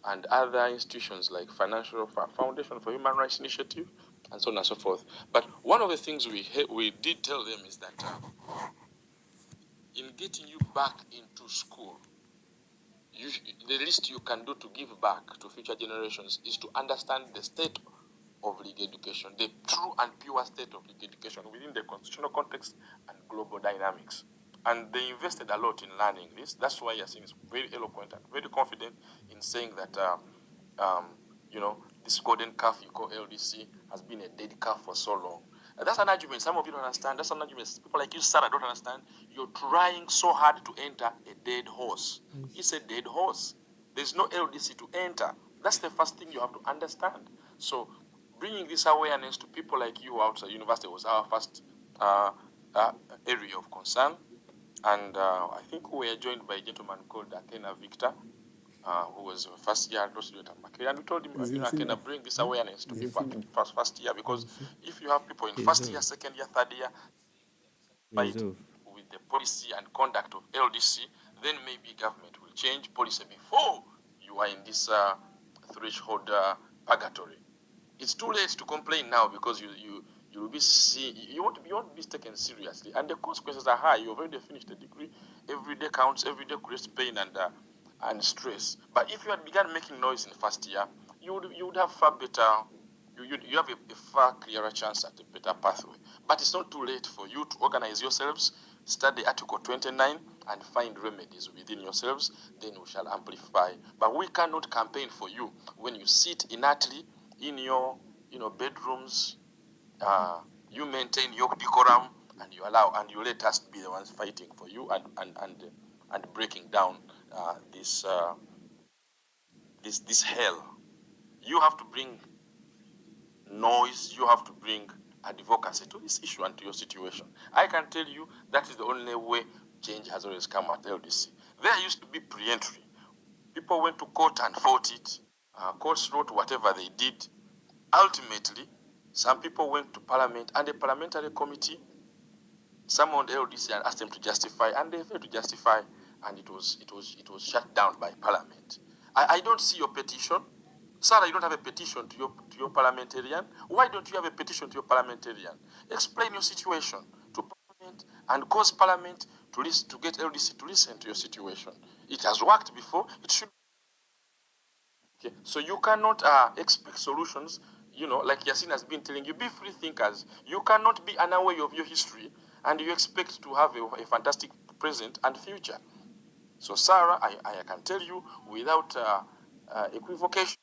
and other institutions like Financial Foundation for Human Rights Initiative, and so on and so forth. But one of the things we did tell them is that in getting you back into school, the least you can do to give back to future generations is to understand the state of legal education, the true and pure state of legal education within the constitutional context and global dynamics. And they invested a lot in learning this. That's why Yasin is very eloquent and very confident in saying that, this golden calf you call LDC has been a dead calf for so long. That's an argument some of you don't understand. That's an argument people like you, Sarah, don't understand. You're trying so hard to enter a dead horse. It's a dead horse. There's no LDC to enter. That's the first thing you have to understand. So bringing this awareness to people like you outside university was our first area of concern. And I think we were joined by a gentleman called Akena Victor, who was a first year graduate at Makerere. And we told him, Akena, bring this awareness to people at first year, because if you have people in first year, second year, third year, fight with the policy and conduct of LDC, then maybe government will change policy before you are in this threshold purgatory. It's too late to complain now, because you will be you won't be taken seriously, and the consequences are high. You've already finished the degree. Every day counts. Every day creates pain and stress. But if you had begun making noise in first year, you would have far better. You have a far clearer chance at a better pathway. But it's not too late for you to organize yourselves, study Article 29, and find remedies within yourselves. Then we shall amplify. But we cannot campaign for you when you sit inertly in your bedrooms. You maintain your decorum, and you let us be the ones fighting for you and breaking down this hell. You have to bring noise. You have to bring advocacy to this issue and to your situation. I can tell you that is the only way change has always come at LDC. There used to be pre-entry. People went to court and fought it. Courts wrote whatever they did. Ultimately, some people went to parliament, and the parliamentary committee summoned LDC and asked them to justify, and they failed to justify, and it was shut down by parliament. I don't see your petition. Sarah, you don't have a petition to your parliamentarian. Why don't you have a petition to your parliamentarian? Explain your situation to parliament and cause parliament to get LDC to listen to your situation. It has worked before. It should. Okay, so you cannot expect solutions. Like Yasin has been telling you, be free thinkers. You cannot be unaware of your history, and you expect to have a fantastic present and future. So, Sarah, I can tell you without equivocation,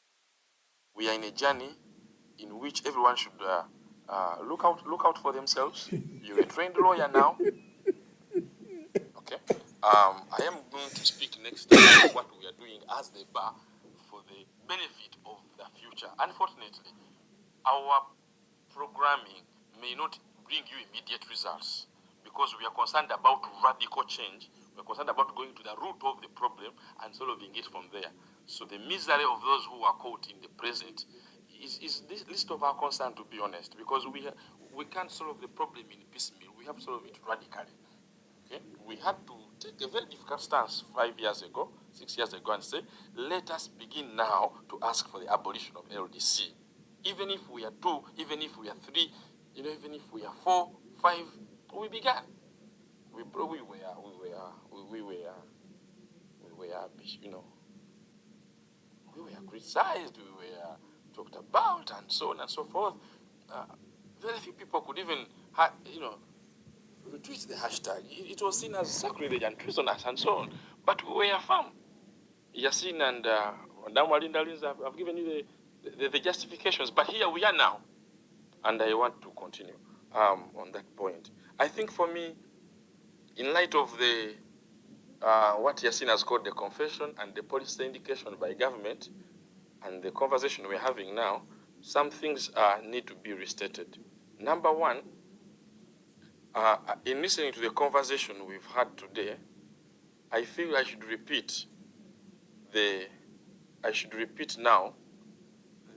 we are in a journey in which everyone should look out for themselves. You're a trained lawyer now. Okay. I am going to speak next about what we are doing as the bar for the benefit of the future. Unfortunately, our programming may not bring you immediate results, because we are concerned about radical change. We're concerned about going to the root of the problem and solving it from there. So the misery of those who are caught in the present is this list of our concern, to be honest, because we can't solve the problem in piecemeal. We have to solve it radically. Okay? We had to take a very difficult stance 5 years ago, 6 years ago, and say, let us begin now to ask for the abolition of LDC. Even if we are 2, even if we are 3, even if we are 4, 5, we began. We were criticized, we were talked about, and so on and so forth. Very few people could even, retweet the hashtag. It was seen as sacrilege and treasonous and so on. But we were firm. Yasin and Madam Walinda Linza have given you the justifications. But here we are now. And I want to continue on that point. I think for me, in light of the what Yasin has called the confession and the policy indication by government and the conversation we're having now, some things need to be restated. Number one, in listening to the conversation we've had today, I feel I should repeat now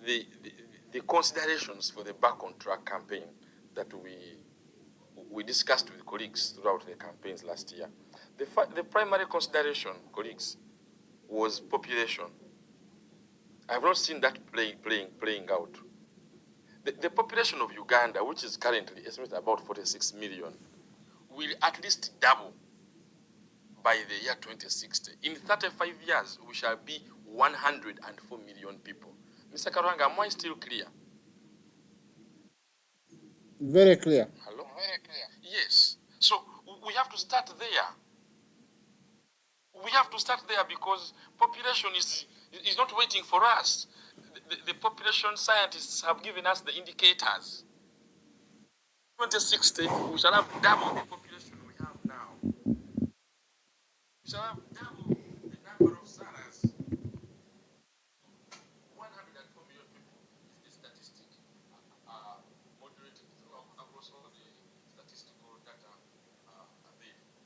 the considerations for the Back on Track campaign that we discussed with colleagues throughout the campaigns last year. The primary consideration, colleagues, was population. I have not seen that playing out. The population of Uganda, which is currently estimated about 46 million, will at least double by the year 2060. In 35 years, we shall be 104 million people. Mr. Karwanga, am I still clear? Very clear. Hello? Very clear. Yes. So we have to start there. We have to start there because population is not waiting for us. The population scientists have given us the indicators. 2060, we shall have double the population we have now. We shall have double the number of SARAs. 104 million people is the statistic moderated across all the statistical data available.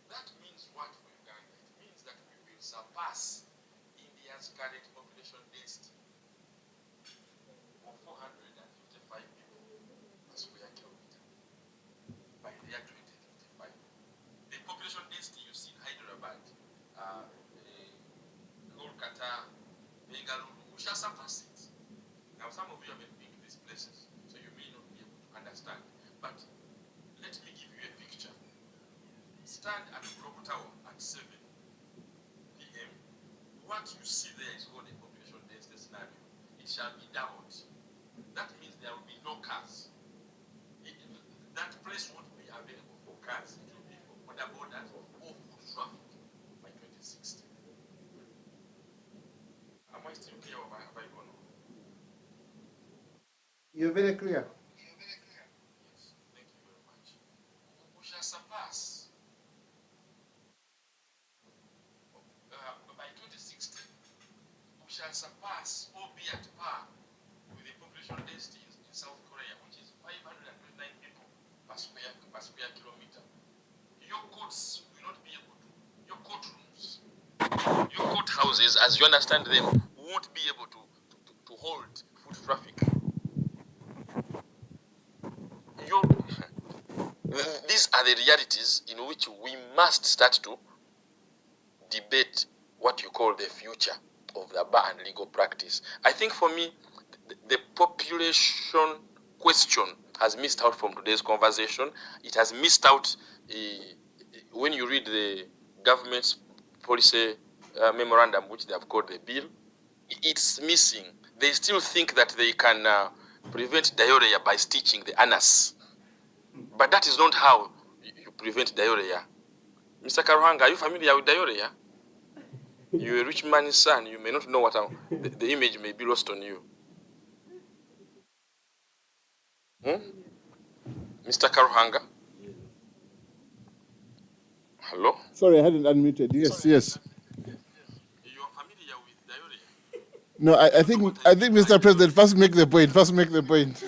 That means what for Uganda? It means that we will surpass India's current population density of 455 people per square kilometer by the year 2055. The population density you see in Hyderabad, Kolkata, Bengaluru, we shall surpass it. Now, some of you haven't been to these places, so you may not be able to understand. But let me give you a picture. Stand at the Clock Tower at 7 p.m. What you see there is called a population density scenario. It shall be doubled. That means there will be no cars. That place won't be available for cars. It will be for border borders or foot traffic by 2060. Am I still clear or have I gone on? You're very clear. Yes, thank you very much. We shall surpass by 2060. We shall surpass or be at par with the population density in South Korea, which is 529 people per square kilometer. Your courts will not be able to. Your courtrooms, your courthouses, as you understand them, won't be able to hold foot traffic. These are the realities in which we must start to debate what you call the future of the bar and legal practice. I think for me, the population question has missed out from today's conversation. It has missed out when you read the government's policy memorandum, which they have called the bill. It's missing. They still think that they can prevent diarrhea by stitching the anus. But that is not how you prevent diarrhea. Mr. Karuhanga, are you familiar with diarrhea? You're a rich man's son. You may not know what the image may be lost on you. Mr. Karuhanga? Hello? Sorry, I hadn't unmuted. Yes, yes. You are familiar with diarrhea? No, I think, Mr. President, first make the point.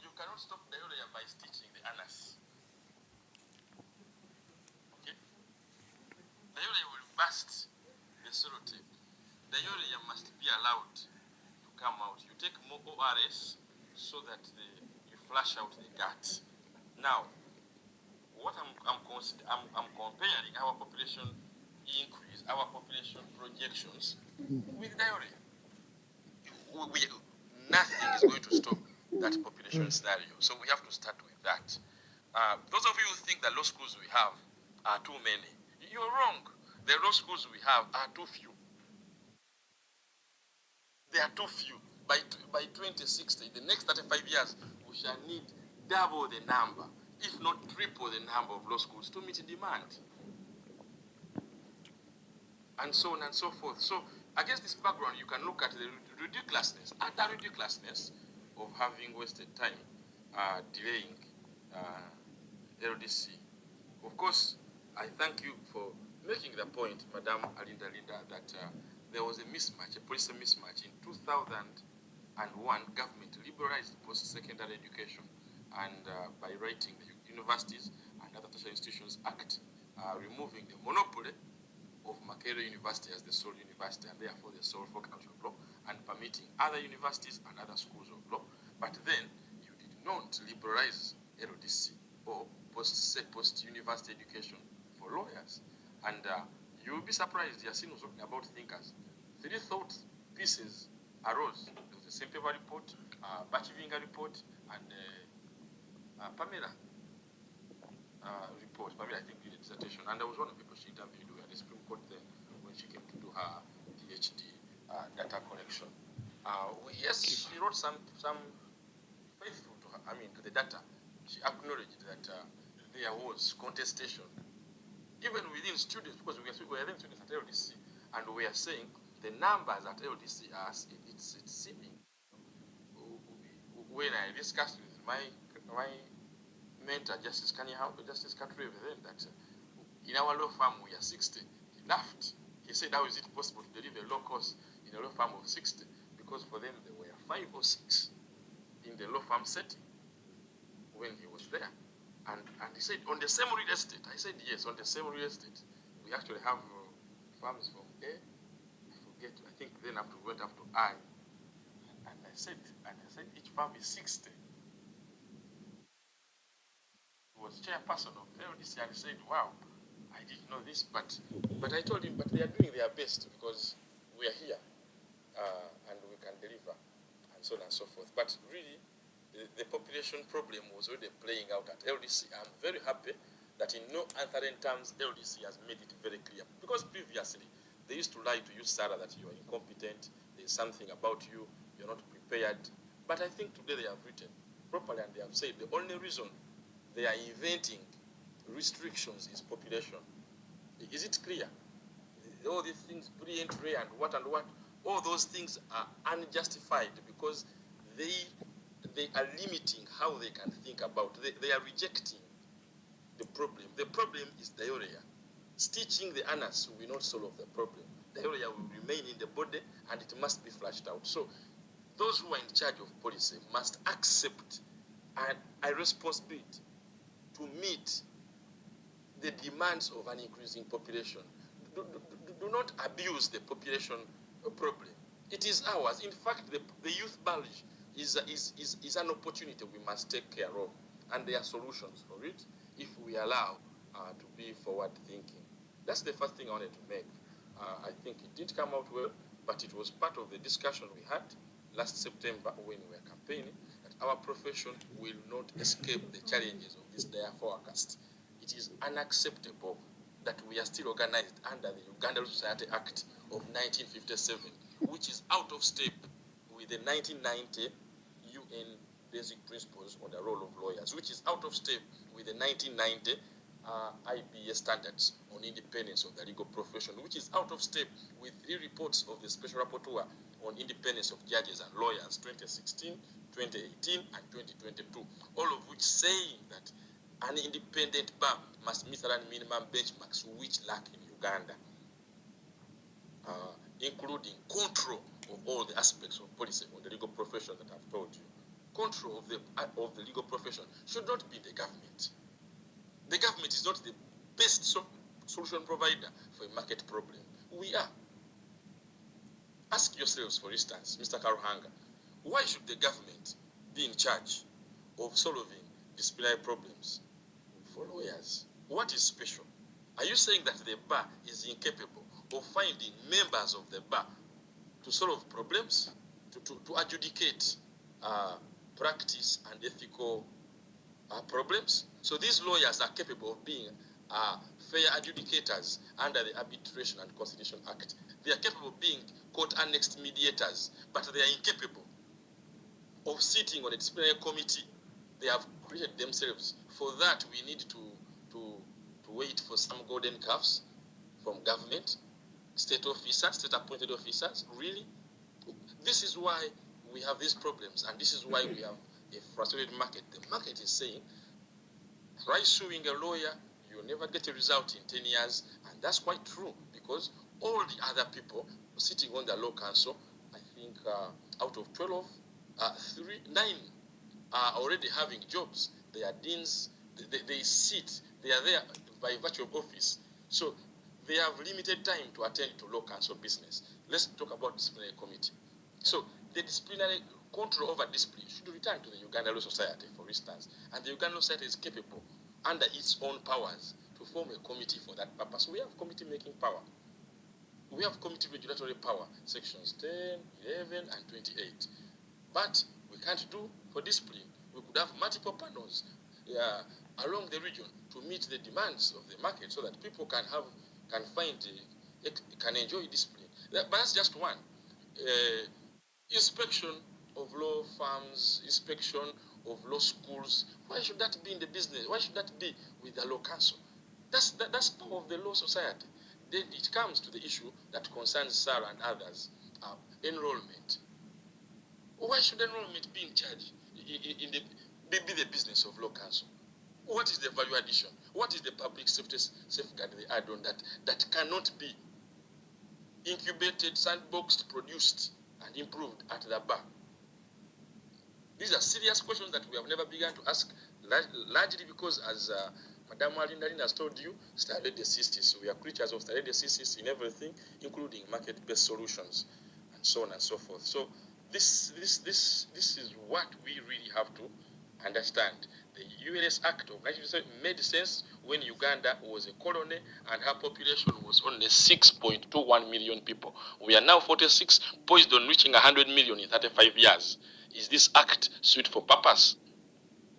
You cannot stop diarrhea by stitching the anus. Okay? Diarrhea will burst the serotape. Diarrhea must be allowed to come out. You take more ORS so that you flush out the gut. Now, what I'm comparing our population increase, our population projections with diarrhea. Nothing is going to stop that population scenario. So we have to start with that. Those of you who think the law schools we have are too many, you're wrong. The law schools we have are too few. They are too few. By 2060, the next 35 years, we shall need double the number, if not triple the number of law schools to meet demand. And so on and so forth. So against this background, you can look at the utter ridiculousness of having wasted time delaying LDC. Of course, I thank you for making the point, Madam Alinda Linda, that there was a mismatch, a policy mismatch. In 2001, government liberalized post-secondary education and by writing the Universities and Other Tertiary Institutions Act, removing the monopoly of Makerere University as the sole university and therefore the sole faculty of law, and permitting other universities and other schools of law. But then you did not liberalize LDC or post-university education for lawyers. And you'll be surprised, Yasin was talking about thinkers. 3 thought pieces arose. There was the Sempeva report, Bachivinga report, and Pamela report. Pamela, I think, did a dissertation. And there was one of the people she interviewed at the Supreme Court then when she came to do her PhD data collection. Yes, she wrote some faithful to her, to the data. She acknowledged that there was contestation, even within students, because we are then students at LDC, and we are saying the numbers at LDC are, it's seeming. When I discussed with my mentor, Justice Katrev, then that in our law firm we are 60. He laughed. He said, how is it possible to deliver a law course in a law firm of 60? Because for them there were 5 or 6 in the law firm setting when he was there. And he said, on the same real estate. I said, yes, on the same real estate. We actually have firms from A, I forget, I think then we went up to I. And I said each firm is 60. He was chairperson of LDC and he said, wow, I didn't know this, but I told him, but they are doing their best because we are here and we can deliver, and so on and so forth. But really, the population problem was already playing out at LDC. I'm very happy that in no uncertain terms, LDC has made it very clear. Because previously, they used to lie to you, Sarah, that you are incompetent, there's something about you, you're not prepared. But I think today they have written properly and they have said the only reason they are inventing restrictions is population. Is it clear? All these things, pre-entry and what, all those things are unjustified because they are limiting how they can think about. They are rejecting the problem. The problem is diarrhea. Stitching the anus will not solve the problem. Diarrhea will remain in the body and it must be flushed out. So those who are in charge of policy must accept a responsibility to meet the demands of an increasing population. Do not abuse the population problem. It is ours. In fact, the youth bulge is an opportunity we must take care of, and there are solutions for it if we allow to be forward-thinking. That's the first thing I wanted to make. I think it did come out well, but it was part of the discussion we had last September when we were campaigning, that our profession will not escape the challenges of this dire forecast. It is unacceptable that we are still organized under the Uganda Society Act of 1957, which is out of step with the 1990 UN Basic Principles on the Role of Lawyers, which is out of step with the 1990 IBA Standards on Independence of the Legal Profession, which is out of step with 3 reports of the Special Rapporteur on Independence of Judges and Lawyers, 2016, 2018, and 2022, all of which saying that an independent bar must meet certain minimum benchmarks which lack in Uganda, including control of all the aspects of policy on the legal profession that I've told you. Control of the legal profession should not be the government. The government is not the best solution provider for a market problem. We are. Ask yourselves, for instance, Mr. Karuhanga, why should the government be in charge of solving disciplinary problems for lawyers? What is special? Are you saying that the bar is incapable of finding members of the bar to solve problems, to adjudicate practice and ethical problems? So these lawyers are capable of being fair adjudicators under the Arbitration and Conciliation Act. They are capable of being court-annexed mediators, but they are incapable of sitting on a disciplinary committee. They have created themselves. For that, we need to wait for some golden calves from government, state officers, state-appointed officers. Really? This is why we have these problems, and this is why we have a frustrated market. The market is saying, try suing a lawyer, you'll never get a result in 10 years, and that's quite true, because all the other people sitting on the law council, I think out of 12, 9 are already having jobs. They are deans, they sit, they are there by virtue of office. So they have limited time to attend to law council business. Let's talk about disciplinary committee. So the disciplinary control over discipline should return to the Uganda Law Society, for instance, and the Uganda Law Society is capable, under its own powers, to form a committee for that purpose. We have committee making power. We have committee regulatory power, sections 10, 11, and 28. But we can't do for discipline. We could have multiple panels along the region to meet the demands of the market, so that people can enjoy discipline. But that's just one. Inspection of law firms, inspection of law schools. Why should that be in the business? Why should that be with the law council? That's part of the law society. Then it comes to the issue that concerns Sarah and others, enrollment. Why should enrollment be in charge, be the business of law council? What is the value addition? What is the public safety safeguard they add on that cannot be incubated, sandboxed, produced, and improved at the bar? These are serious questions that we have never begun to ask, largely because, as Madam Alindarin has told you, stare decisis. We are creatures of stare decisis in everything, including market-based solutions, and so on and so forth. So this is what we really have to understand. The ULS Act of 1957 made sense when Uganda was a colony and her population was only 6.21 million people. We are now 46, poised on reaching 100 million in 35 years. Is this act suited for purpose?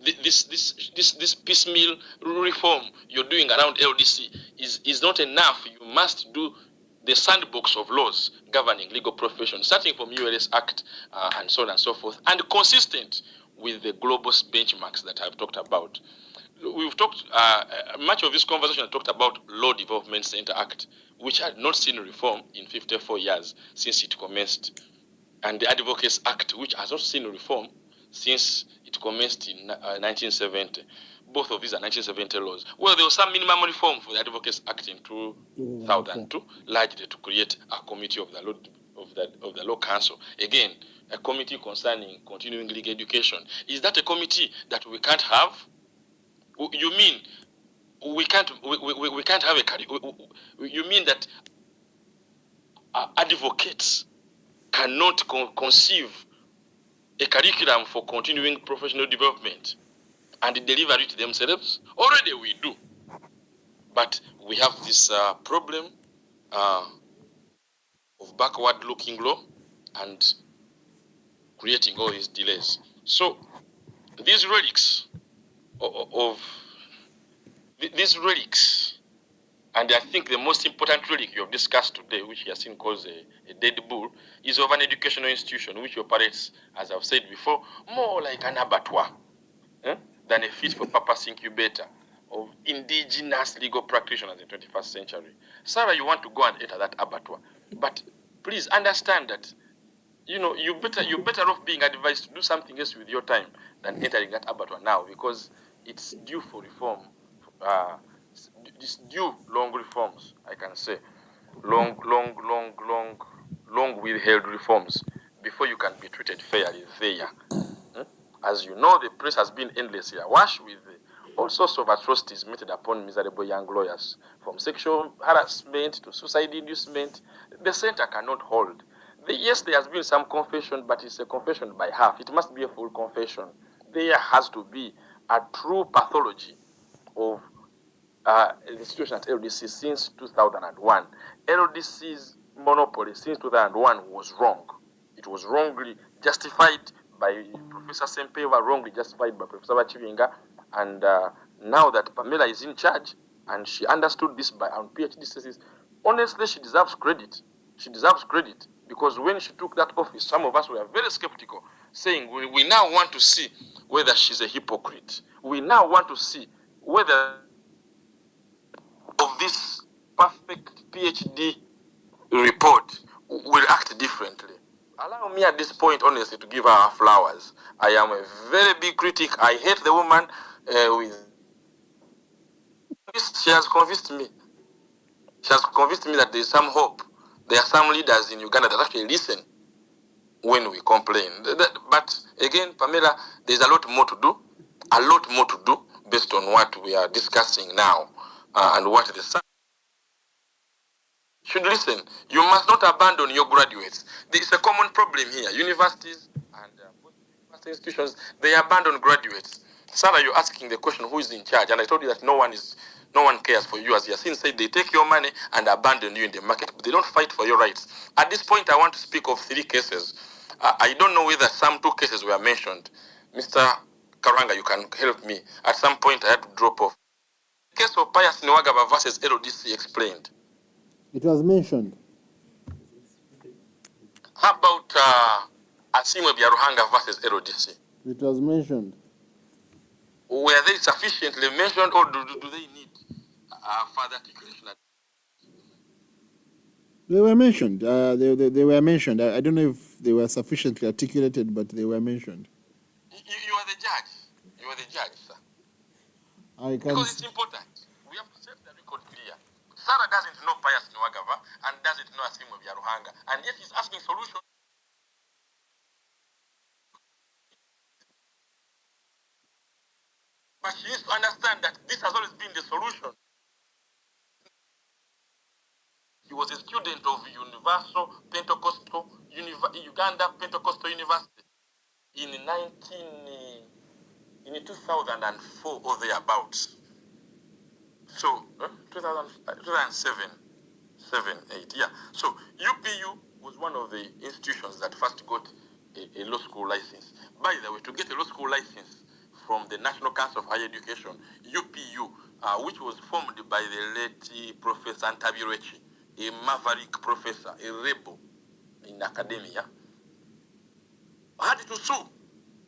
This piecemeal reform you're doing around LDC is not enough. You must do the sandbox of laws governing legal professions, starting from ULS Act and so on and so forth, and consistent with the global benchmarks that I've talked about. We've talked, much of this conversation talked about Law Development Center Act, which had not seen reform in 54 years since it commenced, and the Advocates Act, which has not seen reform since it commenced in 1970. Both of these are 1970 laws. Well, there was some minimum reform for the Advocates Act in 2002, largely to create a committee of the Law Council. Again, a committee concerning continuing legal education. Is that a committee that we can't have? You mean we can't have you mean that advocates cannot conceive a curriculum for continuing professional development and deliver it themselves? Already we do. But we have this problem of backward-looking law and creating all these delays. So these relics and I think the most important relic you have discussed today, which you have seen called a dead bull, is of an educational institution which operates, as I've said before, more like an abattoir than a fit-for-purpose incubator of indigenous legal practitioners in the 21st century. Sarah, you want to go and enter that abattoir, but please understand that you're better off being advised to do something else with your time than entering that abattoir now, because it's due for reform. It's due long reforms, I can say, long withheld reforms before you can be treated fairly there. As you know, the press has been endlessly awash with all sorts of atrocities meted upon miserable young lawyers, from sexual harassment to suicide inducement. The center cannot hold. Yes, there has been some confession, but it's a confession by half. It must be a full confession. There has to be a true pathology of the situation at LDC since 2001. LDC's monopoly since 2001 was wrong. It was wrongly justified by Professor Sempeva, wrongly justified by Professor Bachivinga, and now that Pamela is in charge and she understood this on PhD thesis, honestly, she deserves credit. She deserves credit, because when she took that office, some of us were very skeptical, saying we now want to see whether she's a hypocrite. We now want to see whether of this perfect PhD report will act differently. Allow me at this point, honestly, to give her flowers. I am a very big critic. I hate the woman she has convinced me. She has convinced me that there is some hope. There are some leaders in Uganda that actually listen when we complain. But again, Pamela, there's a lot more to do, based on what we are discussing now and what the should listen. You must not abandon your graduates. There is a common problem here. Universities and post-university institutions, they abandon graduates. Sarah, you're asking the question, who is in charge? And I told you that no one cares for you. As Yasin said, they take your money and abandon you in the market, but they don't fight for your rights. At this point, I want to speak of 3 cases. I don't know whether some 2 cases were mentioned. Mr. Karanga, you can help me. At some point, I had to drop off. The case of Pius Niwagaba versus LODC explained. It was mentioned. How about Asimwe Biaruhanga versus LODC? It was mentioned. Were they sufficiently mentioned, or do they need further articulation? They were mentioned. They were mentioned. I don't know if they were sufficiently articulated, but they were mentioned. You are the judge. You are the judge, sir. Because it's important. We have to set the record clear. Sarah doesn't know Pius Niwagaba and doesn't know Asimwe Biaruhanga, and yet he's asking solutions. But she needs to understand that this has always been the solution. He was a student of Universal Pentecostal Uganda Pentecostal University in 2004 or thereabouts. So 2007, 8, yeah. So UPU was one of the institutions that first got a law school license. By the way, to get a law school license from the National Council of Higher Education, UPU, which was formed by the late Professor Ntabirechi, a maverick professor, a rebel in academia, had to sue.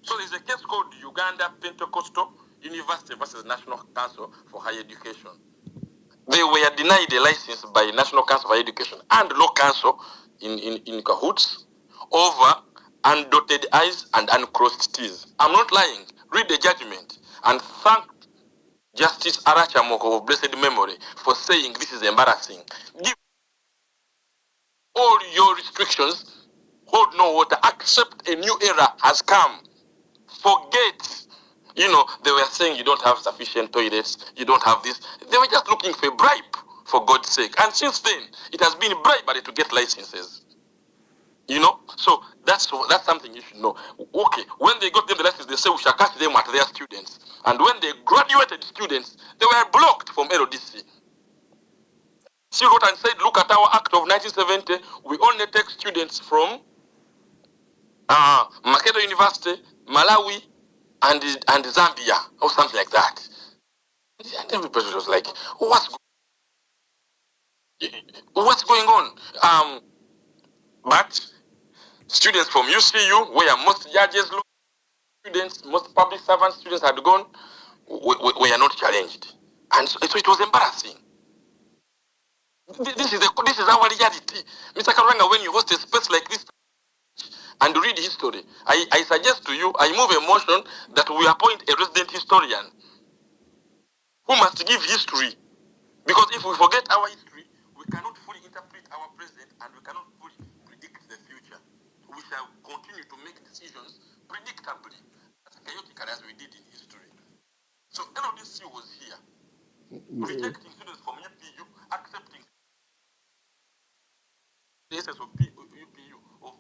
So there's a case called Uganda Pentecostal University versus National Council for Higher Education. They were denied a license by National Council for Higher Education and Law Council in cahoots over undotted I's and uncrossed T's. I'm not lying. Read the judgment and thank Justice Aracha Moko of blessed memory for saying this is embarrassing. Give all your restrictions, hold no water, accept a new era has come. Forget. They were saying you don't have sufficient toilets, you don't have this. They were just looking for a bribe, for God's sake. And since then, it has been bribery to get licenses. So that's something you should know. Okay, when they got them the license, they say we shall catch them at their students. And when they graduated students, they were blocked from LODC. She wrote and said, look at our act of 1970, we only take students from Makerere University, Malawi, and Zambia, or something like that. And everybody was like, what's going on? But students from UCU, where most judges, students, most public servant students had gone, we are not challenged. And so it was embarrassing. This is our reality. Mr. Karanga, when you host a space like this and read history, I suggest to you, I move a motion that we appoint a resident historian who must give history. Because if we forget our history, we cannot fully interpret our present and we cannot fully predict the future. We shall continue to make decisions predictably, as chaotically as we did in history. So LODC was here, rejecting students from UPU, accepting the essence of UPU, of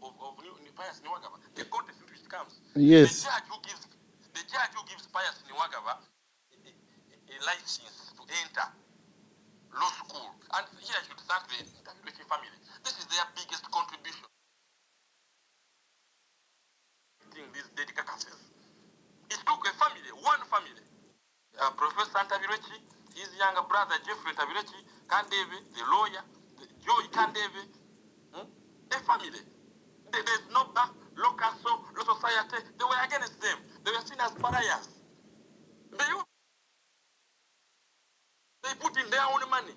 Pius Niwagaba, the context in which it comes. Yes. The judge who gives Pius Niwagaba a license to enter law school, and here I should thank the Ntabirechi family. This is their biggest contribution. These dedicacies. It took a family, one family. Professor Ntabirechi, his younger brother Jeffrey Ntabirechi, Kandebe, the lawyer, Joy Kandebe, a family. There's no law council, law society. They were against them. They were seen as pariahs. They put in their own money.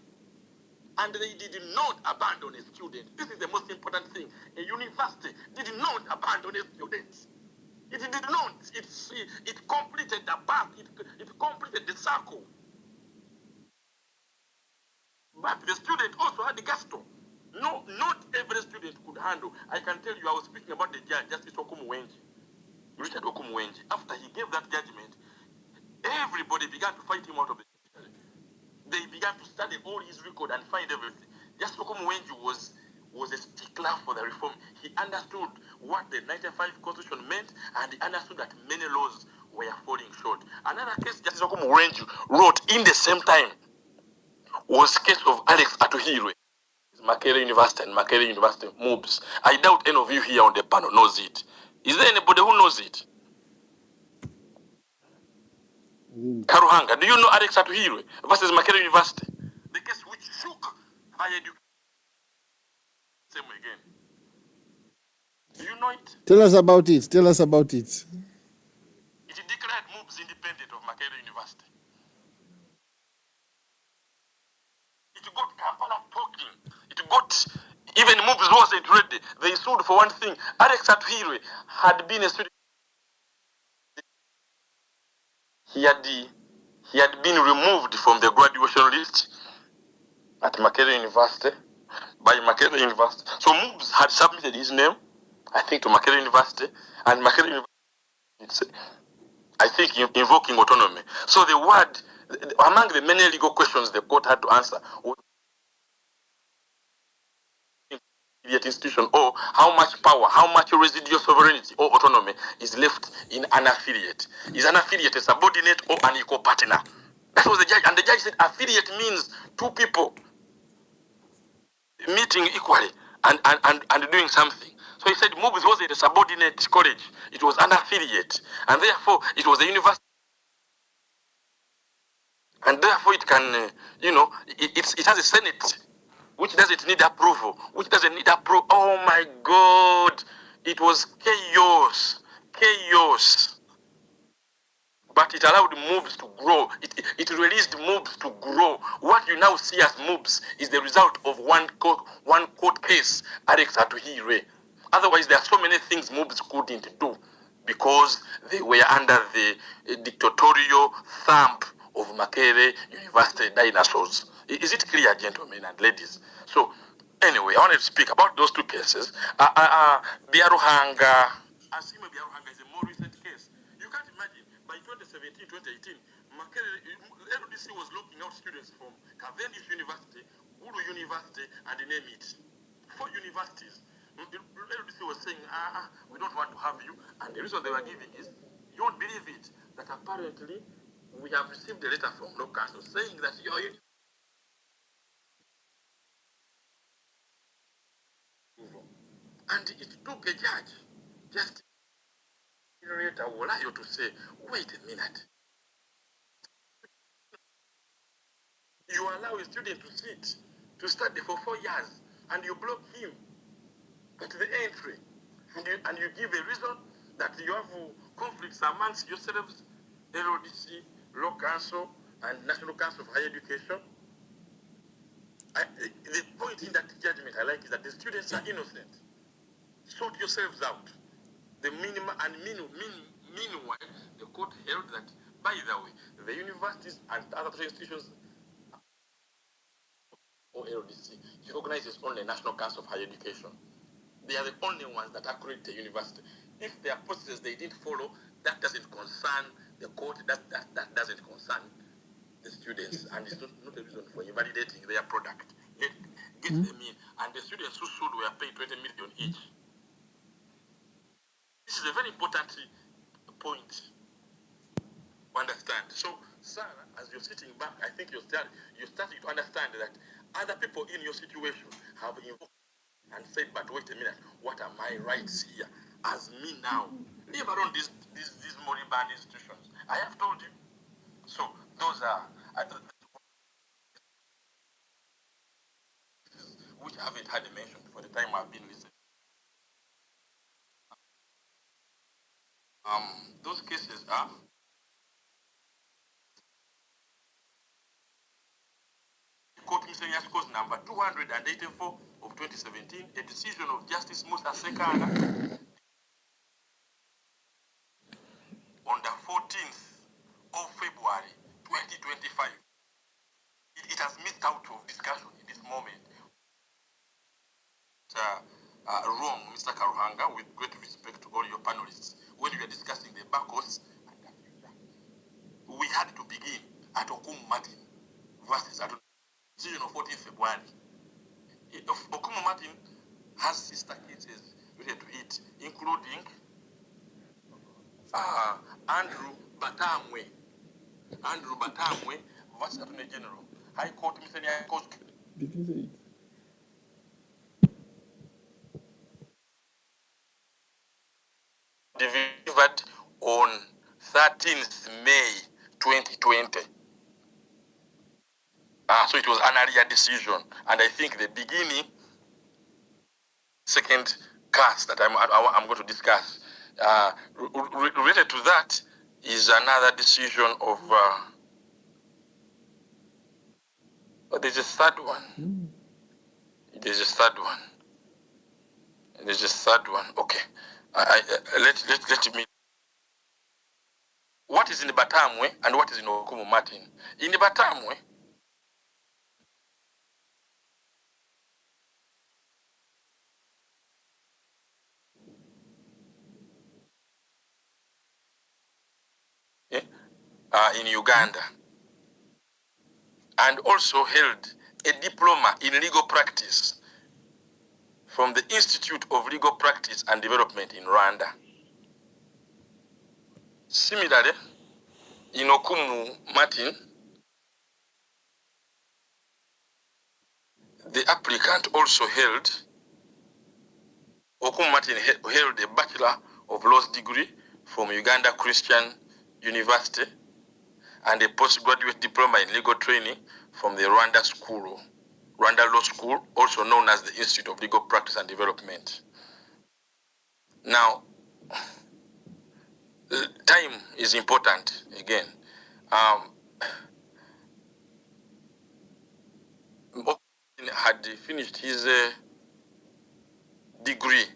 And they did not abandon a student. This is the most important thing. A university did not abandon a student. It did not. It completed the path. It completed the circle. But the student also had the gusto No, not every student could handle. I can tell you, I was speaking about the judge, Justice Okumuwenji, Richard Okumuwenji. After he gave that judgment, everybody began to fight him out of the judiciary. They began to study all his record and find everything. Justice Okumuwenji was a stickler for the reform. He understood what the 1995 constitution meant, and he understood that many laws were falling short. Another case Justice Okumuwenji wrote in the same time was the case of Alex Atuhirwe. Makerere University and Makerere University moves. I doubt any of you here on the panel knows it. Is there anybody who knows it? Karuhanga, do you know Alex Atuhirwe versus Makerere University? The case which shook higher education. Same again. Do you know it? Tell us about it. Tell us about it. It declared moves independent of Makerere University. It got Kampala talking. It got even moves wasn't ready. They sued for one thing. Alex Atuhirwe had been a student. He had been removed from the graduation list at Makerere University by Makerere University. So Moves had submitted his name, I think, to Makerere University, and Makerere University, I think, invoking autonomy. So the word, among the many legal questions the court had to answer was the institution, or how much power, how much residual sovereignty or autonomy is left in an affiliate. Is an affiliate a subordinate or an equal partner? That was the judge, and the judge said affiliate means two people meeting equally and doing something. So he said Moves wasn't a subordinate college, it was an affiliate, and therefore it was a university. And therefore it can, it has a senate, which doesn't need approval, Oh my God, it was chaos. But it allowed Moves to grow. It released Moves to grow. What you now see as Moves is the result of one court case, Alex Atuhirwe. Otherwise, there are so many things Moves couldn't do because they were under the dictatorial thumb of Makerere University dinosaurs. Is it clear, gentlemen and ladies? So, anyway, I wanted to speak about those two cases. Biaruhanga, Asima Biaruhanga is a more recent case. You can't imagine, by 2017, 2018, LDC was locking out students from Cavendish University, Guru University, and name it. 4 universities. LDC was saying, we don't want to have you. And the reason they were giving is, you won't believe it, that apparently we have received a letter from Law Council saying that your and it took a judge just to say, wait a minute. You allow a student to sit, to study for 4 years, and you block him at the entry, and you give a reason that you have conflicts amongst yourselves, LODC, Law Council, and National Council of Higher Education. The point in that judgment I like is that the students are innocent. Sort yourselves out. The minimum and meanwhile, the court held that, by the way, the universities and other institutions or LDC recognizes only National Council of Higher Education. They are the only ones that accredit the university. If there are processes they didn't follow, that doesn't concern the court, that doesn't concern the students, and it's not a reason for invalidating their product. Get them in, and the students who sued were paid 20 million each. This is a very important point to understand. So, Sarah, as you're sitting back, I think you're starting to understand that other people in your situation have invoked and said, but wait a minute, what are my rights here as me now? Leave alone these moribund institutions. I have told you. So, those are which I haven't had mentioned for the time I've been listening. Those cases are Court Miscellaneous Cause number 284 of 2017, a decision of Justice Musa Sekana on the 14th of February 2025. It has missed out of discussion in this moment. at Okumu Martin versus at decision of 14th February. Okumu Martin has sister cases related to it, including Andrew Batamwe. Andrew Batamwe versus Attorney General. High Court, Mr. High Court. Did you say it? Delivered on 13th May 2020. So it was an earlier decision, and I think the beginning, second case that I'm going to discuss, related to that is another decision of. There's a third one. There's a third one. There's a third one. Okay, let me. What is in the Batamwe and what is in Okumu Martin? In the Batamwe. In Uganda, and also held a diploma in legal practice from the Institute of Legal Practice and Development in Rwanda. Similarly, in Okumu Martin, the applicant also held, Okumu Martin held a Bachelor of Laws degree from Uganda Christian University and a postgraduate diploma in legal training from the Rwanda Law School, also known as the Institute of Legal Practice and Development. Now, time is important again. Had finished his degree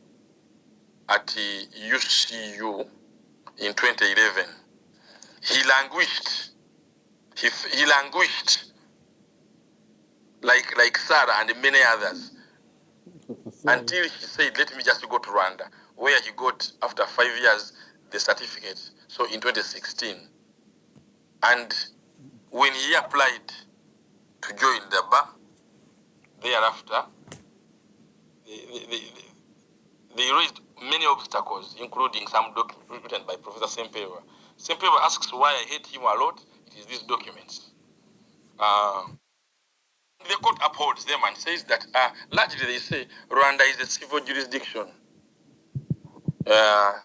at UCU in 2011. He languished. He languished like Sarah and many others until he said, "Let me just go to Rwanda," where he got, after 5 years, the certificate. So in 2016, and when he applied to join the bar, thereafter, they raised many obstacles, including some documents written by Professor Sempewa. Sempewa asks why I hate him a lot. It is these documents. The court upholds them and says that largely they say Rwanda is a civil jurisdiction. So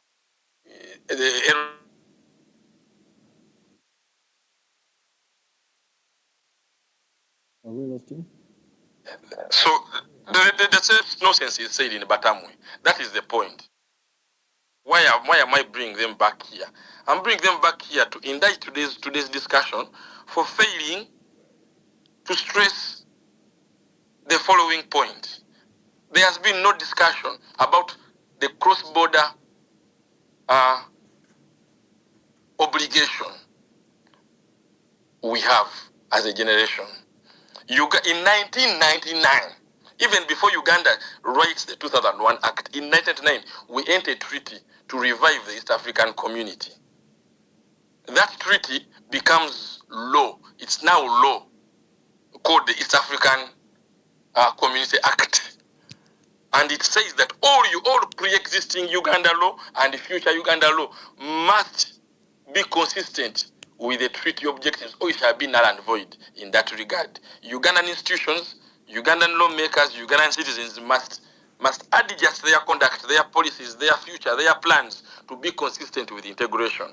the same nonsense is said in Batamwe. That is the point. Why am I bringing them back here? I'm bringing them back here to indict today's discussion for failing to stress the following point. There has been no discussion about the cross-border obligation we have as a generation. In 1999, even before Uganda writes the 2001 Act, in 1999, we entered a treaty to revive the East African community. That treaty becomes law. It's now law, called the East African Community Act. And it says that all pre-existing Uganda law and future Uganda law must be consistent with the treaty objectives, or it shall be null and void in that regard. Ugandan institutions, Ugandan lawmakers, Ugandan citizens must adjust their conduct, their policies, their future, their plans to be consistent with integration.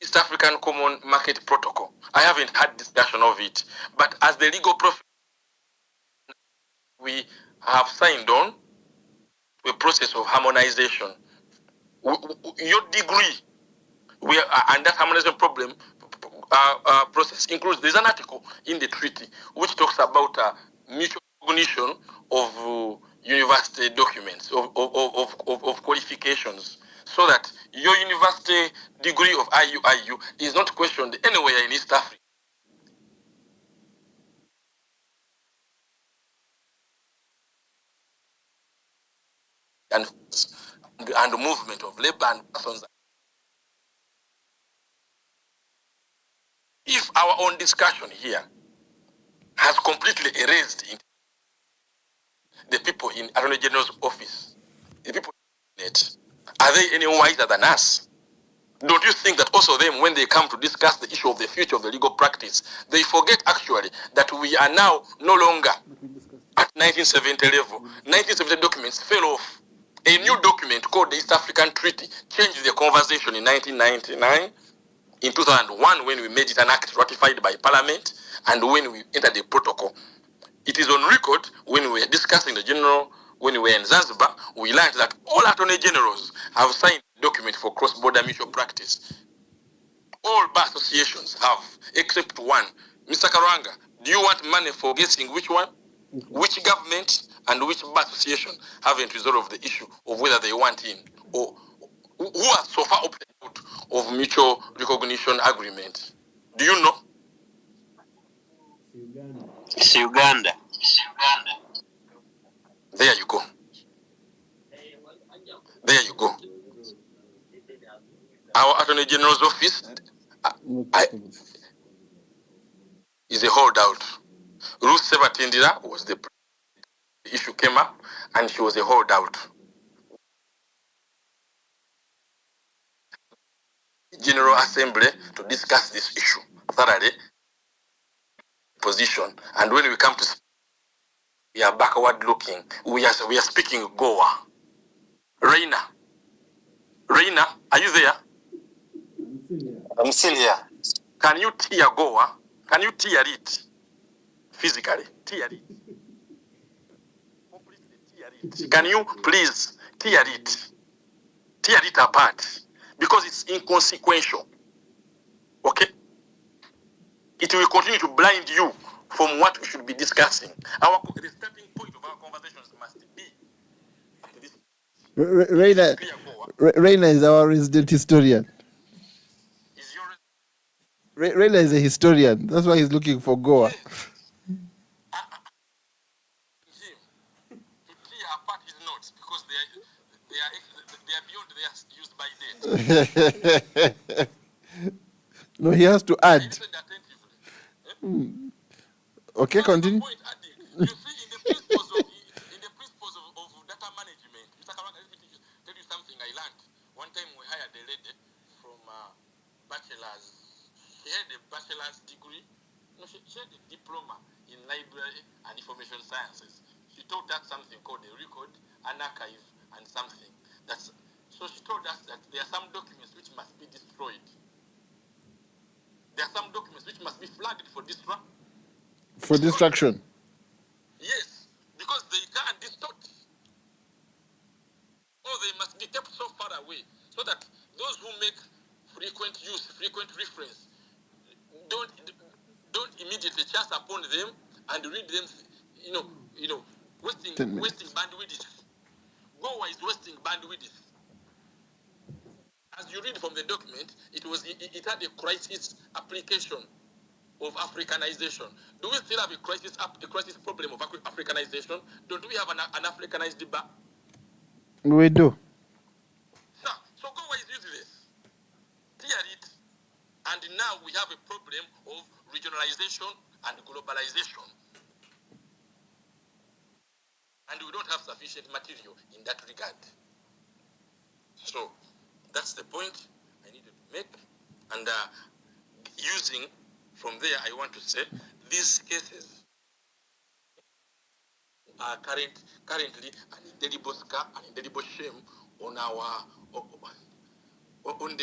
East African Common Market Protocol. I haven't had discussion of it, but as the legal profession, we have signed on to a process of harmonization. Your degree, and that harmonization process includes, there's an article in the treaty which talks about mutual recognition of university documents, of qualifications, so that your university degree of IU is not questioned anywhere in East Africa. And movement of labor and persons. If our own discussion here has completely erased the people in Attorney General's office, the people in it, are they any wiser than us? Don't you think that also them, when they come to discuss the issue of the future of the legal practice, they forget actually that we are now no longer at 1970 level. 1970 documents fell off. A new document called the East African Treaty changed the conversation in 1999, in 2001 when we made it an act ratified by Parliament, and when we entered the protocol. It is on record when we were discussing the general, when we were in Zanzibar, we learned that all attorney generals have signed a document for cross-border mutual practice. All bar associations have, except one. Mr. Karanga, do you want money for guessing which one? Which government and which bar association haven't resolved the issue of whether they want in, or who has so far opted out of mutual recognition agreement? Do you know? It's Uganda. There you go. There you go. Our Attorney General's office is a holdout. Ruth Sebatindira was the issue came up, and she was a holdout. General Assembly to discuss this issue thoroughly. Position, and when we come to, we are backward looking. We are speaking Goa. Reina, are you there? I'm still here. Can you tear Goa? Can you tear it physically? Tear it. Completely tear it. Can you please tear it? Tear it apart, because it's inconsequential. Okay? It will continue to blind you from what we should be discussing. The starting point of our conversations must be this. Reina is our resident historian. Reina is a historian. That's why he's looking for Goa. To tear apart his notes, because they are beyond their used by date. No, he has to add. Okay, continue. You see, in the principles of data management, Mr. Karanga, let me tell you something I learned. One time we hired a lady from bachelor's. She had a bachelor's degree. No, she had a diploma in library and information sciences. She taught us something called a record, an archive, and something. So she told us that there are some documents which must be destroyed. There are some documents which must be flagged for destruction. For destruction. Yes, because they can't distort. Or they must be kept so far away so that those who make frequent use, frequent reference, don't immediately chance upon them and read them, wasting bandwidth. Goa is wasting bandwidth. As you read from the document, it had a crisis application of Africanization. Do we still have a crisis problem of Africanization? Don't we have an Africanized bar? We do. So Goa is useless. Tear it. And now we have a problem of regionalization and globalization. And we don't have sufficient material in that regard. So that's the point I needed to make. And using from there, I want to say these cases are currently an indelible scar, an indelible shame on our on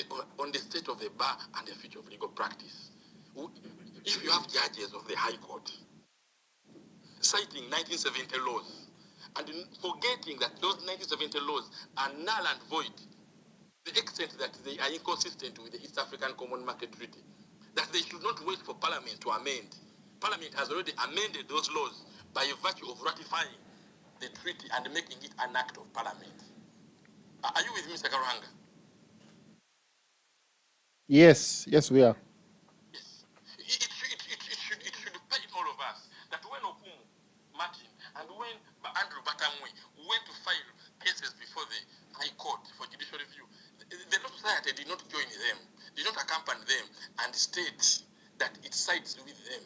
the state of the bar and the future of legal practice. If you have judges of the High Court citing 1970 laws and forgetting that those 1970 laws are null and void, the extent that they are inconsistent with the East African Common Market Treaty, that they should not wait for Parliament to amend. Parliament has already amended those laws by virtue of ratifying the treaty and making it an act of Parliament. Are you with me, Mr. Karanga? Yes, we are. Yes. It should pain all of us that when Okumu, Martin, and when Andrew Batamwe went to file cases before the High Court for judicial review, the Law Society did not join them, did not accompany them, and state that it sides with them.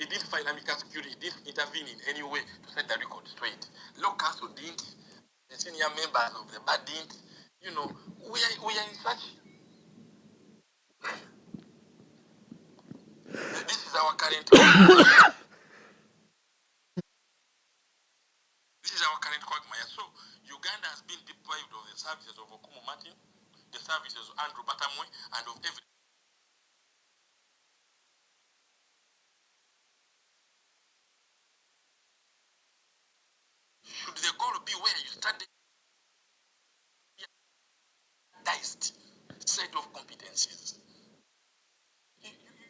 It didn't file amicus curiae, it didn't intervene in any way to set the record straight. Law council didn't, the senior members of the bar didn't. You know, we are in such. This is our current. This is our current quagmire. So Uganda has been deprived of the services of Okumu Martin, the services of Andrew Batamwe, and of every. Should the goal be where you study standardized set of competencies?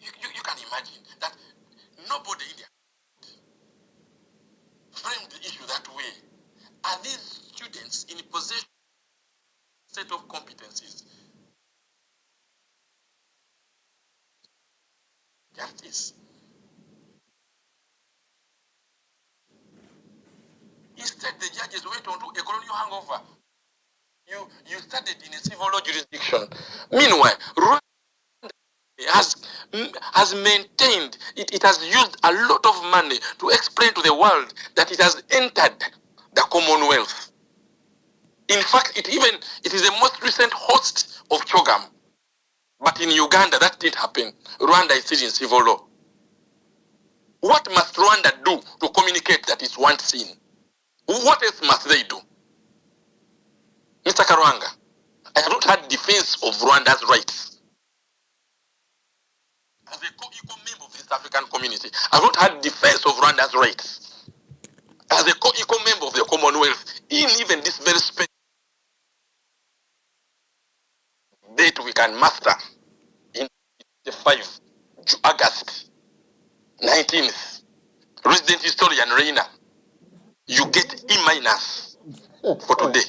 You can imagine that nobody in there framed the issue that way. Are these students in possession of set of competencies? Justice. Instead, the judges went on to a colonial hangover. You studied in a civil law jurisdiction. Meanwhile, Rwanda has maintained, it has used a lot of money to explain to the world that it has entered the Commonwealth. In fact, it is the most recent host of CHOGM. But in Uganda, that didn't happen. Rwanda is still in civil law. What must Rwanda do to communicate that it's one scene? What else must they do? Mr. Karwanga, I have not had defense of Rwanda's rights. As a co-equal member of the East African community, I have not had defense of Rwanda's rights. As a co-equal member of the Commonwealth, in even this very space, date we can master in the 5 August 19th. Resident historian Reina, you get E- for today.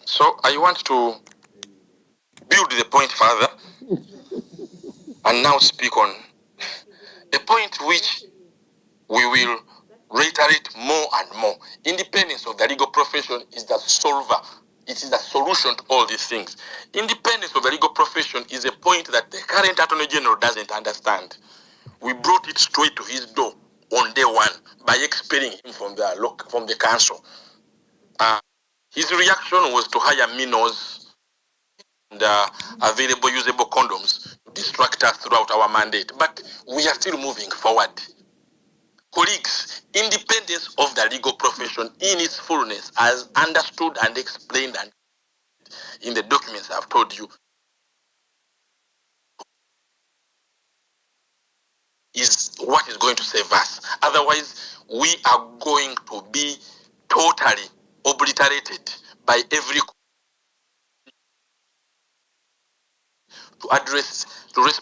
So I want to build the point further and now speak on a point which we will reiterate more and more. Independence of the legal profession is the solver. It is the solution to all these things. Independence of the legal profession is a point that the current Attorney General doesn't understand. We brought it straight to his door on day one by expelling him from the council. His reaction was to hire minnows and available usable condoms to distract us throughout our mandate. But we are still moving forward. Colleagues, independence of the legal profession in its fullness, as understood and explained and in the documents I've told you, is what is going to save us. Otherwise, we are going to be totally obliterated by every to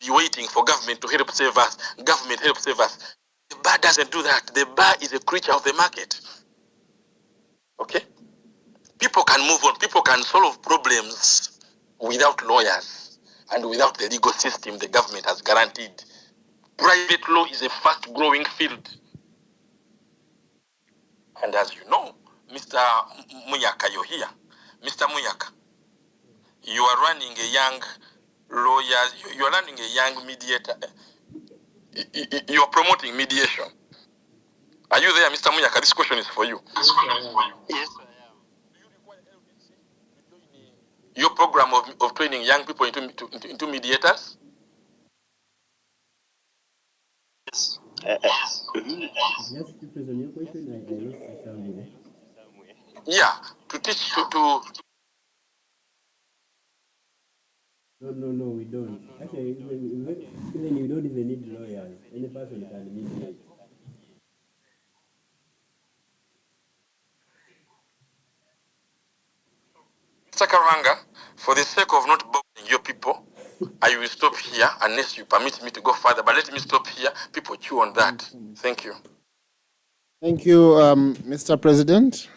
be waiting for government to help save us. Government help save us. The bar doesn't do that. The bar is a creature of the market. Okay? People can move on. People can solve problems without lawyers and without the legal system the government has guaranteed. Private law is a fast-growing field. And as you know, Mr. Muyaka, you're here. Mr. Muyaka, you are running a young lawyer, you are running a young mediator. You are promoting mediation. Are you there, Mr. Muyaka? This question is for you. Yes, I am. Do you require LDC to join your program of training young people into mediators? Yes. Just to present your question, I lost somewhere. Yeah, to teach to No, we don't. Actually, even you don't even need lawyers. Any person can mediate. Mr. Karanga, for the sake of not bothering your people, I will stop here unless you permit me to go further. But let me stop here. People chew on that. Thank you. Thank you, Mr. President.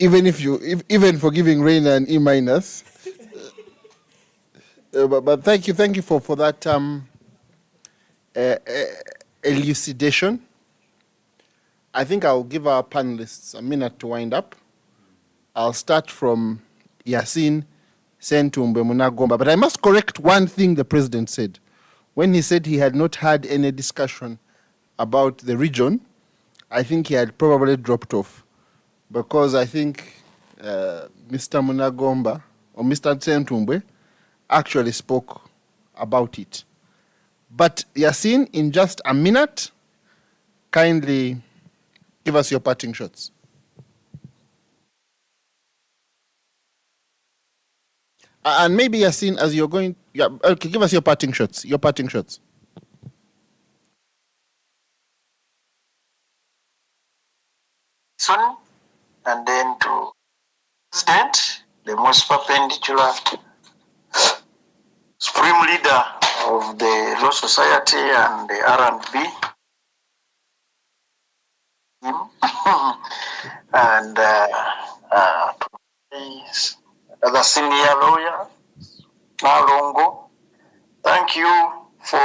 Even for giving Reina an E-, but thank you for that elucidation. I think I'll give our panelists a minute to wind up. I'll start from Yasin Sentumbe Munagomba. But I must correct one thing the president said. When he said he had not had any discussion about the region, I think he had probably dropped off, because I think Mr. Munagomba or Mr. Sentumbe actually spoke about it. But Yasin, in just a minute, kindly give us your parting shots. And maybe Yasin, as you're going, yeah, okay, give us your parting shots. Your parting shots. Son, and then to President, the most perpendicular supreme leader of the Law Society and the R&B, and the senior lawyer, Nalongo. Thank you for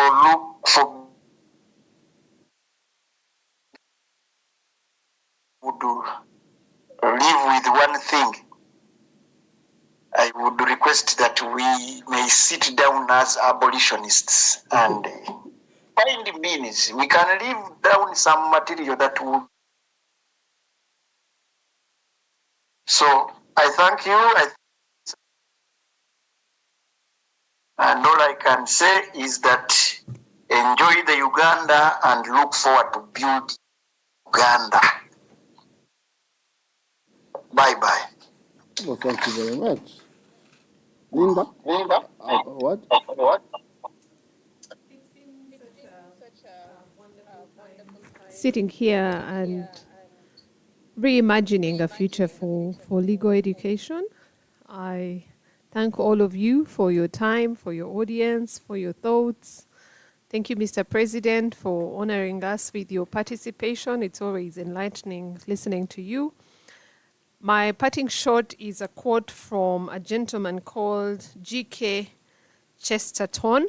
would leave with one thing. I would request that we may sit down as abolitionists and find means. We can leave down some material that would. So I thank you. And all I can say is that enjoy the Uganda and look forward to build Uganda. Bye-bye. Well, thank you very much. Linda? What? Sitting here and reimagining a future for legal education. I thank all of you for your time, for your audience, for your thoughts. Thank you, Mr. President, for honoring us with your participation. It's always enlightening listening to you. My parting shot is a quote from a gentleman called G.K. Chesterton,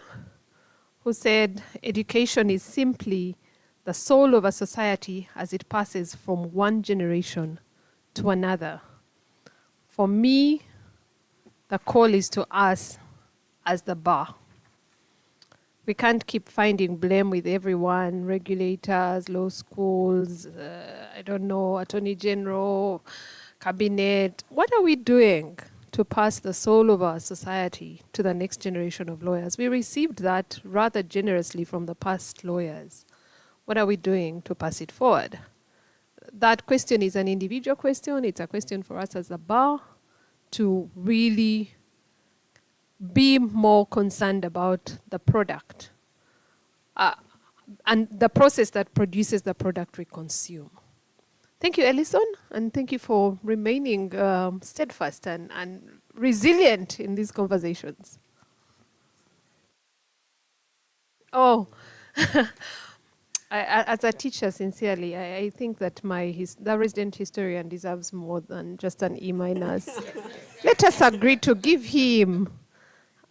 who said, "Education is simply the soul of a society as it passes from one generation to another." For me, the call is to us as the bar. We can't keep finding blame with everyone, regulators, law schools, Attorney General, Cabinet. What are we doing to pass the soul of our society to the next generation of lawyers? We received that rather generously from the past lawyers. What are we doing to pass it forward? That question is an individual question. It's a question for us as a bar to really be more concerned about the product and the process that produces the product we consume. Thank you, Ellison, and thank you for remaining steadfast and resilient in these conversations. Oh, as a teacher, sincerely, I think that the resident historian deserves more than just an E-. Let us agree to give him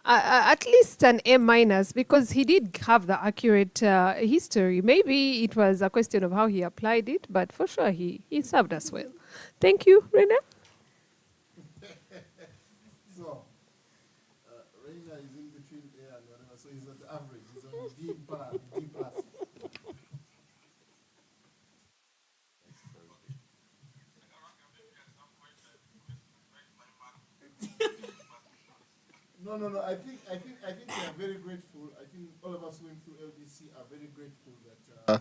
at least an A- because he did have the accurate history. Maybe it was a question of how he applied it, but for sure he served us well. Thank you, Rena. So, Rena is in between A and whatever, so he's at the average. He's on D plus. No. I think we are very grateful. I think all of us going through LDC are very grateful that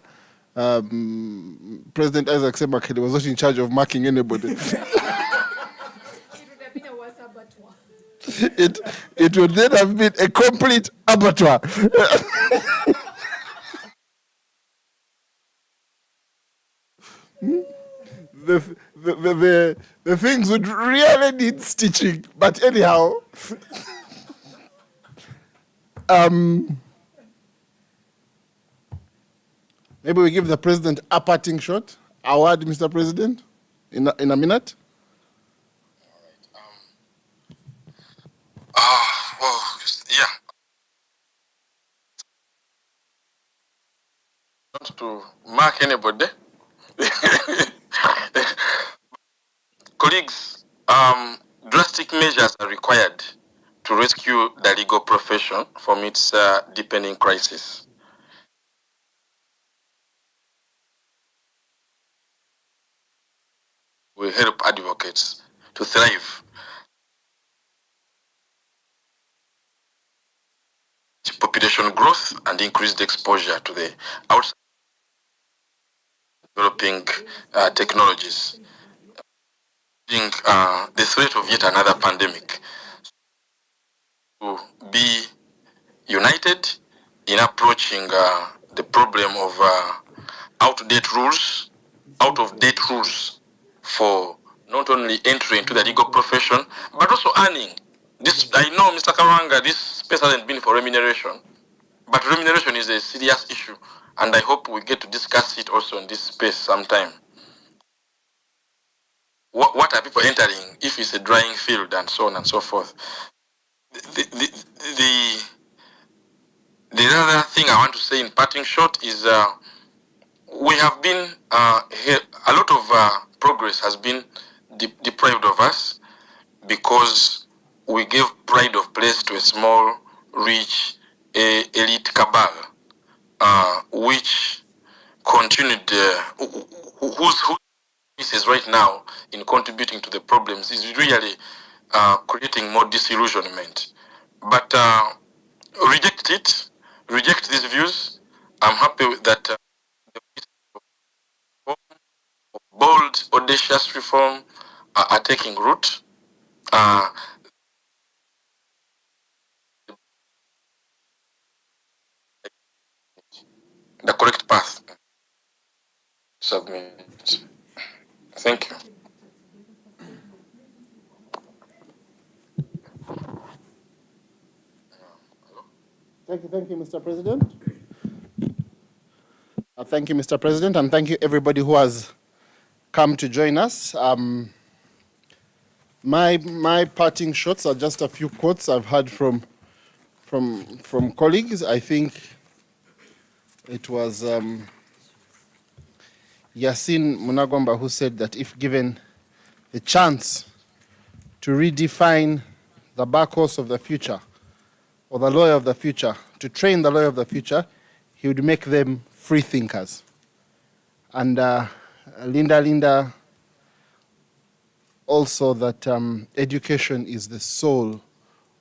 President Isaac Sembakele was not in charge of marking anybody. It would have been a worse abattoir. It would then have been a complete abattoir. The things would really need stitching, but anyhow. Maybe we give the president a parting shot. A word, Mr. President, in a minute. Yeah. Not to mark anybody. Colleagues, drastic measures are required to rescue the legal profession from its deepening crisis. We help advocates to thrive. Population growth and increased exposure to the outside developing technologies. The threat of yet another pandemic. To be united in approaching the problem of out-of-date rules for not only entry into the legal profession, but also earning. This, I know, Mr. Kawanga, this space hasn't been for remuneration, but remuneration is a serious issue, and I hope we get to discuss it also in this space sometime. What are people entering if it's a drying field and so on and so forth? The other thing I want to say in parting short is we have been, a lot of progress has been deprived of us because we gave pride of place to a small, rich, elite cabal, which continued, whose is right now in contributing to the problems is really creating more disillusionment. But reject these views. I'm happy that bold, audacious reform are taking root. The correct path. Submit. Thank you. Thank you, Mr. President. Thank you, Mr. President, and thank you everybody who has come to join us. My parting shots are just a few quotes I've heard from colleagues. I think it was Yasin Munagomba who said that if given the chance to redefine the back horse of the future, or the lawyer of the future, to train the lawyer of the future, he would make them free thinkers. And Linda also that education is the soul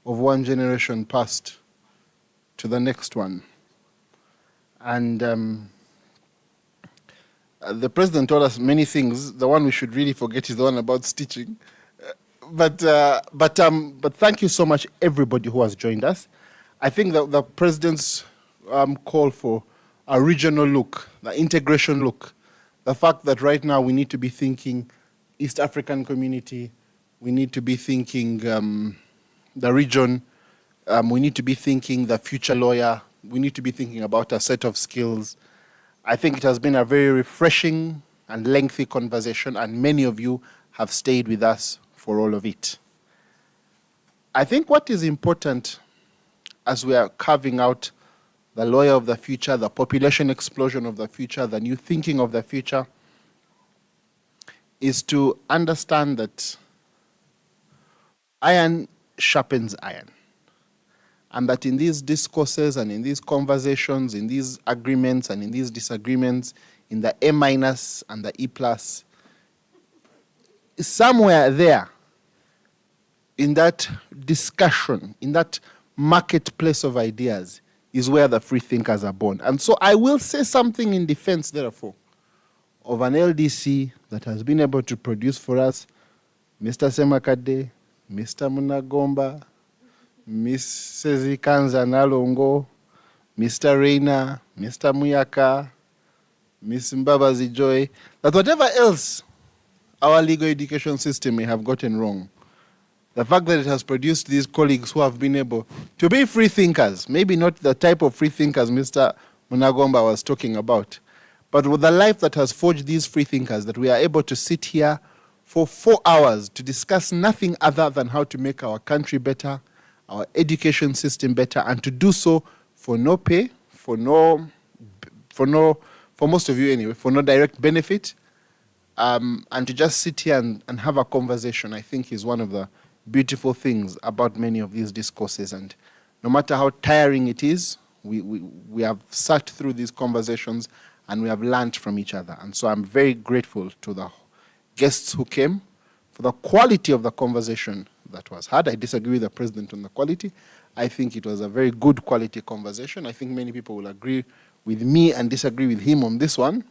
of one generation passed to the next one. And the president told us many things. The one we should really forget is the one about stitching. But thank you so much, everybody who has joined us. I think that the president's call for a regional look, the integration look, the fact that right now we need to be thinking East African community, we need to be thinking the region, we need to be thinking the future lawyer, we need to be thinking about a set of skills. I think it has been a very refreshing and lengthy conversation, and many of you have stayed with us for all of it. I think what is important as we are carving out the lawyer of the future, the population explosion of the future, the new thinking of the future, is to understand that iron sharpens iron. And that in these discourses and in these conversations, in these agreements and in these disagreements, in the A- and the E+, somewhere there, in that discussion, in that marketplace of ideas, is where the free thinkers are born. And so I will say something in defense, therefore, of an LDC that has been able to produce for us Mr. Semakade, Mr. Munagomba, Mrs. Kanza Nalongo, Mr. Reina, Mr. Muyaka, Ms. Mbabazi Joy, that whatever else our legal education system may have gotten wrong, the fact that it has produced these colleagues who have been able to be free thinkers, maybe not the type of free thinkers Mr. Munagomba was talking about, but with the life that has forged these free thinkers, that we are able to sit here for 4 hours to discuss nothing other than how to make our country better, our education system better, and to do so for no pay, for most of you anyway, for no direct benefit. And to just sit here and have a conversation, I think, is one of the beautiful things about many of these discourses. And no matter how tiring it is, we have sat through these conversations and we have learned from each other. And so I'm very grateful to the guests who came for the quality of the conversation that was had. I disagree with the president on the quality. I think it was a very good quality conversation. I think many people will agree with me and disagree with him on this one.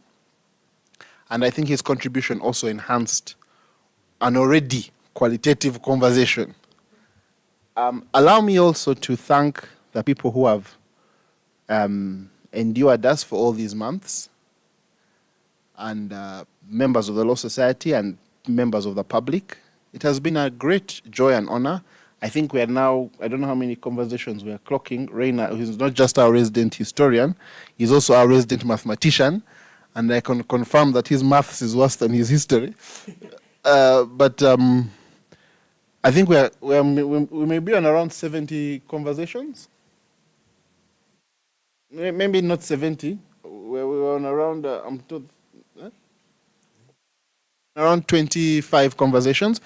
And I think his contribution also enhanced an already qualitative conversation. Allow me also to thank the people who have endured us for all these months, and members of the Law Society and members of the public. It has been a great joy and honor. I think we are now, I don't know how many conversations we are clocking. Reina, who's not just our resident historian, he's also our resident mathematician, and I can confirm that his maths is worse than his history. But I think we may be on around 70 conversations. Maybe not 70. We're on around around 25 conversations.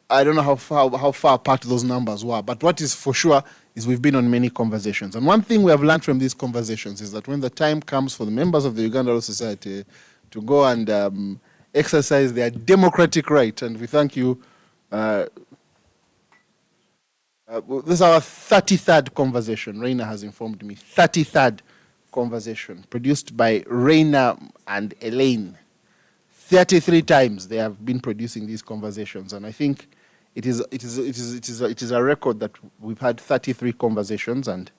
I don't know how far apart those numbers were, but what is for sure is we've been on many conversations. And one thing we have learned from these conversations is that when the time comes for the members of the Uganda Law Society to go and exercise their democratic right, and we thank you. This is our 33rd conversation, Reina has informed me. 33rd conversation, produced by Reina and Elaine. 33 times they have been producing these conversations, and I think it is a record that we've had 33 conversations and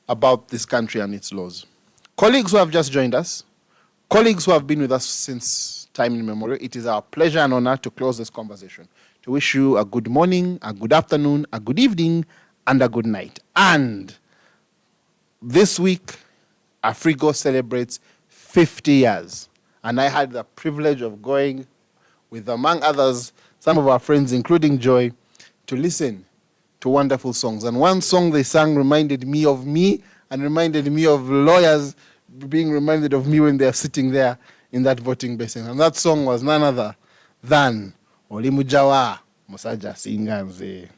about this country and its laws. Colleagues who have just joined us, colleagues who have been with us since time immemorial, it is our pleasure and honor to close this conversation, to wish you a good morning, a good afternoon, a good evening, and a good night. And this week, Afrigo celebrates 50 years. And I had the privilege of going with, among others, some of our friends, including Joy, to listen to wonderful songs. And one song they sang reminded me of me and reminded me of lawyers being reminded of me when they are sitting there in that voting basin. And that song was none other than Olimujawa Musaja Singanze.